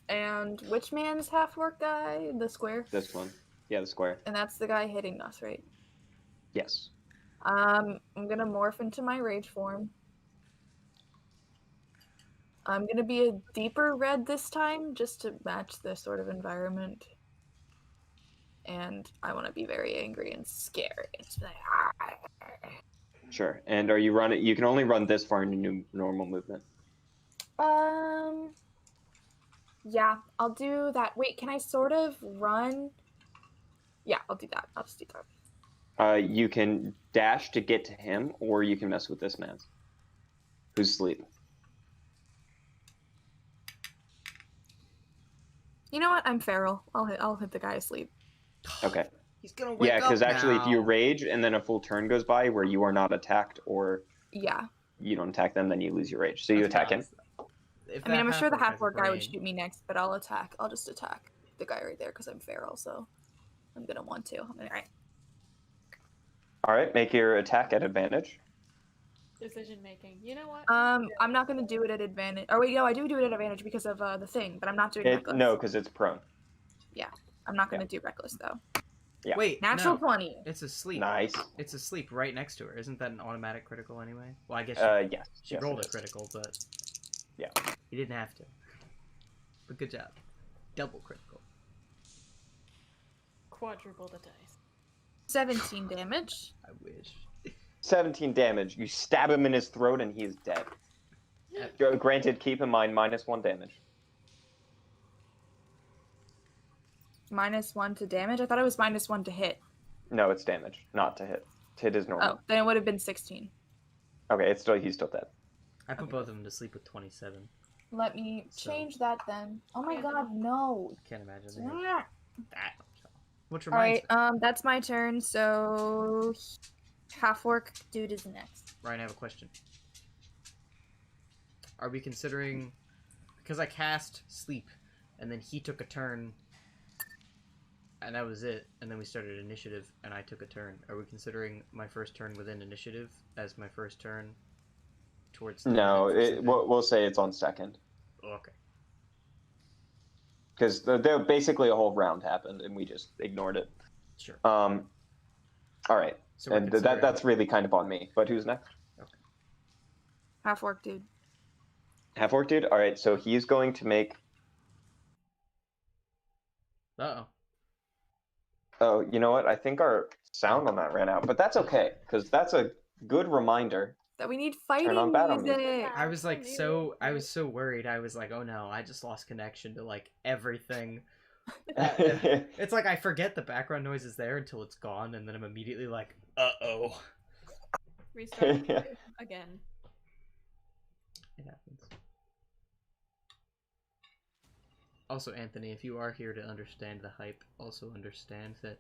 And which man's half orc guy? The square. This one. Yeah, the square. And that's the guy hitting us, right? Yes. I'm gonna morph into my rage form. I'm gonna be a deeper red this time, just to match the sort of environment. And I want to be very angry and scary. It's like, Sure. And are you running? You can only run this far in your new normal movement. yeah, I'll do that. Wait, can I sort of run? Yeah, I'll do that. I'll just do that. You can dash to get to him, or you can mess with this man who's asleep. You know what? I'm feral. I'll hit the guy asleep. Okay. He's gonna wake Yeah, up because actually, if you now. rage and then a full turn goes by where you are not attacked or Yeah. you don't attack them, then you lose your rage. So you That's attack him. balanced, though. If I mean, that I'm sure the has half orc a guy would brain- shoot me next, but I'll attack. I'll just attack the guy right there because I'm feral, so I'm gonna want to. Alright. All right, make your attack at advantage. Decision making. You know what? I'm not gonna do it at advantage. Oh wait, no, I do it at advantage because of the thing, but I'm not doing reckless. No, because it's prone. I'm not gonna do reckless though. Yeah. Wait, Natural no. 20. It's asleep. Nice. It's asleep right next to her. Isn't that an automatic critical anyway? Well, I guess Yes. she yes, rolled it a is. critical, but Yeah. he didn't have to. But good job. Double critical. Quadruple the dice. 17 damage. I wish. 17 damage. You stab him in his throat and he is dead. Granted, keep in mind, -1 damage. -1 to damage? I thought it was -1 to hit. No, it's damage, not to hit. To hit is normal. Oh, then it would have been 16. Okay, he's still dead. I put both of them to sleep with 27. Let me So- change that then. Oh my Yeah. god, no. Can't imagine they have Alright, that much health. Which reminds me. that's my turn, so half orc dude is next. Ryan, I have a question. Are we considering... Because I cast sleep, and then he took a turn, and that was it, and then we started initiative, and I took a turn. Are we considering my first turn within initiative as my first turn towards... No, the we'll say it's on second. Oh, okay. Because basically a whole round happened and we just ignored it. Sure. All right. So we're And considering- that's really kind of on me. But who's next? Half orc dude. Half orc dude? All right, so he's going to make... Uh-oh. Oh, you know what? I think our sound on that ran out. But that's okay, because that's a good reminder. That we need fighting on battle music. music. I was like I was so worried. I was like, oh no, I just lost connection to like everything. It's like I forget the background noise is there until it's gone, and then I'm immediately like, uh-oh. Restart again. It happens. Also, Anthony, if you are here to understand the hype, also understand that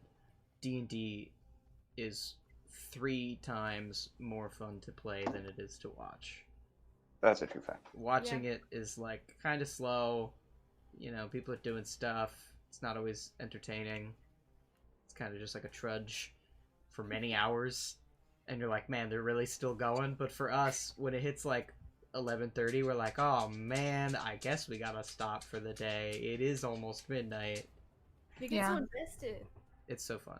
D&D is 3 times more fun to play than it is to watch. That's a true fact. Watching it is like kind of slow. You know, people are doing stuff. It's not always entertaining. It's kind of just like a trudge for many hours. And you're like, man, they're really still going. But for us, when it hits like 11:30, we're like, oh man, I guess we gotta stop for the day. It is almost midnight. You get so invested. It's so fun.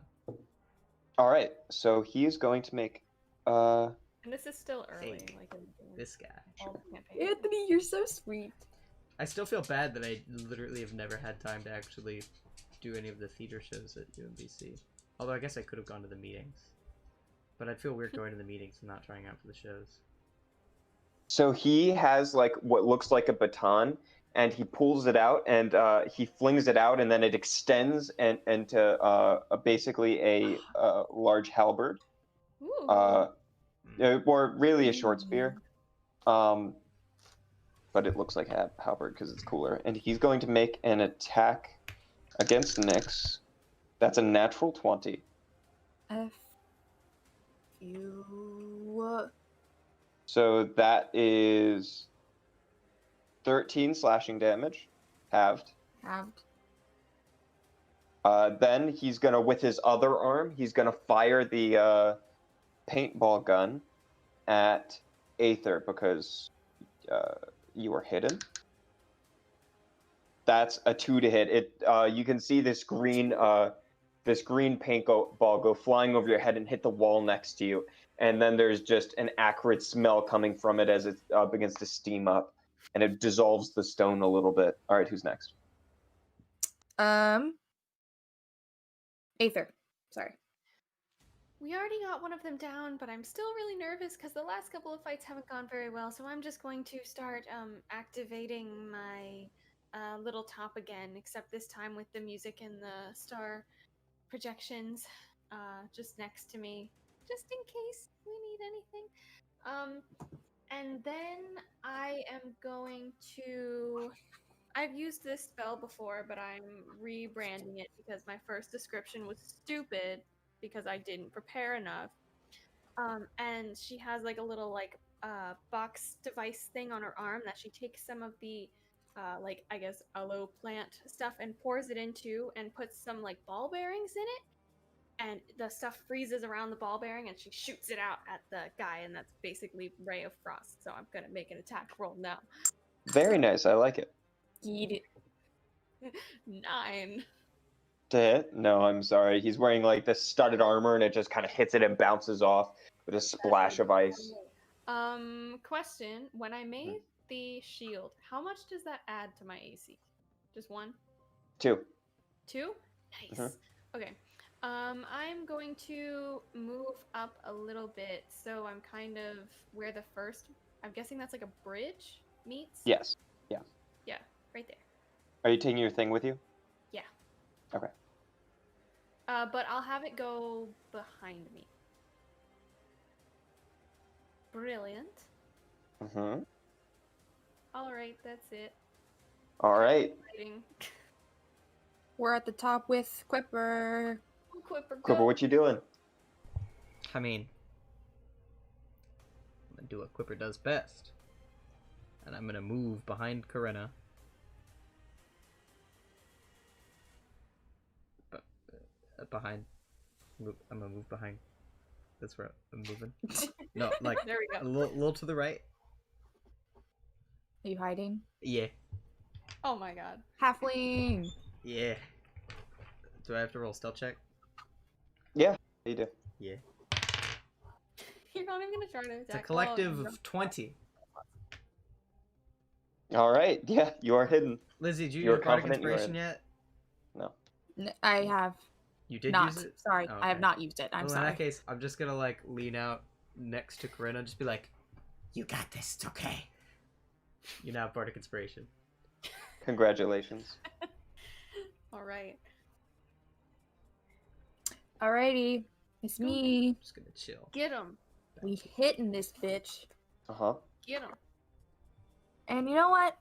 All right, so he's going to make... And this is still early. Hey, like in This guy. all the campaigns. Anthony, you're so sweet. I still feel bad that I literally have never had time to actually do any of the theater shows at UMBC. Although I guess I could have gone to the meetings. But I'd feel weird going to the meetings and not trying out for the shows. So he has like what looks like a baton, and he pulls it out, and he flings it out, and then it extends into basically a large halberd, Ooh. or really a short spear. But it looks like a halberd because it's cooler. And he's going to make an attack against Nyx. That's a natural 20. F you. So that is 13 slashing damage, halved. Halved. Then he's gonna, with his other arm, he's gonna fire the paintball gun at Aether because you are hidden. That's a 2 to hit. It. You can see this green ball go flying over your head and hit the wall next to you, and then there's just an acrid smell coming from it as it begins to steam up, and it dissolves the stone a little bit. All right, who's next? Aether. Sorry. We already got one of them down, but I'm still really nervous because the last couple of fights haven't gone very well. So I'm just going to start activating my little top again, except this time with the music and the star projections just next to me, just in case we need anything. And then I am going to. I've used this spell before, but I'm rebranding it because my first description was stupid because I didn't prepare enough. And she has like a little box device thing on her arm that she takes some of the like I guess aloe plant stuff and pours it into and puts some like ball bearings in it. And the stuff freezes around the ball bearing and she shoots it out at the guy, and that's basically Ray of Frost. So I'm gonna make an attack roll now. Very nice. I like it. Eat it. 9. To hit? No, I'm sorry. He's wearing like this studded armor, and it just kind of hits it and bounces off with a splash of ice. Question: when I made the shield, how much does that add to my AC? Just 1? 2. 2? Nice. Okay. I'm going to move up a little bit, so I'm kind of where the first. I'm guessing that's like a bridge meets. Yes. Yeah, right there. Are you taking your thing with you? Yeah. Okay. But I'll have it go behind me. Brilliant. Mm-hmm. All right, that's it. All right. Fighting. We're at the top with Quipper. Quipper, Quipper, what you doing? I mean, I'm gonna do what Quipper does best. And I'm gonna move behind Corinna. I'm gonna move behind. That's where I'm moving. No, like There we a go. little to the right. Are you hiding? Yeah. Oh my god. Halfling. Yeah. Do I have to roll a stealth check? Yeah, you do. Yeah. You're not even gonna try to attack. It's a collective of 20. All right. Yeah, you are hidden. Lizzie, did you You're use Bardic confident you're Inspiration in. yet? No. I have You did not. use it? Sorry, Oh, I have okay. not used it. I'm Well, sorry. in that case, I'm just gonna like lean out next to Corinna and just be like, "You got this. It's okay." You now have Bardic Inspiration. Congratulations. All right. Alrighty, it's me. I'm just gonna chill. Get him. We hitting this bitch. Uh-huh. Get him. And you know what?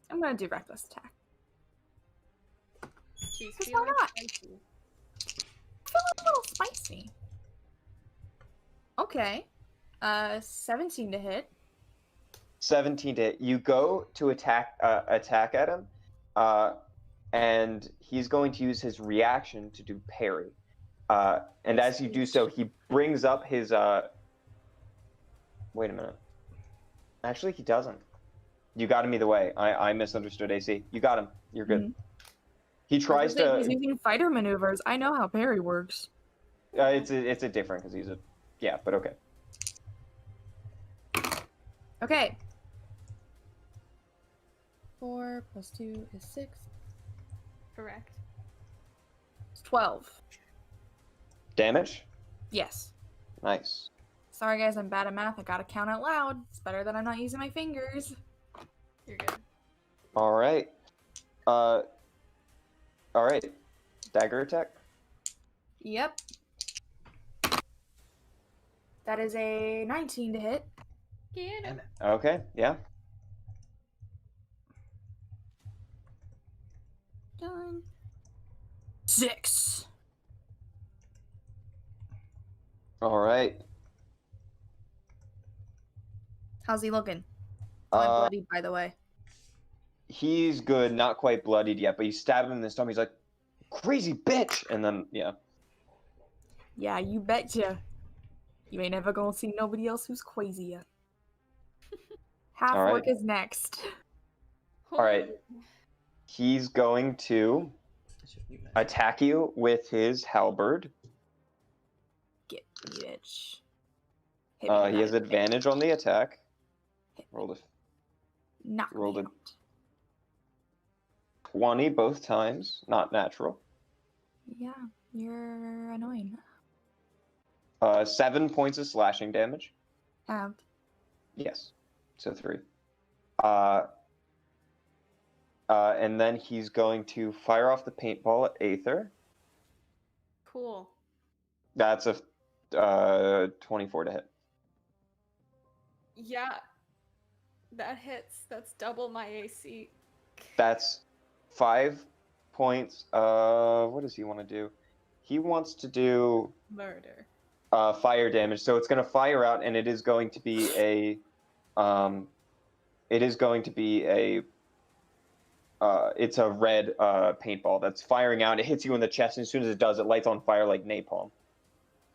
I'm gonna do reckless attack. She's Because why feeling not? spicy. Feeling a little spicy. Okay. 17 to hit. 17 to hit. You go to attack at him, and he's going to use his reaction to do parry. And as you do so, he brings up his. Wait a minute. Actually, he doesn't. You got him either way. I misunderstood AC. You got him. You're good. Mhm. He tries to. He's using fighter maneuvers. I know how parry works. It's a different because he's a. Yeah, but okay. Okay. 4 plus 2 is 6. Correct. It's 12. Damage. Yes. Nice. Sorry guys, I'm bad at math. I gotta count out loud. It's better that I'm not using my fingers. You're good. All right. All right. Dagger attack. Yep. That is a 19 to hit. Get him. Okay. Yeah. Done. 6. All right. How's he looking? I'm Uh, bloodied, by the way. he's good. Not quite bloodied yet, but you stab him in the stomach. He's like, "Crazy bitch!" And then yeah. Yeah, you betcha. You ain't ever gonna see nobody else who's crazier. Half All right. orc is next. All right. He's going to attack you with his halberd. Get me, bitch. Hit me, He has advantage on the attack. Rolled a Knock rolled me a- out. 20 both times. Not natural. Yeah, you're annoying. 7 points of slashing damage. Halved. Yes. So 3. And then he's going to fire off the paintball at Aether. Cool. That's a 24 to hit. Yeah. That hits. That's double my AC. That's 5 points. What does he want to do? He wants to do Murder. fire damage. So it's going to fire out, and it is going to be a it's a red paintball that's firing out. It hits you in the chest, and as soon as it does, it lights on fire like napalm.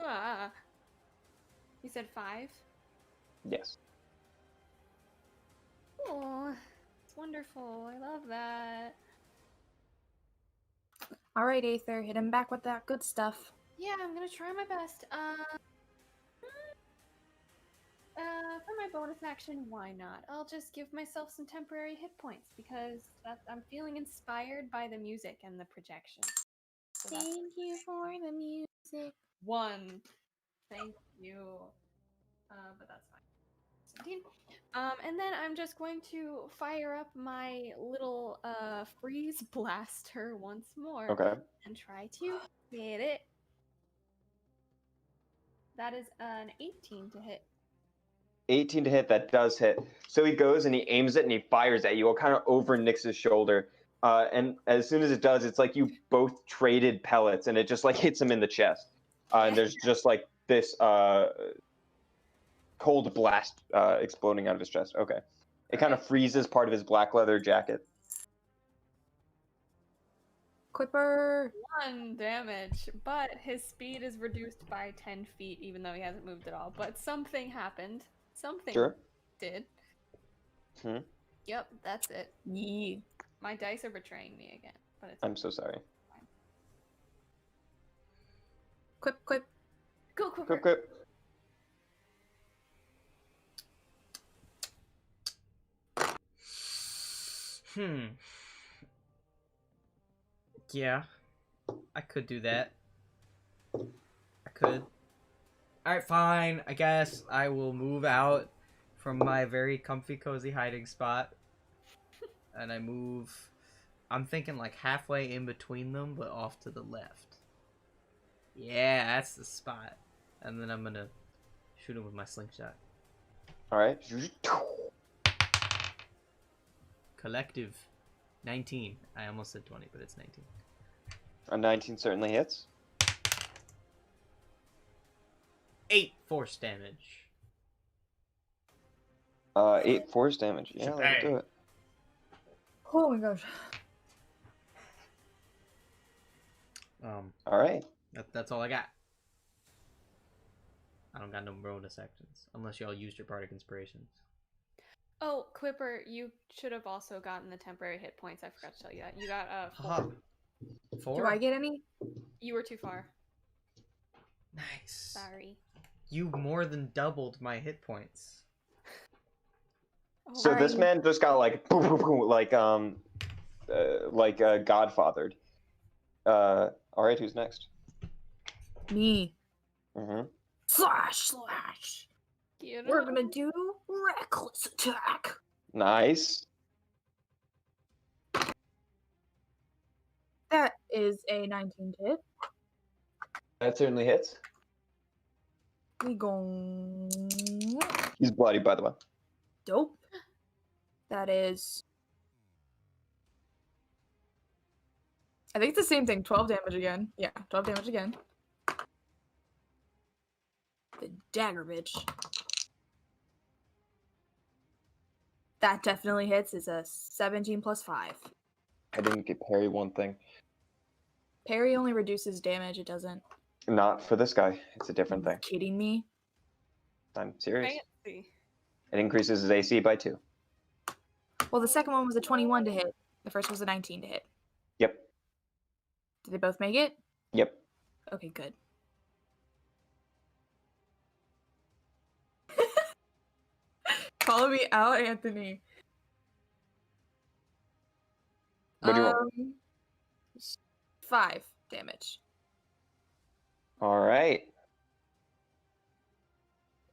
Ah. You said 5? Yes. Oh, it's wonderful. I love that. Alright, Aether, hit him back with that good stuff. Yeah, I'm gonna try my best. For my bonus action, why not? I'll just give myself some temporary hit points because I'm feeling inspired by the music and the projection. So that's Thank you for the music. 1. Thank you. But that's fine. 17. And then I'm just going to fire up my little freeze blaster once more. Okay. And try to hit it. That is an 18 to hit. 18 to hit. That does hit. So he goes and he aims it and he fires at you. It kind of over Nyx's shoulder. And as soon as it does, it's like you both traded pellets, and it just like hits him in the chest. And there's just like this cold blast exploding out of his chest. Okay. It kind of freezes part of his black leather jacket. Quipper. 1 damage, but his speed is reduced by 10 feet, even though he hasn't moved at all. But something happened. Something Sure. did. Hmm. Yep, that's it. Yeah. My dice are betraying me again. But it's I'm so sorry. Quip, quip. Go, quick. Quip, quip. Yeah. I could do that. I could. Alright, fine. I guess I will move out from my very comfy, cozy hiding spot. And I move... I'm thinking like halfway in between them, but off to the left. Yeah, that's the spot. And then I'm gonna shoot him with my slingshot. All right. Collective 19. I almost said 20, but it's 19. A 19 certainly hits. 8 force damage. 8 force damage. Yeah, let's do it. Oh my gosh. All right. That's all I got. I don't got no bonus actions unless y'all used your bardic inspirations. Oh, Quipper, you should have also gotten the temporary hit points. I forgot to tell you that. You got 4. Haha. 4? Do I get any? You were too far. Nice. Sorry. You more than doubled my hit points. Oh, So this man just got like boom, boom, boom, like godfathered. All right, who's next? Me. Mm-hmm. Slash, slash. You know? We're gonna do reckless attack. Nice. That is a 19 to hit. That certainly hits. We go. He's bloody, by the way. Dope. That is. I think it's the same thing. 12 damage again. Yeah, 12 damage again. The dagger bitch. That definitely hits. Is a 17 plus 5. I didn't get parry one thing. Parry only reduces damage. It doesn't. Not for this guy. It's a different thing. Kidding me? I'm serious. Fancy. It increases his AC by 2. Well, the second one was a 21 to hit. The first was a 19 to hit. Yep. Did they both make it? Yep. Okay, good. Call me out, Anthony. What do you roll? 5 damage. All right.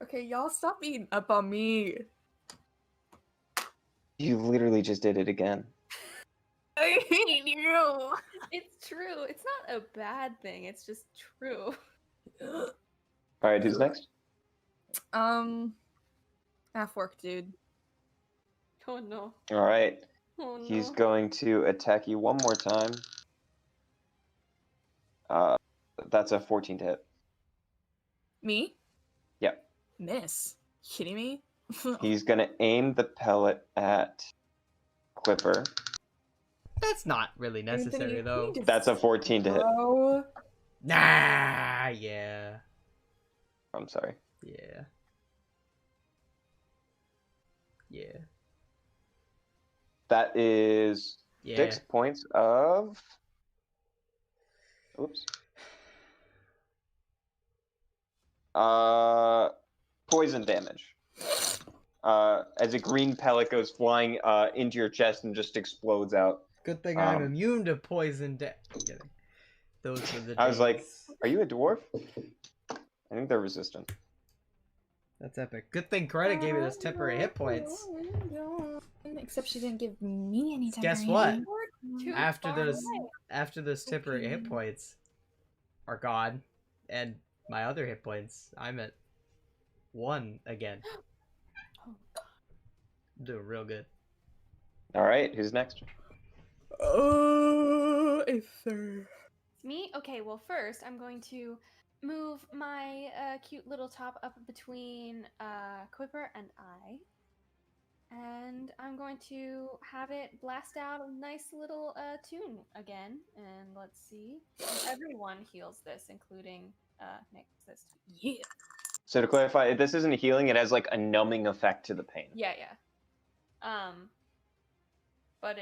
Okay, y'all stop beating up on me. You literally just did it again. I hate you. It's true. It's not a bad thing. It's just true. All right, who's next? Half work, dude. Oh no. All right. Oh no. He's going to attack you one more time. That's a 14 to hit. Me? Yep. Miss. Kidding me? He's going to aim the pellet at Clipper. That's not really necessary, Anthony, though. you just- That's a 14 to hit. Bro. Nah, yeah. I'm sorry. Yeah. Yeah. That is Yeah. 6 points of... Oops. Poison damage. As a green pellet goes flying into your chest and just explodes out. Good thing I'm Um, immune to poison. I'm kidding. Those were the I was like, days. are you a dwarf? I think they're resistant. That's epic. Good thing Credit gave me those temporary hit points. Except she didn't give me any temporary Guess what? hit Too After far those, away. after those temporary hit points are gone, and my other hit points, I'm at 1 again. I'm doing real good. All right, who's next? Aether. Me? Okay, well, first I'm going to move my cute little top up between Quipper and I. And I'm going to have it blast out a nice little tune again. And let's see. Everyone heals this, including Nick this time. Yeah. So to clarify, this isn't a healing, it has like a numbing effect to the pain. Yeah, yeah. But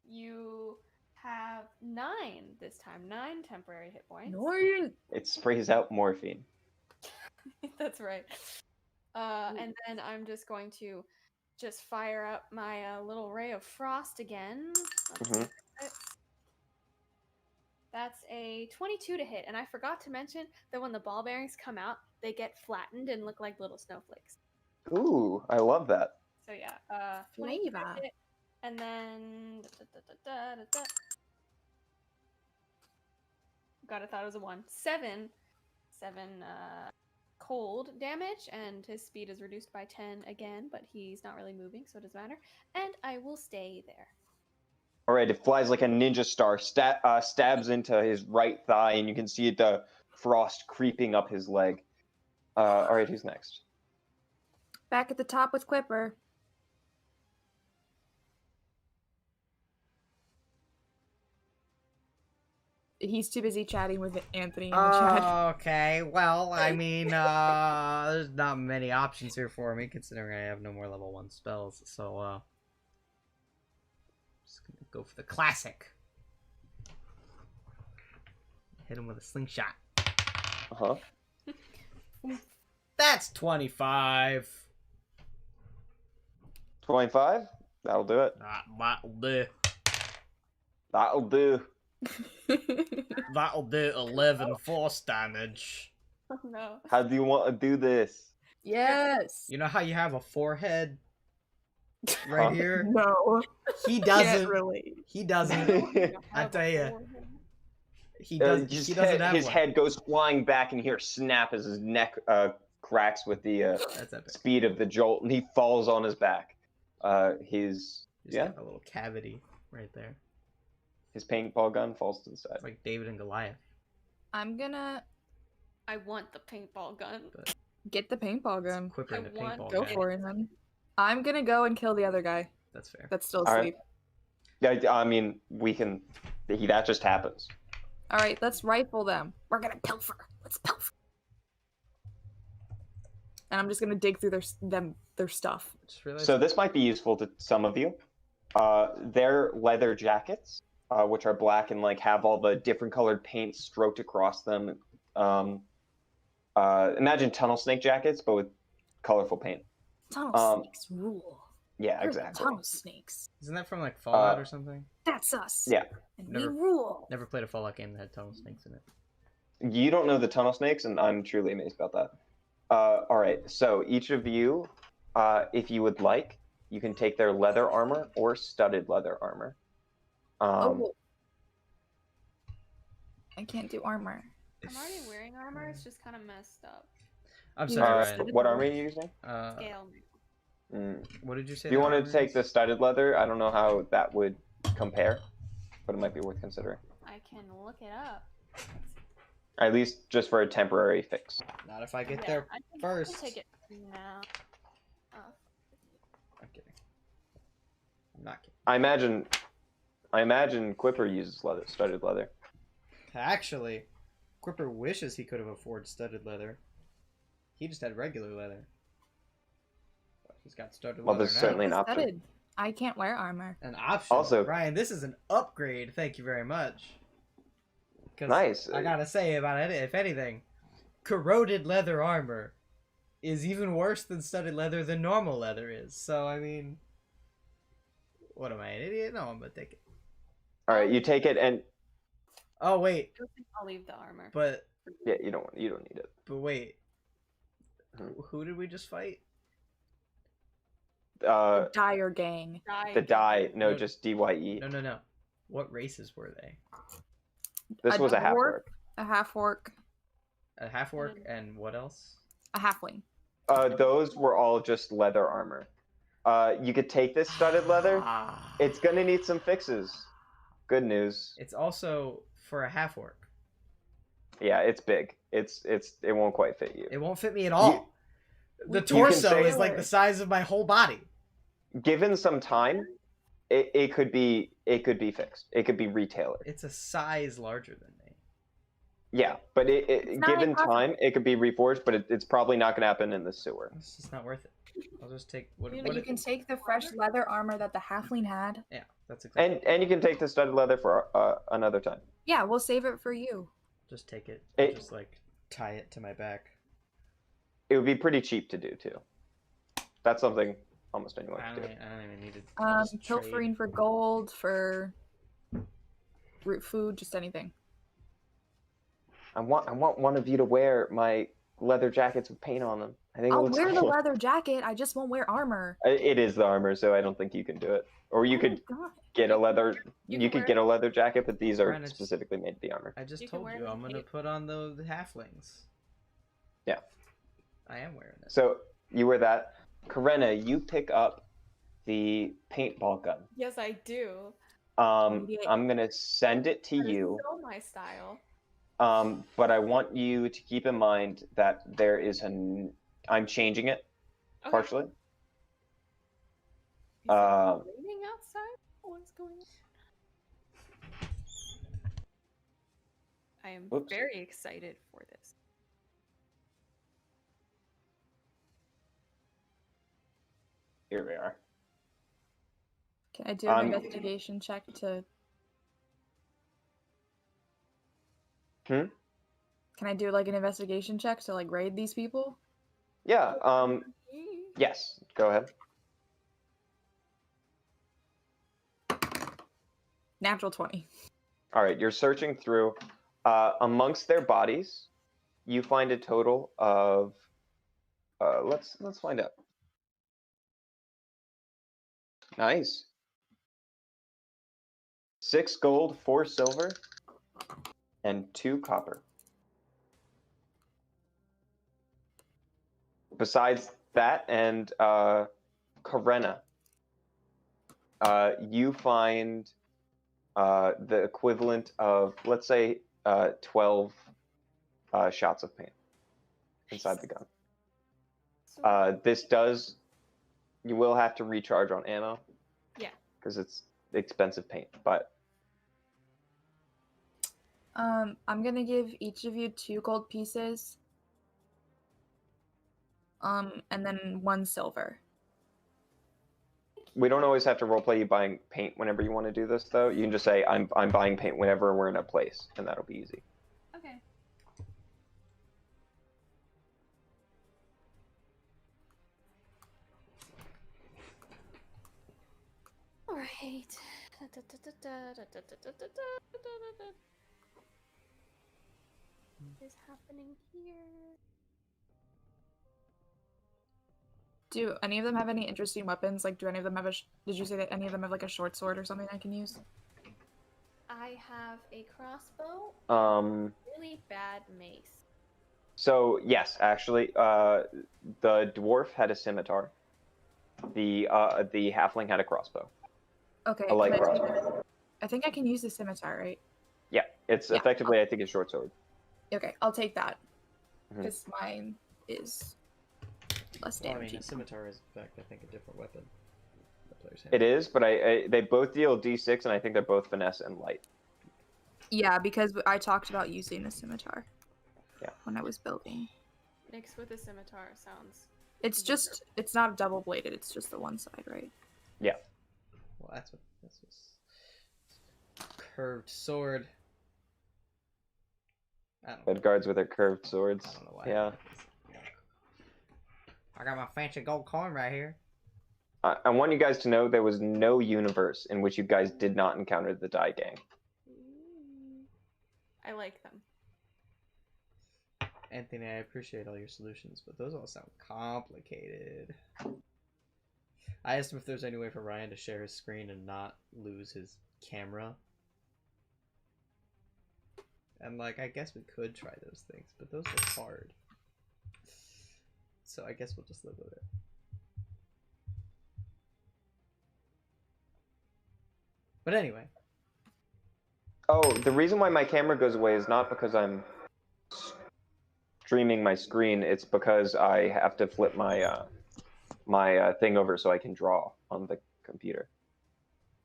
you have 9 this time. 9 temporary hit points. Nine. It sprays out morphine. That's right. And then I'm just going to just fire up my little ray of frost again. Let's see Mhm. if it hits. That's a 22 to hit, and I forgot to mention that when the ball bearings come out, they get flattened and look like little snowflakes. Ooh, I love that. So yeah, 22 to Flavor. hit, and then God, I thought it was a 1. 7 cold damage, and his speed is reduced by 10 again, but he's not really moving, so it doesn't matter. And I will stay there. All right, it flies like a ninja star, stabs into his right thigh, and you can see the frost creeping up his leg. All right, who's next? Back at the top with Quipper. He's too busy chatting with Anthony in the chat. Okay, well, I mean, there's not many options here for me, considering I have no more level 1 spells, so, just gonna go for the classic. Hit him with a slingshot. Uh-huh. That's 25. 25? That'll do it. That'll do. That'll do. That'll do 11 force damage. Oh no. How do you want to do this? Yes. You know how you have a forehead right here? No. He Can't doesn't. relate. He doesn't. I tell you, he doesn't. His He doesn't have his one. head goes flying back, and you hear a snap as his neck cracks with the That's epic. speed of the jolt, and he falls on his back. He's He's got a little cavity right there. his paintball gun falls to the side. It's like David and Goliath. I'm gonna I want the paintball gun. get the paintball gun. Quipper and a I want- paintball Go gun. for it, then. I'm gonna go and kill the other guy That's fair. that's still All right. asleep. Yeah, I mean, we can. That just happens. All right, let's rifle them. We're gonna pilfer. Let's pilfer. And I'm just gonna dig through their stuff. Just realized. So this might be useful to some of you. Their leather jackets, which are black and like have all the different colored paint stroked across them. Imagine tunnel snake jackets, but with colorful paint. Tunnel snakes rule. Yeah, We're the exactly. tunnel snakes. Isn't that from like Fallout or something? That's us. Yeah. And Never- we rule. Never played a Fallout game that had tunnel snakes in it. You don't know the tunnel snakes, and I'm truly amazed about that. All right, so each of you, if you would like, you can take their leather armor or studded leather armor. Oh. I can't do armor. I'm already wearing armor. It's just kind of messed up. I'm You sorry, know, Ryan. What armor are you using? Scale. What did you say? If you the wanted armor to take is? the studded leather, I don't know how that would compare, but it might be worth considering. I can look it up. At least just for a temporary fix. Not if I get Yeah, there I can first. take it now. I'm kidding. I'm not kidding. I imagine Quipper uses studded leather. Actually, Quipper wishes he could have afforded studded leather. He just had regular leather. But he's got studded Well, leather there's now. certainly an option. Studded. I can't wear armor. An option. Also- Ryan, this is an upgrade. Thank you very much. 'Cause Nice. I gotta say about it, if anything, corroded leather armor is even worse than studded leather than normal leather is. So I mean, what am I, an idiot? No, I'm gonna take it. All right, you take it, and Oh wait, I'll leave the armor. but yeah, you don't need it. wait, Hmm. who did we just fight? Dire gang. The die, no, No. just DYE. No. What races were they? This was a half dwarf, orc. A half orc, A half orc and what else? a halfling. Those were all just leather armor. You could take this studded leather. It's gonna need some fixes. Good news. It's also for a half orc. Yeah, it's big. It won't quite fit you. It won't fit me at all. The you can torso say- is like the size of my whole body. Given some time, it could be fixed. It could be retailored. It's a size larger than me. Yeah, but not given impossible. time, it could be reforged. But it's probably not gonna happen in the sewer. It's just not worth it. I'll just take what. But you can take the fresh leather armor that the halfling had. Yeah, that's exactly. And you can take the studded leather for another time. Yeah, we'll save it for you. Just take it. It- Just like tie it to my back. It would be pretty cheap to do too. That's something almost anyone I can do. don't even need it. I'll just Pilfering for gold, for root food, just anything. I want one of you to wear my leather jackets with paint on them. I think it I'll looks wear the cool. leather jacket. I just won't wear armor. It is the armor, so I don't think you can do it. Or you Oh could my God. get a leather. You You can could get a leather jacket, but these are Ryan, it's- specifically made to the armor. I just You can told wear you the I'm gonna cape. put on the halflings. Yeah. I am wearing it. So you wear that. Karena, you pick up the paintball gun. Yes, I do. Yeah. I'm gonna send it to That is you. so my style. But I want you to keep in mind that there is I'm changing it Okay. partially. Is it Uh, raining outside? What's going on? I am Whoops. very excited for this. Here we are. Can I do an Um, investigation check to? Hmm? Can I do like an investigation check to like raid these people? Yeah. Yes. Go ahead. Natural 20. All right. You're searching through. Amongst their bodies, you find a total of Let's find out. Nice. 6 gold, 4 silver, and 2 copper. Besides that, and Karena, you find the equivalent of, let's say, 12 shots of paint inside the gun. You will have to recharge on ammo. Yeah. Because it's expensive paint, but I'm gonna give each of you 2 gold pieces. And then 1 silver. we don't always have to roleplay you buying paint whenever you want to do this, though. You can just say, I'm buying paint whenever we're in a place, and that'll be easy. Okay. All right. What is happening here? Do any of them have any interesting weapons? Like, do any of them have did you say that any of them have like a short sword or something I can use? I have a crossbow. Really bad mace. So yes, actually, the dwarf had a scimitar. The halfling had a crossbow. Okay. A light can I take crossbow. it? I think I can use the scimitar, right? Yeah, it's Yeah. effectively, I think, a short sword. Okay, I'll take that. Mhm. Because mine is less Well, I damaging. mean, a scimitar is, in fact, I think, a different weapon. The player's It hand. is, but they both deal D6, and I think they're both finesse and light. Yeah, because I talked about using the scimitar. Yeah. When I was building. Nyx with a scimitar sounds. It's not double bladed, it's just the one side, right? Yeah. Well, that's what curved sword. I don't know. Red guards with their curved swords. I don't know why. Yeah. I got my fancy gold coin right here. I want you guys to know there was no universe in which you guys did not encounter the Die Gang. I like them. Anthony, I appreciate all your solutions, but those all sound complicated. I asked him if there's any way for Ryan to share his screen and not lose his camera. And, like, I guess we could try those things, but those are hard. So I guess we'll just live with it. But anyway. Oh, the reason why my camera goes away is not because I'm streaming my screen. It's because I have to flip my my thing over so I can draw on the computer.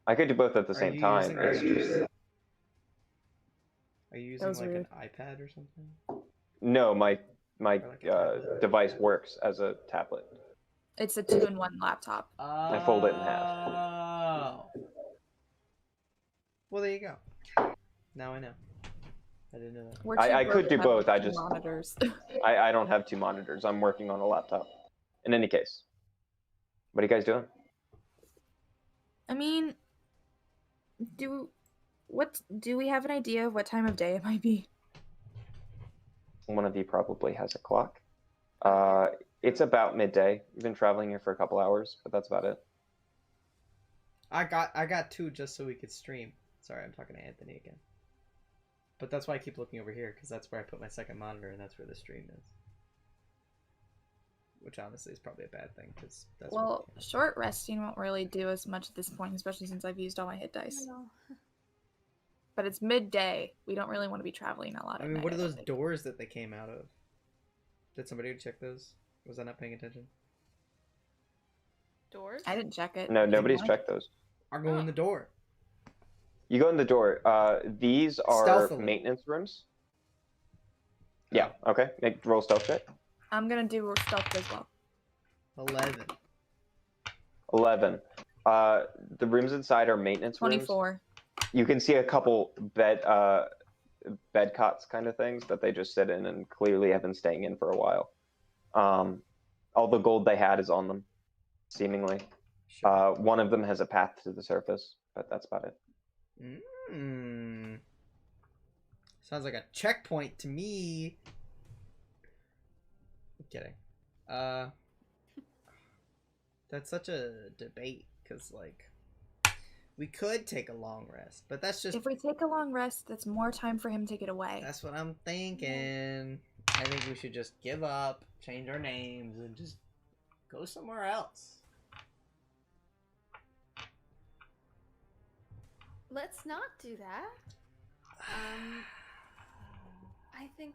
I could do both at the same time. It's just... Are you using was like weird. an iPad or something? No, my Or like a tablet? device works as a tablet. It's a 2-in-1 laptop. I fold it in half. Oh. Well, there you go. Now I know. I didn't know that. We're I too could do broke to both, have I 2 just- monitors. I don't have 2 monitors. I'm working on a laptop. In any case. What are you guys doing? I mean, do we have an idea of what time of day it might be? One of you probably has a clock. It's about midday. You've been traveling here for a couple hours, but that's about it. I got 2 just so we could stream. Sorry, I'm talking to Anthony again. But that's why I keep looking over here, because that's where I put my second monitor, and that's where the stream is. Which honestly is probably a bad thing, because that's Well, short resting won't really do as much at this point, especially since I've used all my hit dice. No. But it's midday. We don't really want to be traveling a lot. I at mean, night, what are I don't those think. doors that they came out of? Did somebody check those? Was I not paying attention? Doors? I didn't check it. No, Did nobody's you? checked those. I'll go in the door. You go in the door. These are Stealthily. maintenance rooms. Yeah, okay. Roll stealth check. I'm gonna do stealth as well. 11. 11. The rooms inside are maintenance rooms. 24. You can see a couple bed cots kind of things that they just sit in and clearly have been staying in for a while. All the gold they had is on them, seemingly. Sure. One of them has a path to the surface, but that's about it. Sounds like a checkpoint to me. I'm kidding. That's such a debate, because, like, we could take a long rest, but that's just... If we take a long rest, that's more time for him to get away. That's what I'm thinking. I think we should just give up, change our names, and just go somewhere else. Let's not do that. I think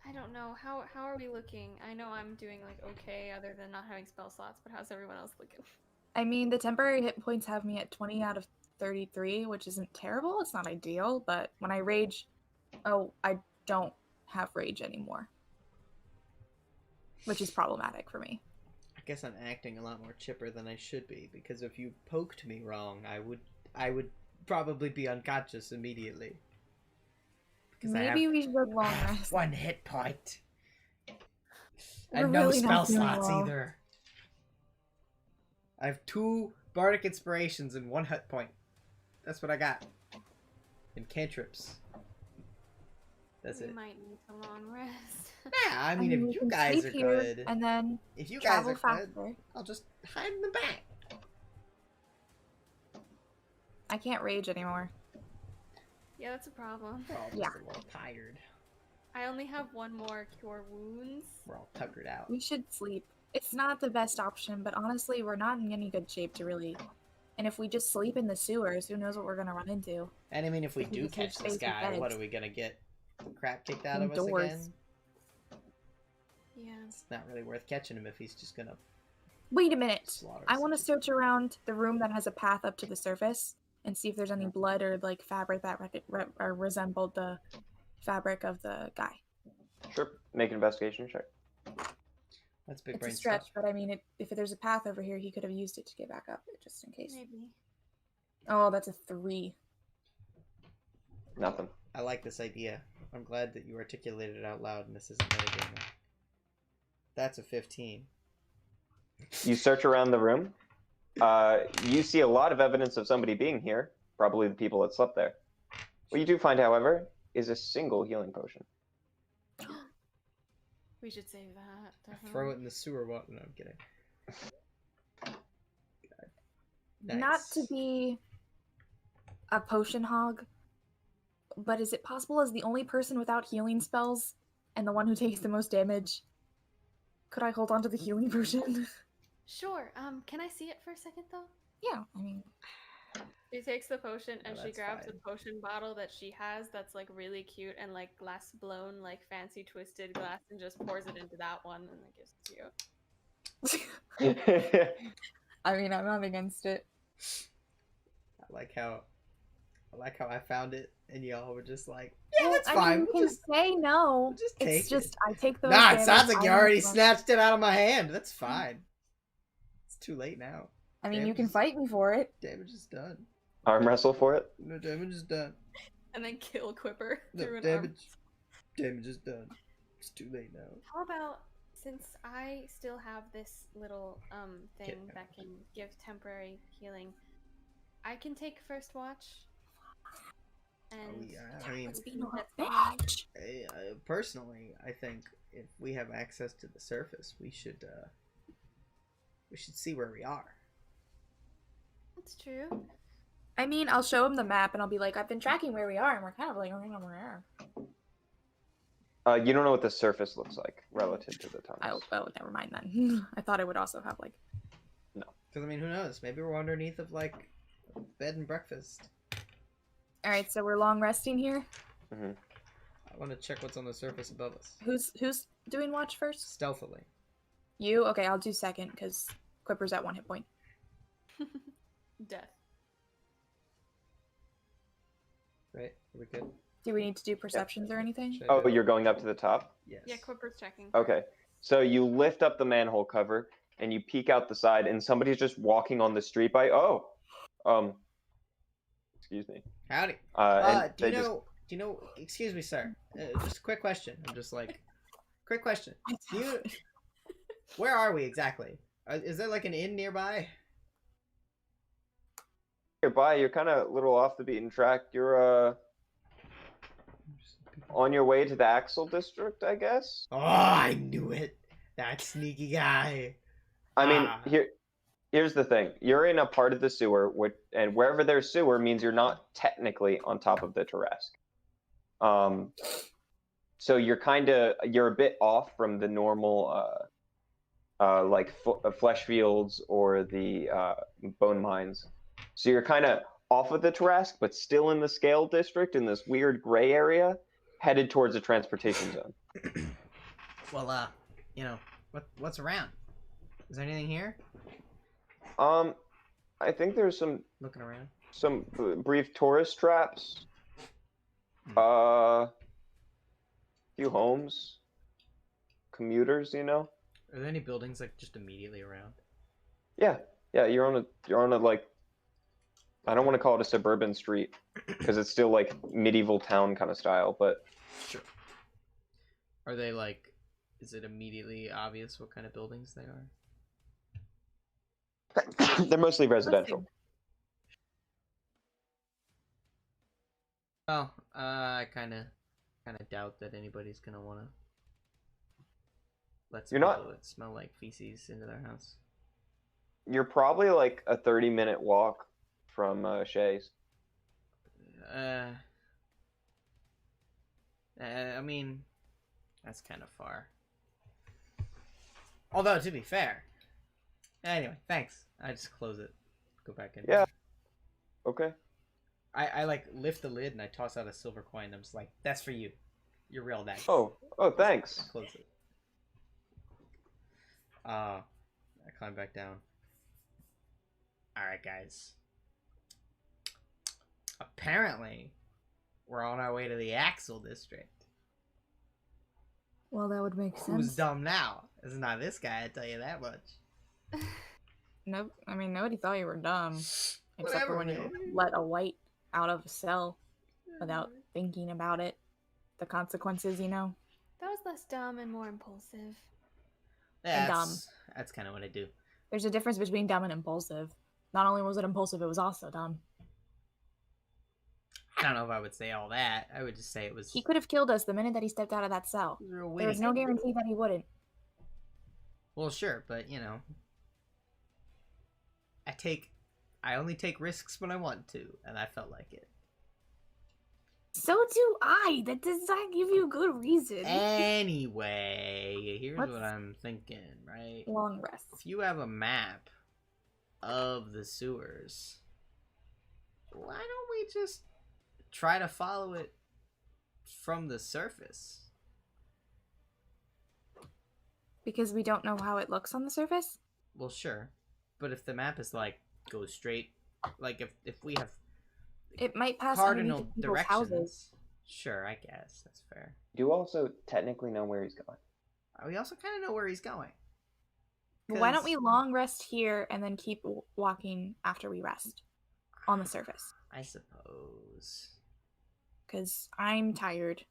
I don't know how are we looking? I know I'm doing like okay, other than not having spell slots, but how's everyone else looking? I mean, the temporary hit points have me at 20 out of 33, which isn't terrible. It's not ideal, but when I rage, I don't have rage anymore, which is problematic for me. I guess I'm acting a lot more chipper than I should be, because if you poked me wrong, I would probably be unconscious immediately. Maybe we should long rest. 1 hit point. We're And no really spell not doing slots well. either. I have 2 bardic inspirations and 1 hit point. That's what I got. And cantrips. That's We it. might need a long rest. Yeah, I mean, we if you can guys sleep are here, good, and then if you guys travel are good, faster. I'll just hide in the back. I can't rage anymore. Yeah, that's a problem. We're all just Yeah. a little tired. I only have 1 more cure wounds. We're all tuckered out. We should sleep. It's not the best option, but honestly, we're not in any good shape to really. And if we just sleep in the sewers, who knows what we're gonna run into? And I mean, if we If we do just have catch this space with guy, what beds. are we gonna get? Crap kicked out of us Indoors. again? Yeah. It's not really worth catching him if he's just gonna Wait a minute. slaughter I us. want to search around the room that has a path up to the surface and see if there's any blood or like fabric that resembled the fabric of the guy. Sure. Make an investigation check. That's big It's brain a stretch, stuff. but I mean, if there's a path over here, he could have used it to get back up, just in case. Maybe. Oh, that's a 3. Nothing. I like this idea. I'm glad that you articulated it out loud and this isn't metagaming. That's a 15. You search around the room. You see a lot of evidence of somebody being here. Probably the people that slept there. What you do find, however, is a single healing potion. We should save that. Definitely. Throw it in the sewer water. No, I'm kidding. God. Not Nice. to be a potion hog, but is it possible as the only person without healing spells and the one who takes the most damage, could I hold on to the healing potion? Sure. Can I see it for a second though? Yeah, I mean, She takes the potion and Oh, she that's grabs fine. a potion bottle that she has that's like really cute and like glass blown, like fancy twisted glass, and just pours it into that one and then gives it to you. I mean, I'm not against it. I like how I found it and y'all were just like, Well, that's I fine. mean, you We'll can just... say no. we'll just It's take just it. I take the. Nah, it most sounds damage, like you I already don't- snatched it out of my hand. That's fine. It's too late now. I mean, you Damage can is- fight me for it. Damage is done. Arm wrestle for it. No, damage is done. And then kill Quipper No, through an arm. damage is done. It's too late now. How about since I still have this little thing Yeah. that can give temporary healing, I can take first watch. And yeah, I mean, Let's be no That's bitch. Personally, I think if we have access to the surface, we should see where we are. that's true. I mean, I'll show him the map and I'll be like, I've been tracking where we are, and we're kind of like, I don't know where we are. You don't know what the surface looks like relative to the tunnels. Oh, never mind then. I thought it would also have like. Because I mean, who knows? Maybe we're underneath of like a bed and breakfast. All right, so we're long resting here. Hmm. I want to check what's on the surface above us. Who's doing watch first? Stealthily. You? Okay, I'll do second because Quipper's at 1 hit point. Death. Right? Are we good? Do we need to do perceptions or anything? Should I Oh, do it? you're going up to the top? Yes. Yeah, Quipper's checking. Okay. So you lift up the manhole cover and you peek out the side, and somebody's just walking on the street by. Excuse me. Howdy. And Do they just- you know? Excuse me, sir. Just a quick question. I'm just like, quick question. Do you? Where are we exactly? Is there like an inn nearby? Nearby, you're kind of a little off the beaten track. You're on your way to the Axel district, I guess. Oh, I knew it. That sneaky guy. I mean, Ah. here's the thing. You're in a part of the sewer, and wherever there's sewer means you're not technically on top of the Tarrasque. So you're a bit off from the normal, like flesh fields or the bone mines. So you're kind of off of the Tarrasque, but still in the Scale District in this weird gray area, headed towards a transportation zone. Well, what's around? Is there anything here? I think there's some Looking around. brief tourist traps. Few homes, commuters, you know. Are there any buildings like just immediately around? Yeah. You're on a like, I don't want to call it a suburban street because it's still like medieval town kind of style, but Sure. Are they like? Is it immediately obvious what kind of buildings they are? they're mostly residential. Oh, I kind of doubt that anybody's gonna wanna let some You're not- people that smell like feces into their house. You're probably like a 30-minute walk from Shay's. I mean, that's kind of far. Although to be fair, anyway, thanks. I just close it, go back in. Yeah. Okay. I like lift the lid and I toss out a silver coin. I'm just like, that's for you. You're real nice. Oh, thanks. Close it. I climb back down. Alright, guys. Apparently, we're on our way to the Axle District. Well, that would make sense. Who's dumb now? It's not this guy, I tell you that much. Nope. I mean, nobody thought you were dumb. Except Whatever, for when you man. let a white out of a cell without thinking about it. The consequences, you know? That was less dumb and more impulsive. Yeah, dumb. That's kind of what I do. There's a difference between dumb and impulsive. Not only was it impulsive, it was also dumb. I don't know if I would say all that. I would just say it was. He could have killed us the minute that he stepped out of that cell. Real There witty. was no guarantee that he wouldn't. Well, sure, but you know, I only take risks when I want to, and I felt like it. So do I. That does not give you a good reason. Anyway, here's Let's- what I'm thinking, right? Long rest. If you have a map of the sewers, why don't we just try to follow it from the surface? Because we don't know how it looks on the surface? Well, sure, but if the map is like go straight, like if we have It might pass cardinal underneath people's directions, houses. sure, I guess that's fair. You also technically know where he's going. We also kind of know where he's going. Well, why don't 'Cause we long rest here and then keep walking after we rest on the surface? I suppose. Because I'm tired.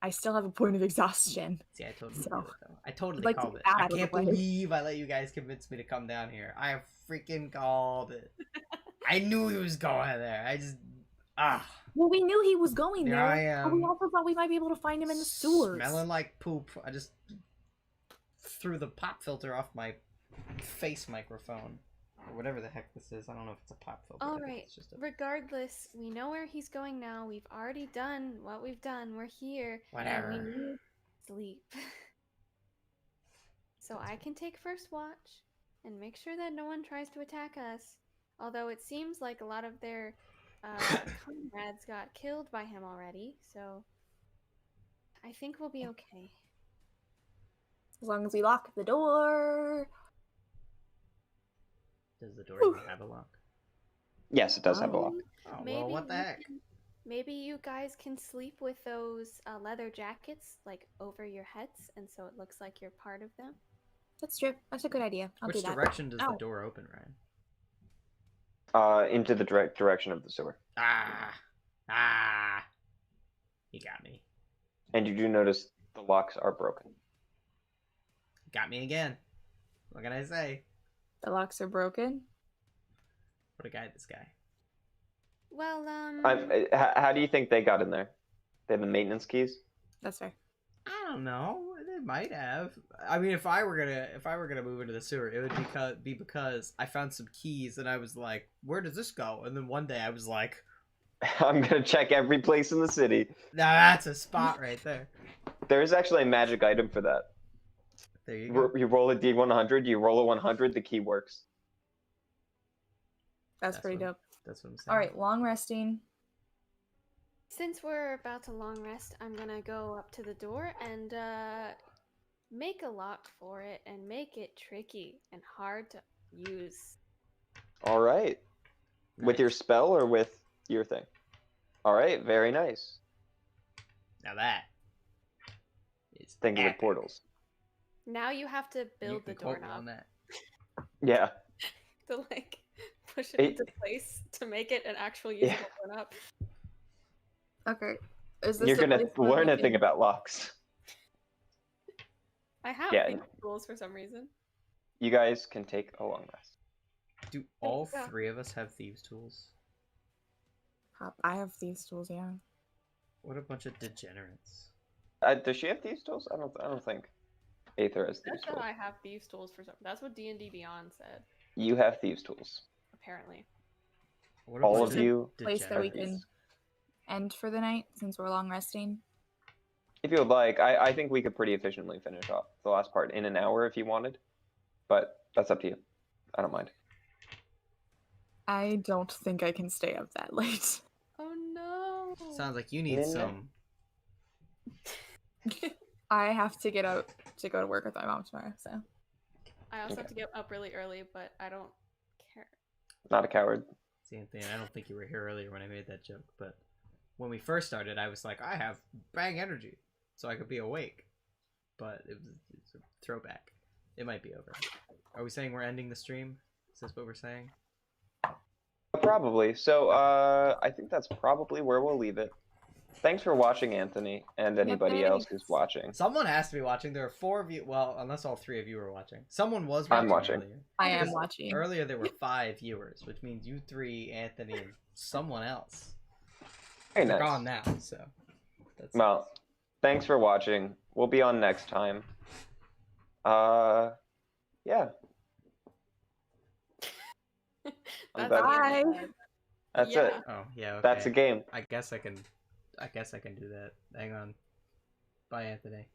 I still have a point of exhaustion. See, I totally So, did it, though. I totally like to called get it. that I out of the can't way. believe I let you guys convince me to come down here. I have freaking called it. I knew he was going there. I just Well, we knew he was going Here there. I But we am. also thought we might be able to find him in the sewers. smelling like poop. I just threw the pop filter off my face microphone. Or whatever the heck this is. I don't know if it's a pop filter. I All think right. it's just a... Regardless, we know where he's going now. We've already done what we've done. We're here. Whatever. And we need sleep. So I can take first watch and make sure that no one tries to attack us. Although it seems like a lot of their comrades got killed by him already. So I think we'll be okay. As long as we lock the door. Does the door even have a lock? Yes, it does have a lock. Oh, well, what the we heck? Maybe you guys can sleep with those leather jackets, like, over your heads, and so it looks like you're part of them. That's true. That's a good idea. I'll Which do that. direction does Ow. the door open, Ryan? Into the direct direction of the sewer. He got me. And you do notice the locks are broken. Got me again. What can I say? The locks are broken. What a guy, this guy. Well, How do you think they got in there? They have the maintenance keys? That's fair. I don't know. It might have. I mean, if I were gonna move into the sewer, it would be because I found some keys and I was like, "Where does this go?" And then one day I was like, I'm gonna check every place in the city. "Now that's a spot right there." There is actually a magic item for that. There you go. You roll a d100, you roll a 100, the key works. That's pretty what, dope. That's what I'm saying. All right, long resting. Since we're about to long rest, I'm gonna go up to the door and make a lock for it and make it tricky and hard to use. All right. With your Nice. spell or with your thing? All right, very nice. Now that is Thinking with epic. portals. Now you have to You build the can quote me on doorknob that. Yeah. to like push it into place to make it an actual usable doorknob. Okay. Is this You're the gonna place where learn we a thing can- about locks. I have Yeah. these tools for some reason. You guys can take a long rest. Do all Yeah. three of us have thieves' tools? I have these tools, yeah. What a bunch of degenerates. Does she have these tools? I don't think Aether has thieves That's that tools. I have thieves tools for some. That's what D&D Beyond said. You have thieves tools. Apparently. What a All bunch of you Place that we degenerates. can end for the night since we're long resting. If you would like, I think we could pretty efficiently finish off the last part in an hour if you wanted. But that's up to you. I don't mind. I don't think I can stay up that late. Oh no. Sounds like you need Yeah. some. I have to get out to go to work with my mom tomorrow, so. I also Okay. have to get up really early, but I don't care. Not a coward. See, Anthony, I don't think you were here earlier when I made that joke, but when we first started, I was like, I have bang energy, so I could be awake. But it's a throwback. It might be over. Are we saying we're ending the stream? Is this what we're saying? Probably. So I think that's probably where we'll leave it. Thanks for watching, Anthony, and anybody else who's thanks. watching. Someone has to be watching. There are 4 of you. Well, unless all 3 of you were watching. Someone was I'm watching. watching. Earlier. I am Because watching. Earlier there were 5 viewers, which means you 3, Anthony, and someone else. Very They're nice. gone now, so. That's Well, thanks for watching. We'll be on next time. Yeah. I'm That's done. Bye. That's Yeah. it. Oh, yeah, okay. That's a game. I guess I can do that. Hang on. Bye, Anthony.